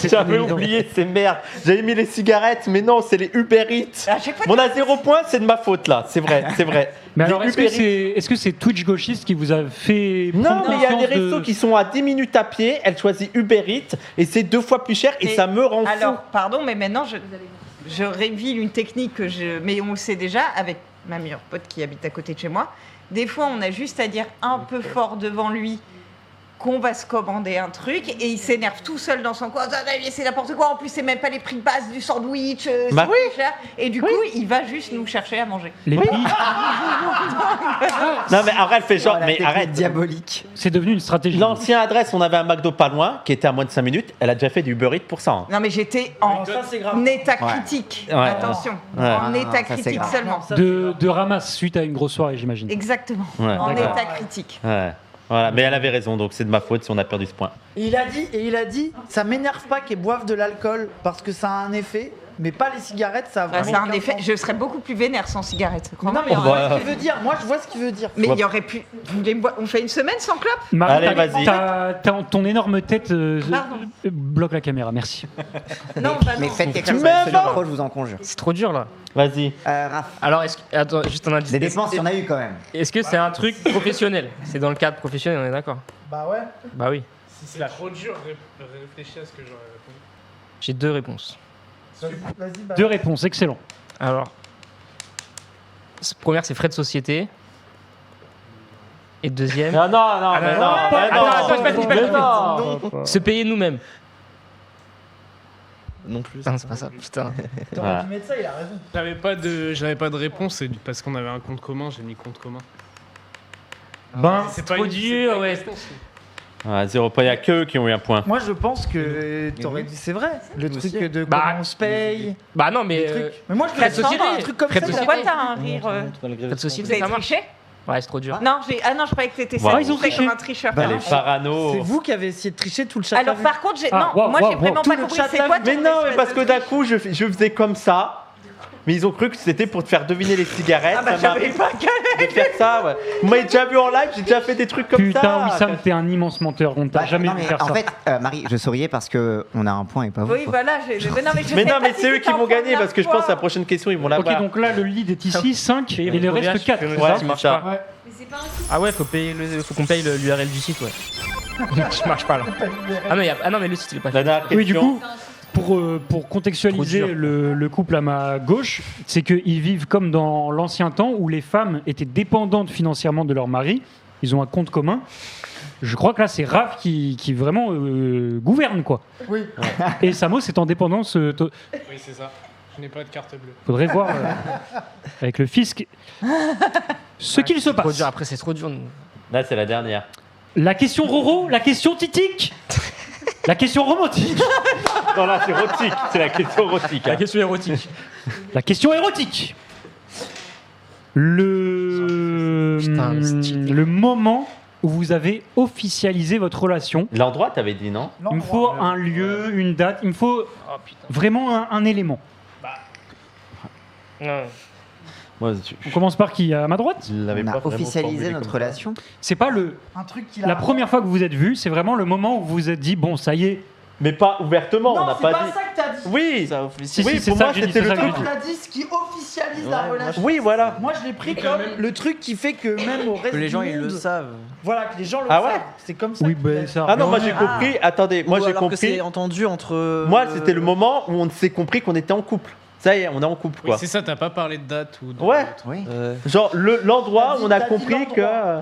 J'avais évident. oublié ces merdes. J'avais mis les cigarettes, mais non, c'est les Uber Eats. À chaque fois, Bon, on a 0 point, c'est de ma faute là. C'est vrai, c'est vrai. Mais Les alors, est-ce Uber que c'est Twitch gauchiste qui vous a fait. Non, prendre mais il y a des conscience de- restos qui sont à 10 minutes à pied. Elle choisit Uber Eats et c'est 2 fois plus cher et Mais ça me rend fou. alors, pardon, mais maintenant, je révèle une technique mais on le sait déjà avec ma meilleure pote qui habite à côté de chez moi. Des fois, on a juste à dire un peu fort devant lui qu'on va se commander un truc et il s'énerve tout seul dans son coin. C'est n'importe quoi. En plus, c'est même pas les prix de base du sandwich. Bah oui. Cher. Et du coup, il va juste nous chercher à manger. Les prix, Non, mais arrête, fais genre. Oh, la Mais technique arrête. diabolique. c'est devenu une stratégie. L'ancienne adresse, on avait un McDo pas loin qui était à moins de 5 minutes. Elle a déjà fait du Uber Eats pour ça. Hein. Non, mais j'étais en Ça, c'est grave. état critique. Ouais. Attention. Ouais. En Non, état ça, c'est critique grave. seulement. De ramasse suite à une grosse soirée, j'imagine. Exactement. Ouais. En D'accord. état critique. Ouais. Voilà, mais elle avait raison, donc c'est de ma faute si on a perdu ce point. Et il a dit, ça m'énerve pas qu'ils boivent de l'alcool parce que ça a un effet, mais pas les cigarettes, ça a Bah, vraiment c'est un aucun effet. sens. Je serais beaucoup plus vénère sans cigarette. Non, crois-moi. mais Oh, je vois bah. ce qu'il veut dire. Moi, je vois ce qu'il veut dire. Mais il y aurait pu. Vous voulez me voir- On fait une semaine sans clope Marie, Allez, vas-y. ton énorme tête Pardon. bloque la caméra, merci. Non, bah Mais non. faites quelque chose Mais avec ce non. micro, je vous en conjure. C'est trop dur là. Vas-y. Raph, Alors, attends, juste un indice. des dépenses, il y en a eu quand même. Est-ce que c'est un truc professionnel? C'est dans le cadre professionnel, on est d'accord? Bah ouais. Bah oui. Si c'est trop dur, réfléchis à ce que j'aurais répondu. J'ai 2 réponses. Vas-y, bah. 2 réponses, excellent. Alors, première, c'est frais de société. Et deuxième, Ah non, non, mais non, mais attends, non. je Mais non. se payer nous-mêmes. Non plus. Non, c'est pas ça, putain. T'aurais Ouais. dû mettre ça, il a raison. J'avais pas de réponse et parce qu'on avait un compte commun, j'ai mis compte commun. Ben, C'est trop dur, ouais. Ouais, 0 point, il n'y a que eux qui ont eu un point. Moi, je pense que t'aurais dit, c'est vrai. Le truc de Bah, comment on se paye. Bah non, mais des trucs. Mais moi, je frais de ferais société. un truc comme Frais de ça. société. Pourquoi t'as un rire frais de Vous société, avez ça marche. triché Ouais, c'est trop dur. Non, je croyais que t'étais Voilà. sérieux. Ils ont triché. comme un tricheur. Bah, Les parano. C'est vous qui avez essayé de tricher tout le chat. Alors par contre, Ah, non, wow, moi wow, j'ai vraiment wow. pas Tout le compris. chat C'est quoi ton Mais non, mais espèce parce de que d'un truc coup, je faisais comme ça. Mais ils ont cru que c'était pour te faire deviner les cigarettes. Ah bah ça j'avais m'arrive pas qu'à- de faire ça, ouais. Vous m'avez déjà vu en live, j'ai déjà fait des trucs comme putain, ça. Wissam, t'es un immense menteur. On t'a Bah, jamais non, vu mais faire en ça. fait, Marie, je souriais parce que on a un point et pas vous. Oui, quoi. voilà. Mais non, mais je Mais sais non, pas mais si c'est eux c'était qui en vont gagner première parce que je pense que la fois. prochaine question, ils vont Ok, l'avoir. donc là, le lead est ici, 5, et il reste 4. Ouais, ça marche c'est ça. pas. Ah ouais, faut qu'on paye l'URL du site, ouais. Je marche pas là. Ah non, mais le site il est pas La fait. dernière Oui, du question. coup, pour contextualiser Trop dur. le couple à ma gauche, c'est qu'ils vivent comme dans l'ancien temps où les femmes étaient dépendantes financièrement de leur mari. Ils ont un compte commun. Je crois que là, c'est Raph qui vraiment gouverne, quoi. Oui. Et Samo, c'est en dépendance. Oui, c'est ça. Je n'ai pas de carte bleue. Faudrait voir avec le fisc ce qu'il se Trop passe. dur, après c'est trop dur. Là, c'est la dernière. La question Roro, la question titique, la question romantique, Non, là, c'est érotique. C'est la question érotique. La hein. question érotique. la question érotique. Putain, le style. Le moment où vous avez officialisé votre relation. L'endroit, t'avais dit, non? Il me faut un lieu, une date, il me faut vraiment un élément. Non. Moi, On commence par qui? À ma droite? je l'avais On pas a vraiment officialisé formulé notre comme ça. relation. C'est pas Un truc qu'il a. la première fois que vous vous êtes vus, c'est vraiment le moment où vous vous êtes dit bon, ça y est. Mais pas ouvertement, on Non, n'a c'est pas pas dit. ça que t'as dit. Oui, Ça officie. Si, oui, c'est pour ça moi, que j'ai dit, c'était c'est le ça que truc. j'ai dit. T'as dit ce qui officialise la Ouais, relation. Oui, voilà. Moi, je l'ai pris comme le truc qui fait que même au reste Que les gens du ils le monde- savent. Voilà, que les gens le Ah ouais savent. C'est comme ça. Oui, qu'il ben a- ça. Ah non, moi mais j'ai compris. Attendez, moi Ou j'ai alors que compris. c'est entendu entre. Moi, c'était le moment où on s'est compris qu'on était en couple. Ça y est, on est en couple, Oui, quoi. c'est ça, t'as pas parlé de date ou de. Ouais. Oui. Genre l'endroit où on a T'as dit compris l'endroit. que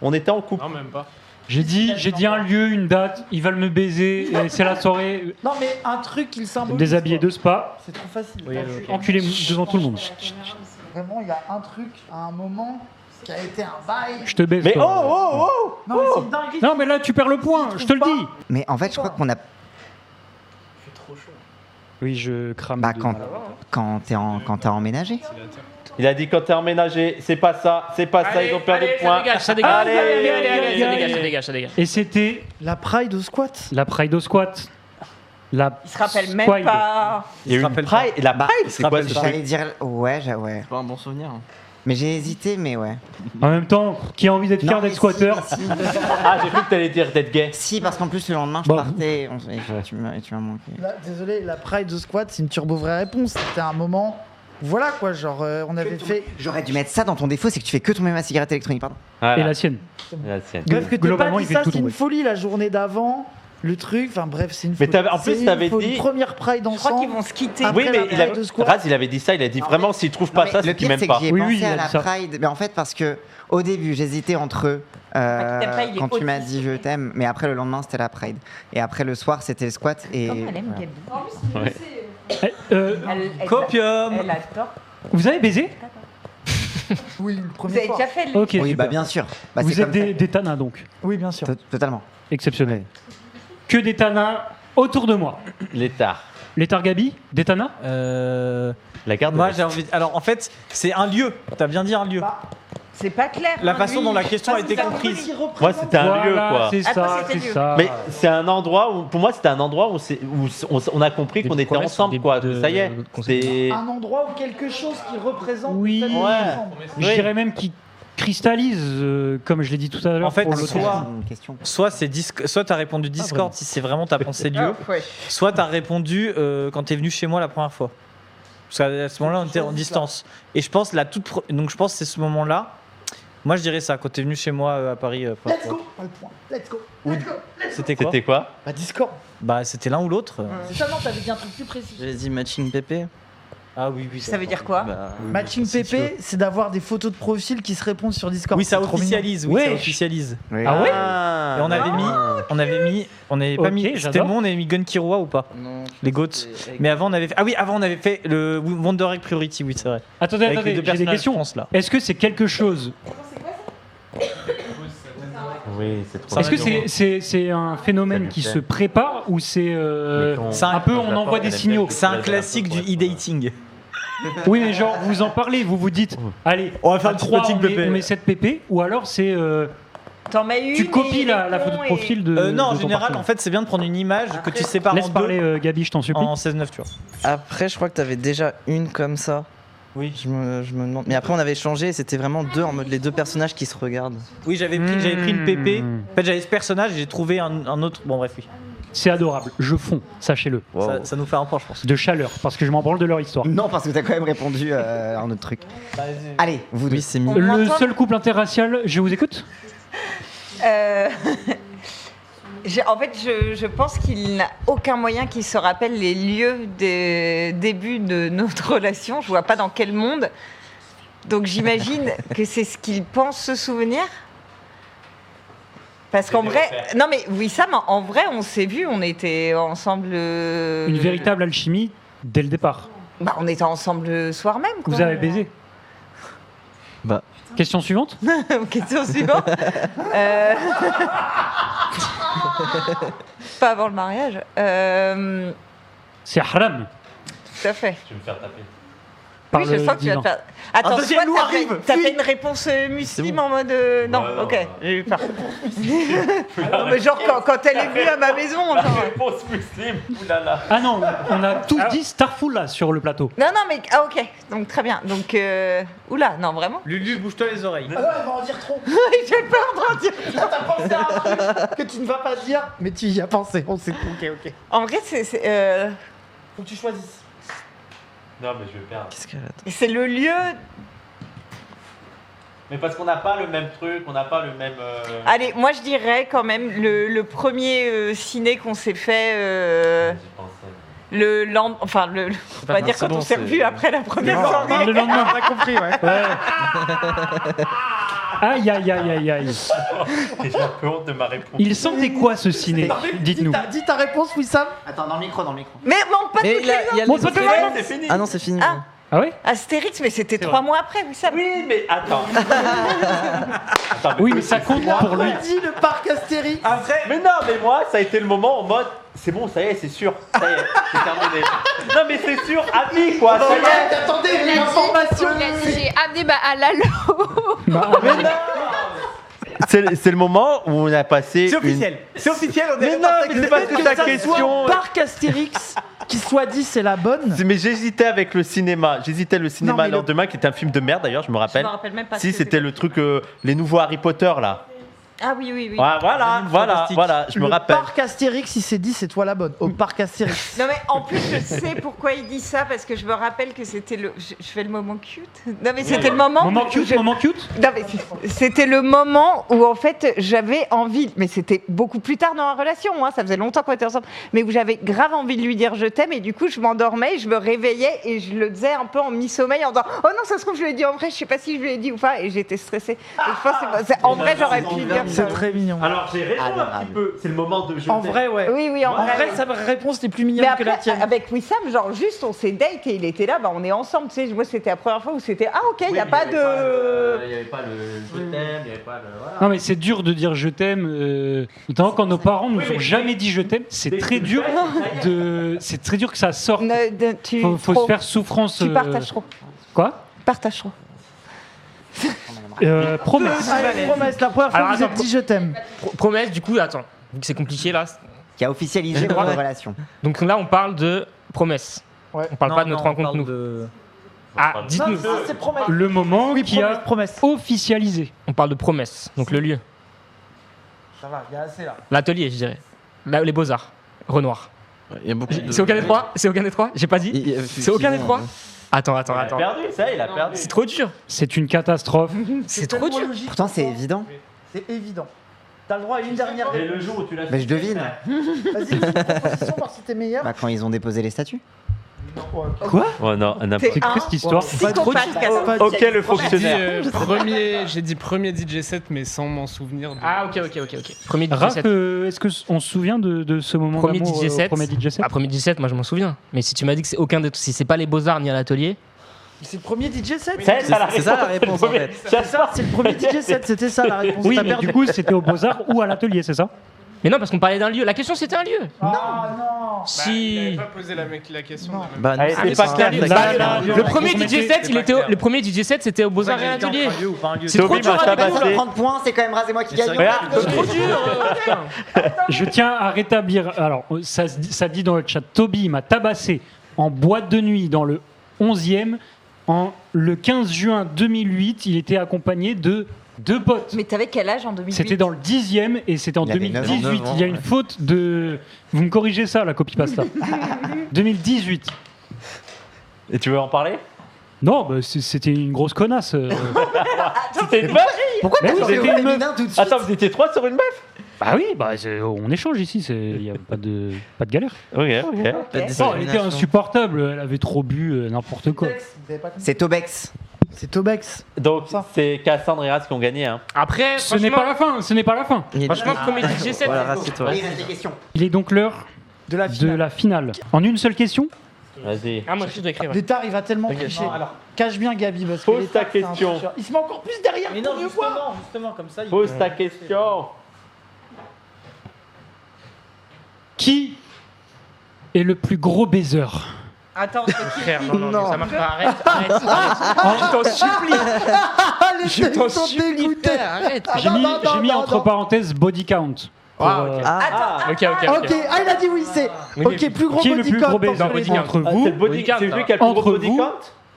on était en couple. Non, même pas. J'ai dit un lieu, une date, ils veulent me baiser, et c'est la soirée, Non, mais un truc qu'il symbolise. déshabillé quoi. de spa, C'est trop facile. Oui, enculé devant tout le monde. Vraiment, il y a un truc à un moment qui a été un bail. Je te baise. Mais toi. oh. Non, mais c'est une dinguerie. Non, mais là, tu perds le point, je te le dis. Mais en fait, je crois qu'on a. Oui, je crame. Bah, de- quand t'as emménagé. Il a dit quand t'es emménagé, c'est pas ça, ils ont perdu le point. Ça dégage, Allez, ça dégage. Et c'était La Pride au squat. la Pride au squat. La Il se rappelle même Squide. pas. Il y a eu une pride. La pride, c'est quoi ce J'allais truc? dire. Ouais. C'est pas un bon souvenir. Mais j'ai hésité, mais ouais. En même temps, qui a envie d'être fier Non, mais d'être squatter? si, Ah, j'ai cru que t'allais dire d'être gay. si, parce qu'en plus, le lendemain, je Bon. partais. Et tu m'as manqué. Désolé, la Pride au squat, c'est une turbo vraie réponse. C'était un moment. Voilà quoi, genre on avait fait. J'aurais dû mettre ça dans ton défaut, c'est que tu fais que tomber ma cigarette électronique, pardon. Et Voilà, la sienne. la sienne. Bref, que t'aies pas Globalement, dit il fait ça, tout c'est une tomber. folie la journée d'avant. le truc. Enfin bref, c'est une Mais faute. en plus, C'est t'avais une faute. dit- Première Pride Je crois ensemble. qu'ils vont se quitter. Après Oui, mais la Pride de squat. Raz, il avait dit ça. Il a dit vraiment, s'il trouve pas ça, le c'est qu'il pire, m'aime c'est pas. que j'y ai Oui, pensé oui, il a à dit la ça. Pride. Mais en fait, parce que au début, j'hésitais entre eux. qu'il t'aime pas, il est Quand tu m'as autiste. dit je t'aime, mais après le lendemain c'était la Pride. Et après le soir c'était le squat. Et Comme elle aime voilà. Gabi. Copium. Elle adore. Vous avez baisé? Oui, le Vous premier avez soir. déjà fait le... Ok. Oui, super. bah bien sûr. Bah, Vous c'est êtes comme ça. des tanas donc. Oui, bien sûr. Totalement. Exceptionnel. Que des tanas autour de moi. L'état. L'état Gabi? Des tanas? La garde. Moi j'ai envie. Alors en fait, c'est un lieu. T'as bien dit un lieu. C'est pas clair. La hein, façon lui. dont la question a Parce été que ça comprise. compris. Moi, c'était un lieu, quoi. C'est Ah, toi, ça, c'était c'est lieu. ça. Mais c'est un endroit où, pour moi, c'était un endroit où, on a compris qu'on était ensemble, quoi. Ça y est. C'est. Un endroit ou quelque chose qui représente. Oui. peut-être Ouais. ensemble. Je dirais même qu'il cristallise, comme je l'ai dit tout à l'heure. En fait, pour le soit- temps. Une question. Soit t'as répondu Discord vraiment. si c'est vraiment ta pensée lieu. Ah, ouais. Soit t'as répondu quand t'es venu chez moi la première fois. Parce qu'à ce moment-là, on était en distance. Et je pense donc je pense que c'est ce moment-là. Moi, je dirais ça quand t'es venu chez moi à Paris. première Let's fois. go. Pas le point. Let's go. C'était quoi C'était quoi? Bah Discord. Bah c'était l'un ou l'autre. C'est ça, non, t'avais dit un truc plus précis. J'ai dit matching PP. Ah oui, oui. Ça veut dire quoi? Bah, Matching PP, c'est d'avoir des photos de profil qui se répondent sur Discord. Oui, ça C'est trop officialise. Oui, Ouais. ça officialise. Oui. Ah ouais? Et on avait on avait pas Ok, mis. C'était j'adore. le moment, on avait mis Gun Kirua ou pas? non. Les goats. c'est- Mais avant, on avait fait. Ah oui, avant, on avait fait le Wonder Egg Priority. Oui, c'est vrai. Attendez, Avec les attendez, deux j'ai des personnages questions. France, là. Est-ce que c'est quelque chose? Oui, c'est trop. Est-ce que c'est un phénomène qui se prépare ou c'est C'est un peu on envoie des signaux? C'est un classique du e-dating. Oui, mais genre vous en parlez, vous vous dites, allez, On va faire à une petite 3, petite PP. on met cette PP, ou alors c'est T'en mets une. tu copies et la répond photo de et- profil de. Non, de en ton général, partenaire. en fait, c'est bien de prendre une image que tu sépares Laisse en parler deux Gabi, je t'en supplie. en 16-9, tu vois. Après, je crois que t'avais déjà une comme ça. Oui. Je me demande. Mais après, on avait changé et c'était vraiment deux en mode les deux personnages qui se regardent. Oui, j'avais pris une PP. En fait, j'avais ce personnage et j'ai trouvé un autre. Bon, bref, oui. C'est adorable, je fonds, sachez-le. Ça nous fait un point, je pense. De chaleur, parce que je m'en branle de leur histoire. Non, parce que t'as quand même répondu à un autre truc. Allez, vous deux. Oui, c'est mis. Le m'entend seul couple interracial, je vous écoute. En fait, je pense qu'il n'a aucun moyen qu'il se rappelle les lieux des débuts de notre relation. Je vois pas dans quel monde. Donc j'imagine que c'est ce qu'il pense se souvenir. Parce qu'en vrai, non mais Wissam, en vrai, on s'est vus, on était ensemble. Une véritable alchimie dès le départ. Bah, on était ensemble le soir même. Quoi. Vous avez baisé. Bah. Question suivante. Question suivante. Pas avant le mariage. C'est haram. Tout à fait. Tu veux me faire taper. Par Oui, je le sens que tu vas divin. te faire. Attends, deuxième soit loup t'as fait, arrive, t'as fuis. fait une réponse musulmane en mode. Non, Ouais, non, ok, ouais. j'ai eu peur. Non, mais genre quand elle est venue à ma maison. Genre... Réponse musulmane. Oulala. Ah non, on a tous dit Starful là sur le plateau. Non, non, mais. Ah, ok, donc très bien. Donc. Oula, non, vraiment. Lulu, bouge-toi les oreilles. Ah ouais, elle va en dire trop. J'ai peur de dire. T'as pensé à un truc que tu ne vas pas dire, mais tu y as pensé. On sait. Ok. En vrai, c'est. Faut que tu choisisses. Non, mais je vais perdre. Qu'est-ce qu'elle a C'est le lieu. Mais parce qu'on n'a pas le même truc, on n'a pas le même. Allez, moi je dirais quand même le premier ciné qu'on s'est fait. Enfin, on va dire c'est quand bon, on s'est c'est- revu après la première soirée. Le lendemain. T'as compris, ouais. Aïe aïe aïe aïe aïe. J'ai un peu honte de ma réponse. Il sentait quoi ce ciné? Dites-nous. Dis ta réponse, Wissam. Attends, dans le micro, dans le micro. Mais non, pas Mais toutes là, les il y a autres. Bon, les ça autres fait mal. C'est fini. Ah non, c'est fini. Ah. Ah ouais? Astérix, mais c'était 3 mois après, oui, ça. Oui, mais attends. Oui, mais ça compte pour lui. Dis le parc Astérix. Après, Mais non, mais moi, ça a été le moment en mode. C'est bon, ça y est, c'est sûr. Ça y est, c'est terminé. Non, mais c'est sûr, à vie, quoi. Ça y est. Attendez, l'information. J'ai amené à Lalo. C'est le moment où on a passé. c'est officiel. C'est officiel, on est Mais non, mais c'est parce que ta Ça question. soit parc Astérix qui soit dit c'est la bonne. Mais j'hésitais avec le cinéma. J'hésitais le cinéma Non, mais le lendemain, qui était un film de merde d'ailleurs, je me Je rappelle. me rappelle même pas. Si, ce que c'était le truc, les nouveaux Harry Potter là. Ah oui, oui, oui. Voilà, je me rappelle. Au parc Astérix, il s'est dit c'est toi la bonne. Au parc Astérix. Non mais en plus je sais pourquoi il dit ça parce que je me rappelle que c'était le je fais le moment cute. Non mais c'était le moment Moment cute, moment cute. Non mais c'était le moment où en fait j'avais envie, mais c'était beaucoup plus tard dans la relation, hein, ça faisait longtemps qu'on était ensemble, mais où j'avais grave envie de lui dire je t'aime et du coup je m'endormais, je me réveillais et je le disais un peu en mi-sommeil en disant oh non ça se trouve je lui ai dit en vrai, je sais pas si je lui ai dit ou pas et j'étais stressée. Et je pense que en vrai j'aurais pu dire ça. C'est très mignon. Alors j'ai raison un petit peu, c'est le moment de je En t'aime. vrai, ouais. Oui, en vrai. sa réponse était plus mignonne Mais que la après, tienne. avec Wissam, genre juste on s'est date et il était là, bah on est ensemble, tu sais. Moi c'était la première fois où c'était ah ok, il n'y a pas de. Il n'y avait pas le je t'aime, il n'y avait pas le. Voilà. Non mais c'est dur de dire je t'aime, notamment quand nos parents nous ont jamais dit je t'aime. C'est très dur c'est très dur que ça sorte. Faut se faire souffrance. Tu partages trop. Quoi? Partage trop. Promesse. Allez, promesse, la première fois Alors, que vous êtes dit je t'aime. Promesse, du coup, attends, vu que c'est compliqué là. Qui a officialisé votre relation. Donc là, on parle de promesse. Ouais. On parle pas de notre rencontre, nous. Ah, dites-nous. Non, c'est promesse. Le moment Oui, qui a promesse. officialisé. On parle de promesse, donc le lieu. Ça va, il y a assez là. L'atelier, je dirais. Là, les Beaux-Arts. Renoir. Il y a beaucoup de. C'est aucun des trois? C'est aucun des trois? J'ai pas dit? C'est aucun des trois? Attends. Il a perdu, ça, il a perdu. C'est trop dur. C'est une catastrophe. C'est trop dur. Pourtant, c'est évident. C'est évident. T'as le droit à une dernière. Et le jour où tu l'as Mais je devine. Vas-y, dis une proposition voir si t'es meilleur. Bah, quand ils ont déposé les statuts. Quoi? Oh non, n'importe C'est quoi cette histoire? Ok, le fonctionnaire. J'ai dit premier DJ set, mais sans m'en souvenir. Ah, ok. Premier DJ Raph, set. est-ce qu'on se souvient de ce moment Premier d'amour, DJ set. premier DJ set? Ah, premier DJ set, moi je m'en souviens. Mais si tu m'as dit que c'est aucun des. Si c'est pas les Beaux-Arts ni à l'atelier. C'est le premier DJ set. C'est ça la réponse en fait. C'est le premier DJ set, c'était ça la réponse. Oui, T'as mais perdu. du coup, c'était au Beaux-Arts ou à l'atelier, c'est ça? Mais non, parce qu'on parlait d'un lieu. La question c'était un lieu. Ah non. Si. Il avait pas posé la question. Bah non, Allez, c'était c'est pas pas clair. clair. Le premier DJ set, il était le premier DJ set, c'était au Beaux-Arts et à l'atelier. C'est trop Toby dur m'a à tabassé. répondre. 30 points, c'est quand même rasé moi qui gagne. Regarde, C'est trop dur. Je tiens à rétablir. Alors, ça dit dans le chat. Toby m'a tabassé en boîte de nuit dans le 11e. Le 15 juin 2008, il était accompagné de 2 potes. Mais t'avais quel âge en 2008? C'était dans le 10e et c'était en Il avait 9 ans. 2018. Il y a une faute de. Vous me corrigez ça, la copie pasta. 2018. Et tu veux en parler? Non, bah, c'était une grosse connasse. C'était une meuf? Pourquoi Mais t'as oui, changé au c'était une féminin tout de suite? Attends, vous étiez 3 sur une meuf? Bah oui, bah, on échange ici, il n'y a pas de galère. Ok. Non, elle était insupportable, elle avait trop bu, n'importe quoi. C'est Tobex. C'est Tobex. Donc c'est Cassandre et Raz qui ont gagné. Hein. Après, Ce n'est pas la fin, ce n'est pas la fin. franchement, premier DJ set. Voilà, rassieds-toi. Allez, il reste des questions. Il est donc l'heure De la de finale. la finale. En une seule question? Vas-y. Ah, moi je dois écrire. L'état, il va tellement tricher. Cache bien Gabi parce que Pose l'état, ta c'est un question. tricheur. Il se met encore plus derrière Mais pour non, mieux voir. justement, comme ça. Pose ta question. Qui est le plus gros baiser? Attends, Frère, non, ça marche pas. Arrête. Je t'en supplie. Je t'en supplie, frère, arrête. J'ai mis entre parenthèses body count. Pour, Ok, Ok, ah il a dit oui, c'est. Oui, Ok, plus gros qui est le body plus count gros baiser entre les deux. entre Ah, vous? c'est le body count. C'est lui qui a le plus Entre gros body vous. count.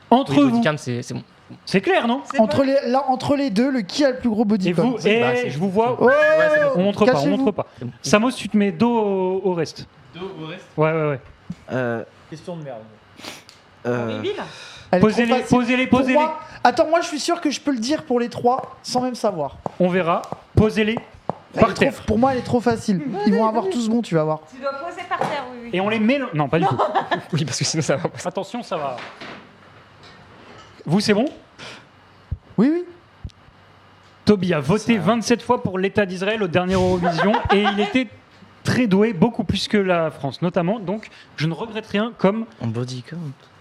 Entre Oui, vous. body count, c'est bon. C'est clair, non? Entre les deux, le qui a le plus gros body Et count? vous, je vous vois. Oh, On montre pas, on cachez-vous. montre pas. Samos, tu te mets dos au reste. Dos au reste. Ouais. Question de merde. Elle est trop facile. Posez-les. Pour moi- Attends, moi je suis sûr que je peux le dire pour les 3 sans même savoir. On verra. Posez-les Elle par est terre. trop- pour moi, elle est trop facile. Ils vont avoir tous bon, tu vas voir. Tu dois poser par terre, oui. Et on les met. Non, pas du tout. Oui, parce que sinon ça va pas. Attention, ça va. Vous, c'est bon? Oui. Toby a voté 27 fois pour l'État d'Israël au dernier Eurovision et il était très doué, beaucoup plus que la France notamment. Donc, je ne regrette rien comme En body count.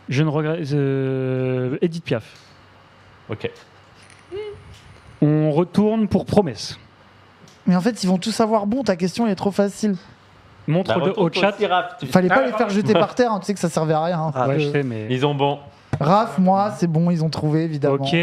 je ne regrette Edith Piaf. Ok. On retourne pour promesse. Mais en fait, ils vont tous avoir bon. Ta question elle est trop facile. Montre au chat. Fallait pas les faire jeter par terre. Hein, tu sais que ça servait à rien. Hein. Ouais, je sais, mais. Ils ont bon. Raph, moi, c'est bon. Ils ont trouvé évidemment. Ok.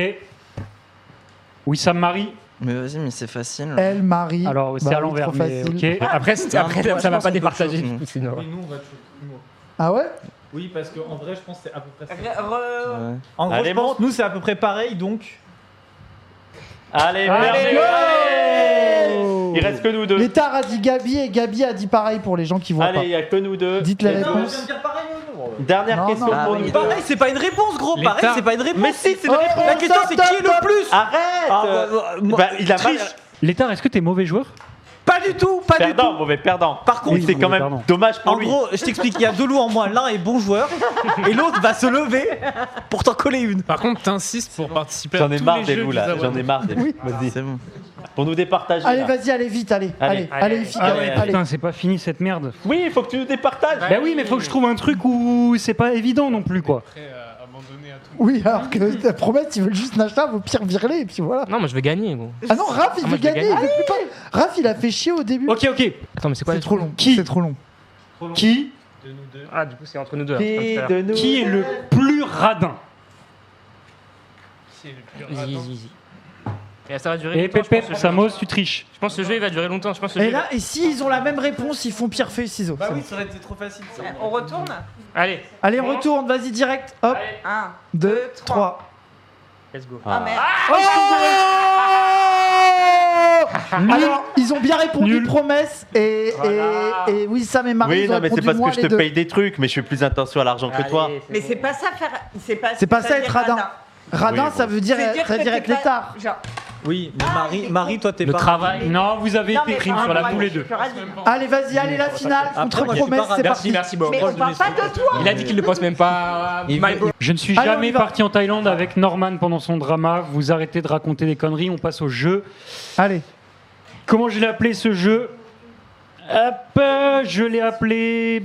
Wissam Marie. Mais vas-y, mais c'est facile. Elle, Marie. Alors, c'est Bah à oui, l'envers, trop mais facile. ok. Après, Non, moi, ça je va pense pas que départager. d'autres choses, Sinon. Oui, nous on va toujours humour. Ah ouais? Oui, parce qu'en vrai, je pense que c'est à peu près ça. Ouais. En gros, Allez, je pense monte. nous c'est à peu près pareil, donc. Allez, Allez, merde. Il reste que nous deux. L'état a dit Gabi et Gabi a dit pareil pour les gens qui voient Allez, pas. il y a que nous deux. Dites les Non, je viens réponses. de dire pareil. Dernière Non, question non, pour oui. nous deux. Pareil, c'est pas une réponse, gros. Pareil, L'état- c'est pas une réponse. Mais si, c'est une Oh, réponse. La question, c'est qui est le plus. Arrête Il a mal. Létard, est-ce que t'es mauvais joueur? Pas du tout, pas du Perdant, tout. mauvais perdant. Par contre, c'est quand même pardon. dommage pour En lui. gros, je t'explique, il y a deux loups en moins. L'un est bon joueur et l'autre va se lever pour t'en coller une. Par contre, t'insistes pour participer à J'en ai tous marre les des jeux loups du là. Zawan. J'en ai marre des loups. Vas-y. C'est bon. Pour nous départager. Allez, là. vas-y, allez vite, allez. Allez, Allez, Figaro, allez, allez. Putain, c'est pas fini cette merde. Oui, il faut que tu nous départages. Bah oui, mais faut que je trouve un truc où c'est pas évident non plus, quoi. Prêt à abandonner à tout. Oui, alors que la promesse, ils veulent juste Nacha, au pire, virer et puis voilà. Non, moi je vais gagner, gros. Ah non, Raph, il Ah, veut moi, je vais gagner, il gagner. veut plus pas. Raph, il a fait chier au début. Ok, ok. Attends, mais c'est quoi C'est les trop long. Qui C'est trop long. Qui De nous deux. Ah, du coup, c'est entre nous deux. Qui hein, de nous Qui est le plus radin? Qui est le plus Easy, radin. easy, easy. Et ça va durer Et longtemps, je Pépé, pense, ce jeu. Samos, tu triches. Je pense que ce jeu il va durer longtemps. Je pense que ce Et jeu, là, et si ils ont la même réponse, ils font pierre, feuille, ciseaux. Bah C'est oui, bon. ça aurait été trop facile. Ça. On retourne Allez, Allez, on retourne, vas-y, direct. Hop, 1. 2, 3. let's go. Ah merde. Alors, ils ont bien répondu Nul. promesse et Wissam et Marie, Oui, ils ont non, mais c'est répondu parce moins que je les te deux. paye des trucs, mais je fais plus attention à l'argent que toi. Mais c'est pas ça faire. C'est pas ça être radin. Radin, Oui, ça bon. veut dire, C'est ça veut dire que être t'es pas- l'étard. genre- Oui, mais Ah, Marie, toi t'es Le pas. travail. Non, vous avez Non, été mais crime par sur la rapport à boule les je deux. suis radine. Allez, vas-y, allez, la finale Après, contre moi, je suis promesse, pas c'est radin. parti. Merci, bon. Mais on parle pas de toi. Il a dit qu'il le pense même pas. Il My veut- bro. Je ne suis Allez, on y jamais va. parti en Thaïlande avec Norman pendant son drama. Vous arrêtez de raconter des conneries, on passe au jeu. Allez, Comment je l'ai appelé ce jeu? Hop, je l'ai appelé.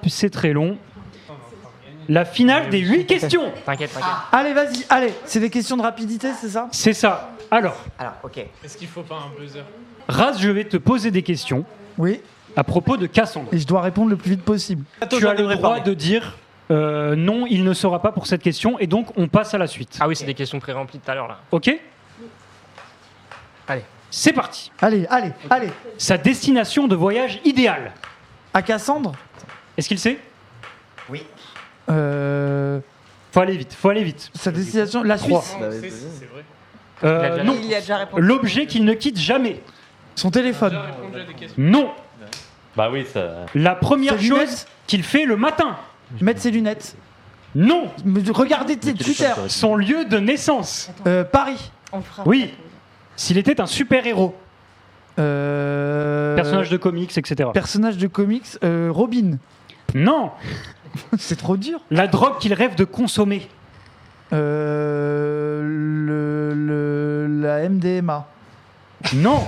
C'est très long. La finale des 8 questions. T'inquiète, t'inquiète. allez, vas-y, allez. C'est des questions de rapidité, c'est ça? C'est ça. Alors, ok. Est-ce qu'il faut pas un buzzer? Raz, je vais te poser des questions Oui, à propos de Cassandre. et je dois répondre le plus vite possible. Tu as le droit de dire non, il ne sera pas pour cette question, et donc on passe à la suite. Ah oui, c'est des questions pré-remplies tout à l'heure là. Ok? Allez. C'est parti. Allez, allez, allez. Sa destination de voyage idéale. À Cassandre Est-ce qu'il sait? Faut aller vite, faut aller vite. Sa destination, la Trois. Suisse. C'est vrai. Non. Il y a déjà répondu. L'objet qu'il ne quitte jamais. Son téléphone. J'ai répondu à des questions. Non. Bah oui, ça. La première Ses chose lunettes. qu'il fait le matin. Mettre ses lunettes. Non. Regardez tes Twitter. Son lieu de naissance. Paris. On fera Oui. S'il était un super-héros. Euh, Personnage de comics, etc. Personnage de comics. Robin. Non. C'est trop dur. La drogue qu'il rêve de consommer. La MDMA. Non.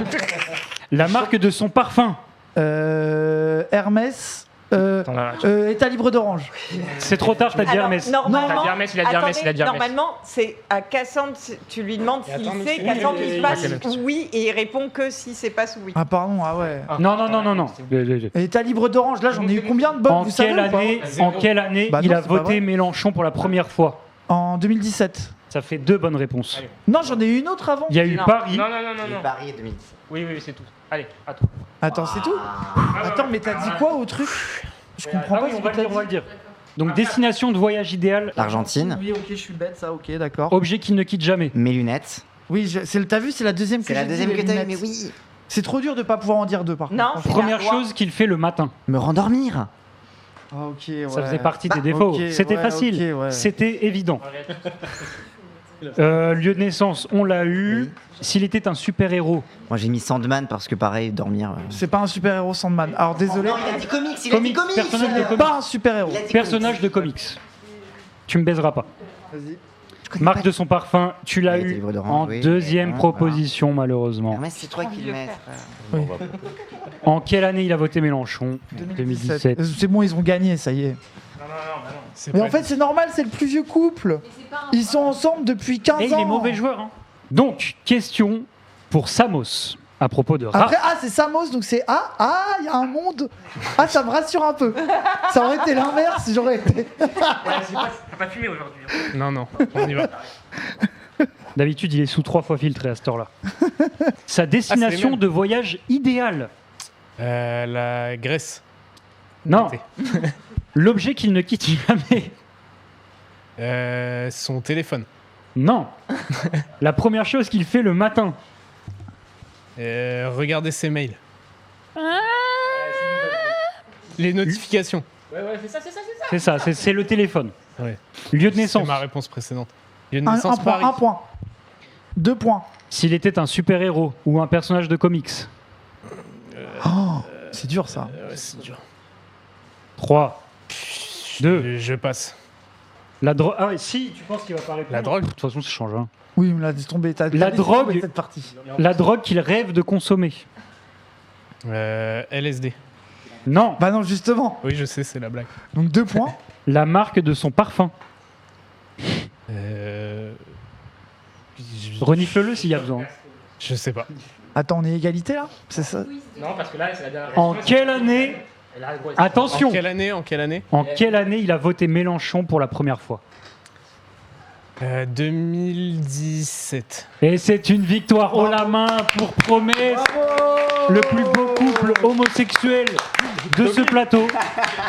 La marque de son parfum. Hermès. Attends, là, État libre d'orange. C'est trop tard, t'as dit Alors, Hermès. normalement, Il a dit Hermès, il a dit Hermès, attendez, il a dit Hermès. Normalement, c'est à Cassandre, tu lui demandes Et s'il attends, sait, mais Cassandre, c'est- il oui, passe c'est la question. oui et il répond que si c'est pas oui. Ah pardon, ah ouais. Non, non, non, non, non. État libre d'orange, là j'en ai eu combien de bonnes, En vous savez quelle ou pas année, en quelle année Bah il non, a c'est pas voté vrai. Mélenchon pour la première fois? En 2017. Ça fait 2 bonnes réponses. Allez. Non, j'en ai eu une autre avant. Il y a eu Non. Paris. Non, non, non, non, non. Paris 2017. Oui, oui, c'est tout. Allez, à toi. Attends, c'est tout Attends, mais t'as dit quoi au truc Je comprends Ah pas oui, ce on que va le t'as dire, on va dit. le dire. Donc, destination de voyage idéale, L'Argentine. Oui, ok, je suis bête, ça, ok, d'accord. objet qu'il ne quitte jamais. Mes lunettes. Oui, t'as vu, c'est la deuxième que C'est la j'ai dit, deuxième les que t'as eu, lunettes. mais oui. C'est trop dur de pas pouvoir en dire deux, par contre. Non, franchement. Première la loi. chose qu'il fait le matin. Me rendormir. Ah, ok, ouais. Ça faisait partie Bah, des défauts. ok, C'était ouais, facile. ok, ouais. C'était évident. Lieu de naissance, on l'a eu. Oui. S'il était un super-héros, Moi j'ai mis Sandman parce que pareil, dormir. C'est pas un super-héros Sandman. Alors désolé, Non, il a dit comics, il Comics, personnage de comics. pas un super-héros. Il a dit personnage de comics. Tu me baiseras pas. Vas-y. Je connais Marque pas. de son parfum, tu l'as Il était eu libre d'orange, en oui. deuxième Voilà. proposition, malheureusement. Hermès, c'est toi qui le mets. En quelle année il a voté Mélenchon? 2017. C'est bon, ils ont gagné, ça y est. C'est Mais pas en fait, c'est normal, c'est le plus vieux couple. Ils sont ensemble depuis 15 ans. Et il est mauvais joueur. Hein. Donc, question pour Samos à propos de Après, c'est Samos, donc c'est il y a un monde. Ah, ça me rassure un peu. Ça aurait été l'inverse, j'aurais été. T'as pas fumé aujourd'hui. Non, non, on y va. D'habitude, il est sous 3 fois filtré à cette heure-là. Sa destination mêmes. de voyage idéale. La Grèce. Non. L'été. L'objet qu'il ne quitte jamais. Son téléphone. Non. La première chose qu'il fait le matin. Regardez ses mails. Les notifications. Ouais, c'est ça. C'est ça, c'est le téléphone. Ouais. Lieu de naissance. C'est ma réponse précédente. Lieu de Un naissance, point, Paris. 1 point. 2 points. S'il était un super-héros ou un personnage de comics. Oh, c'est dur ça. Ouais, c'est dur. 3, 2. Je passe. La drogue. Ah ouais, si, tu penses qu'il va pas répondre. La drogue. De toute façon, ça change. Hein. Oui, mais là, laisse tomber. T'as La laissé drogue. tomber cette partie. La drogue qu'il rêve de consommer. LSD. Non. Bah non, justement. Oui, je sais, c'est la blague. Donc 2 points. La marque de son parfum. Renifle-le s'il y a besoin. Je sais pas. Attends, on est égalité là? C'est ça? Non, parce que là, c'est la dernière. En quelle année? Attention. En quelle année En quelle année il a voté Mélenchon pour la première fois? 2017. Et c'est une victoire haut la main pour Promesse, le plus beau couple homosexuel de ce plateau.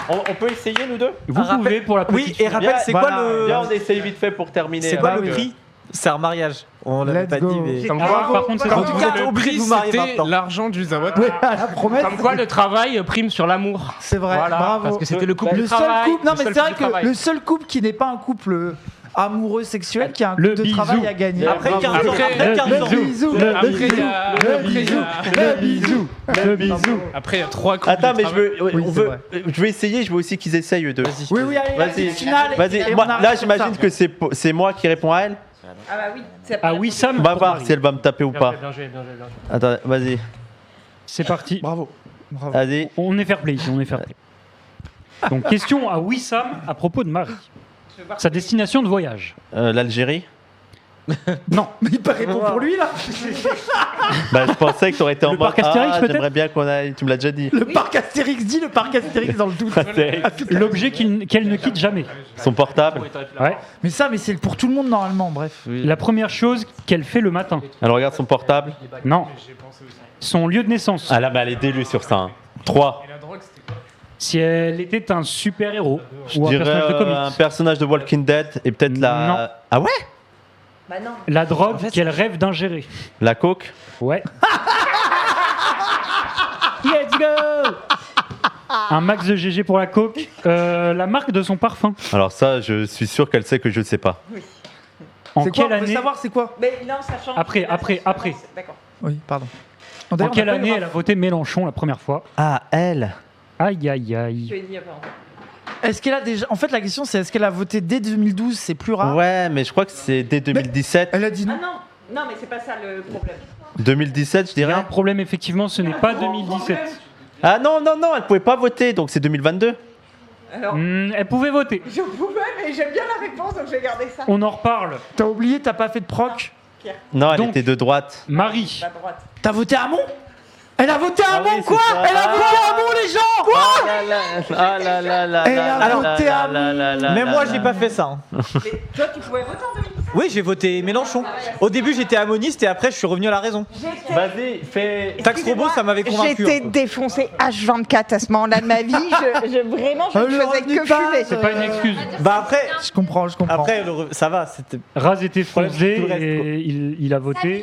On peut essayer, nous deux? Vous pouvez pour la petite. Oui, et rappelle, c'est quoi le. Viens, on essaye vite fait pour terminer. C'est quoi avec, le prix? C'est un mariage. On l'avait Let's pas go. dit, mais. Comme Ah, quoi, par contre, c'est En tout cas, Le obligé de prix, vous marier c'était maintenant. l'argent du Zawad. Ouais, la promesse. Comme quoi, le travail prime sur l'amour. C'est vrai, Voilà, bravo. parce que c'était le couple Le du seul travail. couple, non le mais seul c'est vrai couple du que travail. le seul couple qui n'est pas un couple amoureux sexuel, qui a un Le couple de bisou. travail à gagner. Après 15 ans, Après, après 15 ans. Le bisou, Le Après, bisou, il y a- le bisou, le bisou, le bisou. Après, il y a 3 couples. Attends, de mais je travail. veux, Oui, on c'est veut, vrai. je vais essayer, je veux aussi qu'ils essayent eux deux. Oui, oui, allez, Vas-y. vas-y, finale. Vas-y, et moi, on arrête là sur j'imagine ça. que c'est moi qui réponds à elle. Ah bah oui. Ah oui, Sam. On va pour voir Marie. si elle va me taper ou pas. Bien joué. Attends, vas-y. C'est parti. Bravo. Bravo. Vas-y. On est fair play ici, on est fair play. Donc, question à Wissam à propos de Marie. Sa destination de voyage. L'Algérie. Non. Mais il peut répondre pour lui là. Bah, je pensais que tu aurais été en Le mode. parc Astérix, Ah, peut-être j'aimerais bien qu'on aille. Tu me l'as déjà dit. Le parc Astérix dit le parc Astérix dans le doute. L'objet qu'elle ne quitte jamais. Son portable. Ouais. Mais ça, mais c'est pour tout le monde normalement, bref. La première chose qu'elle fait le matin. Elle regarde son portable. Non. Son lieu de naissance. Ah là, mais elle est délue sur ça. Hein. 3. Si elle était un super-héros Je ou un dirais personnage de un comics. personnage de Walking Dead et peut-être la. Non. Ah ouais? Bah non. La drogue qu'elle rêve d'ingérer. La coke. Ouais. Let's go. Un max de GG pour la coke. La marque de son parfum. Alors ça, je suis sûr qu'elle sait que je ne sais pas. En C'est quoi? quelle On veut année savoir c'est quoi? Mais non, ça change. Après, Là, ça après, change. après. D'accord. Oui, pardon. En quelle année elle a voté Mélenchon la première fois? Ah, elle. Aïe, aïe, Tu aïe. as dit avant. Est-ce qu'elle a déjà. En fait, la question c'est est-ce qu'elle a voté dès 2012? C'est plus rare. Ouais, mais je crois que c'est dès 2017. Elle a dit Ah non. non, non, mais c'est pas ça le problème. 2017, je Il y a un dirais. problème, effectivement, ce n'est pas 2017. Ah non, non, non, elle pouvait pas voter, donc c'est 2022. Alors, Elle pouvait voter. je pouvais, mais j'aime bien la réponse, donc je vais garder ça. On en reparle. T'as oublié, t'as pas fait de proc? Non, elle Donc- était de droite. Marie. La droite. T'as voté Hamon? Elle a voté Ah Hamon oui, quoi? c'est ça. Elle a voté Hamon les gens quoi? Ah là là là Elle a là voté là à là là là Mais là moi, là. j'ai pas fait ça. Hein. Mais toi, tu pouvais voter en 2017. Oui, j'ai voté Mélenchon. Au début, j'étais amoniste et après, je suis revenu à la raison. Vas-y, fais. Taxe robot, ça m'avait convaincu. J'étais hein. défoncé H24 à ce moment-là de ma vie. Vraiment, je Le ne faisais revenu que de base, fumer. C'est pas une excuse. Bah après, Je comprends, je comprends. après ça va. C'était. Raz était Problème, foncé tout le reste, et quoi. il a voté.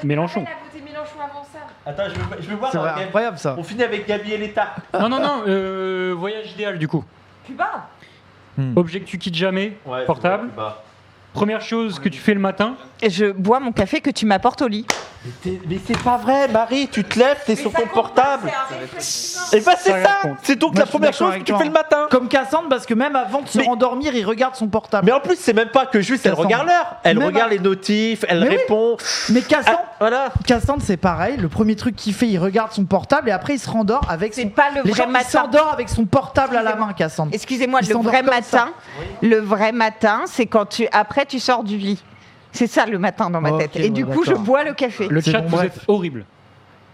Mélenchon. Elle a voté Mélenchon avant ça. Attends, je veux voir. C'est vrai, Gabi. incroyable ça. On finit avec Gabi et l'État. Non, non, non. Voyage idéal, du coup. Cuba. Objet que tu quittes jamais. Ouais, Portable. Première chose que tu fais le matin. Et je bois mon café que tu m'apportes au lit. Mais c'est pas vrai, Marie, tu te lèves, t'es sur ton portable. Et bah c'est Ça ça. raconte. C'est donc Moi, la je suis première d'accord chose que avec tu toi. fais le matin. Comme Cassandre, parce que même avant de se Mais- rendormir, il regarde son portable. Mais en plus, c'est même pas que juste elle Cassandre. regarde l'heure. Elle Même regarde à- les notifs, elle Mais oui. répond. Mais Cassandre, Voilà. Cassandre, c'est pareil. Le premier truc qu'il fait, il regarde son portable et après il se rendort avec C'est son. pas le Les vrai gens, il matin. s'endort avec son portable à la main, Cassandre. Excusez-moi, Il le s'endort vrai comme ça. matin, le vrai matin, c'est quand après tu sors du lit. C'est ça le matin dans ma Ok, tête. Et ouais, du coup, je d'accord. bois le café. Le C'est chat, bon, vous bref. êtes horrible.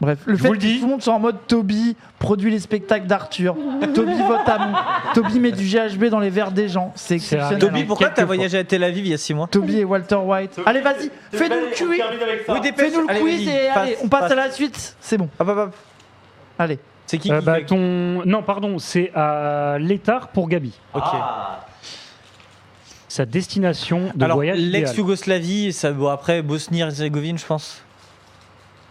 Bref, le Je fait vous que le dis. tout le monde soit en mode Toby produit les spectacles d'Arthur. Toby vote Hamon. Toby met du GHB dans les verres des gens. C'est exceptionnel. Toby, pourquoi quelques t'as fois. voyagé à Tel Aviv il y a 6 mois? Toby et Walter White. Allez, vas-y, fais-nous le quiz. Oui, dépêche. Fais-nous le Allez, quiz vas-y, et passe, allez, on passe passe. à la suite. C'est bon. Hop, hop, hop. Allez. C'est qui Bah, fait- Non, pardon, c'est à l'étard pour Gabi. Ok. Sa destination de Alors, voyage idéal. l'ex-Yougoslavie, ça bon, après Bosnie-Herzégovine, je pense.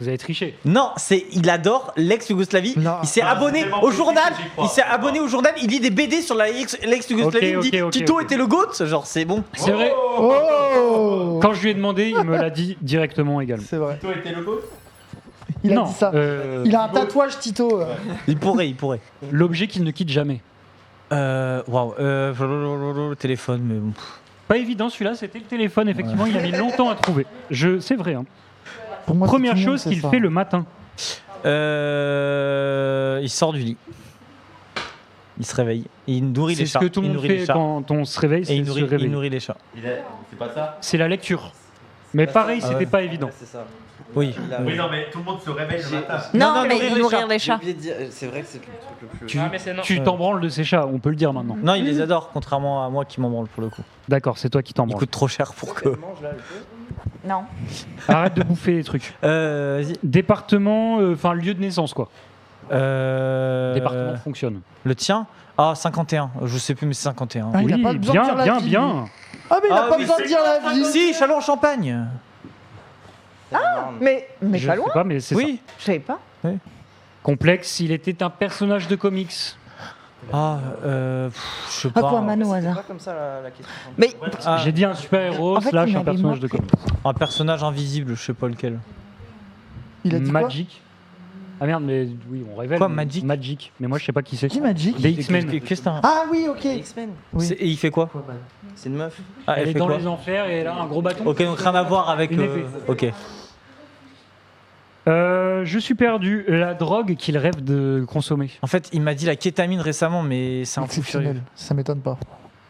Vous avez triché. Non, il adore l'ex-Yougoslavie. Il s'est abonné au journal. Il s'est abonné au journal. Il lit des BD sur l'ex-Yougoslavie. Il dit Tito était le GOAT. Genre, c'est bon. C'est vrai. Oh Quand je lui ai demandé, il me l'a dit directement également. C'est vrai. Tito était le GOAT. Il a Non, dit ça. Il a un tatouage Tito. Il pourrait. L'objet qu'il ne quitte jamais. Le téléphone, mais bon. Pas évident celui-là, c'était le téléphone. Effectivement, il a mis longtemps à trouver. C'est vrai. Hein. Pour moi, Première tout le monde chose sait qu'il ça. fait le matin. Il sort du lit. Il se réveille. Il nourrit les C'est chats. ce que tout le monde fait quand on se réveille, Et c'est il se nourrit réveiller. les chats. C'est pas ça. C'est la lecture. Mais pareil, Ah c'était ouais. pas évident. C'est ça. Oui. Oui, non, mais tout le monde se réveille le matin. Non, mais nourrir les J'ai chats. oublié de dire, c'est vrai que c'est le truc le plus. Tu t'en branles de ces chats, on peut le dire maintenant. Non, il les adore, contrairement à moi qui m'en branle pour le coup. D'accord, c'est toi qui t'en Il branles. coûte trop cher pour que. Non. Arrête de bouffer les trucs. Vas-y. Département, enfin lieu de naissance quoi. Département fonctionne. Le tien. Ah, 51. Je sais plus, mais c'est 51. Ah, il a Oui, pas besoin de dire la bien, ville, bien. lui. Ah, mais il a pas besoin de dire la ville. Si, Châlons-en-Champagne. Mais Je pas sais loin. pas, mais c'est Oui. Je savais pas. complexe. Il était un personnage de comics. Ah, je sais pas. Aquaman au C'est hasard. pas comme ça la question. Mais Ah, J'ai dit un super-héros En fait, slash il un m'avait personnage de manqué. comics. un personnage invisible, je sais pas lequel. Il a dit quoi Magic. Ah merde, mais oui, on révèle. Quoi, mais- Magic Magic. Mais moi, je sais pas qui c'est. Qui Magic Des X-Men. Qu'est-ce que c'est un- Ah oui, ok. X-Men. Oui. Et il fait quoi? C'est une meuf. Ah, Elle est fait dans quoi? les enfers et elle a un gros bâton. Ok, donc rien à voir avec. Une épée. Ok. Je suis perdu. La drogue qu'il rêve de consommer. En fait, il m'a dit la kétamine récemment, mais c'est un fou furieux. Exceptionnel. Ça m'étonne pas.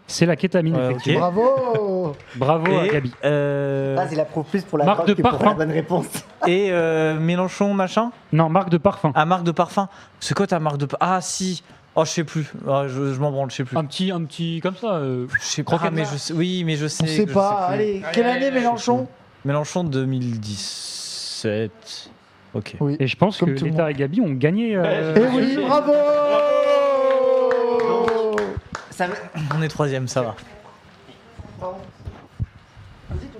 C'est la kétamine, Ouais, effectivement. ok. Bravo. Bravo à Et, Gabi. Là, c'est la prouve plus pour la Marque drogue de que pour la parfum. bonne réponse. et Mélenchon, machin. Non, marque de parfum. Ah, marque de parfum. C'est quoi ta marque de parfum? Ah, si. Oh, je sais plus. Ah, je m'en branle, je sais plus. Un petit comme ça. Je sais pas, mais je sais. Oui, mais je sais. On sait que pas. je sais plus. Allez, quelle année Mélenchon? Mélenchon 2017. Ok. Oui. Et je pense Comme que tout le l'État et Gabi ont gagné. Eh oui, bravo. On est troisième, ça va.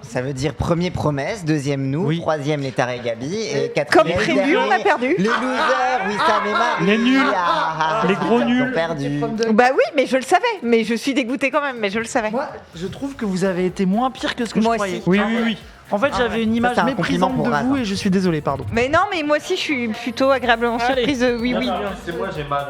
Ça veut dire premier promesse, deuxième nous, Oui. troisième les Taré Gabi et Comme quatrième prévu, on a dernier, perdu. les losers, Wissam et Marie. Les nuls. Les gros ils ont nuls. perdu. Bah oui, mais je le savais. Mais je suis dégoûtée quand même, mais je le savais. Moi, je trouve que vous avez été moins pire que ce que Moi je croyais. aussi. Oui, oui, oui. En fait, j'avais une image c'est un méprisante compliment de pour vous Raz. et je suis désolé, pardon. Mais non, mais moi aussi, je suis plutôt agréablement surprise. Oui, oui. C'est moi, j'ai mal.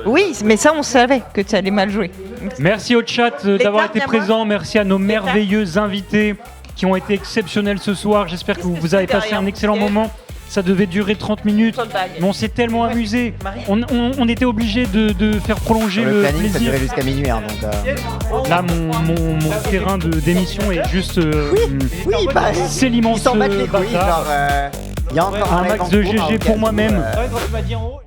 Oui, mais ça, on savait que tu allais mal jouer. Merci au chat d'avoir été cartes, bien présent. Merci à nos merveilleux invités qui ont été exceptionnels ce soir. J'espère que vous avez passé un excellent moment. Ça devait durer 30 minutes, mais on s'est tellement amusé. On était obligé de faire prolonger Le le planning, ça plaisir. durait jusqu'à minuit. Hein, donc, Là, mon terrain d'émission est juste. Oui, bah, c'est ils l'immense s'en battent les couilles. bâtard. Genre, il y a encore Un live max en de cours, hein, au GG cas pour où, moi-même. Quand tu m'as dit en haut.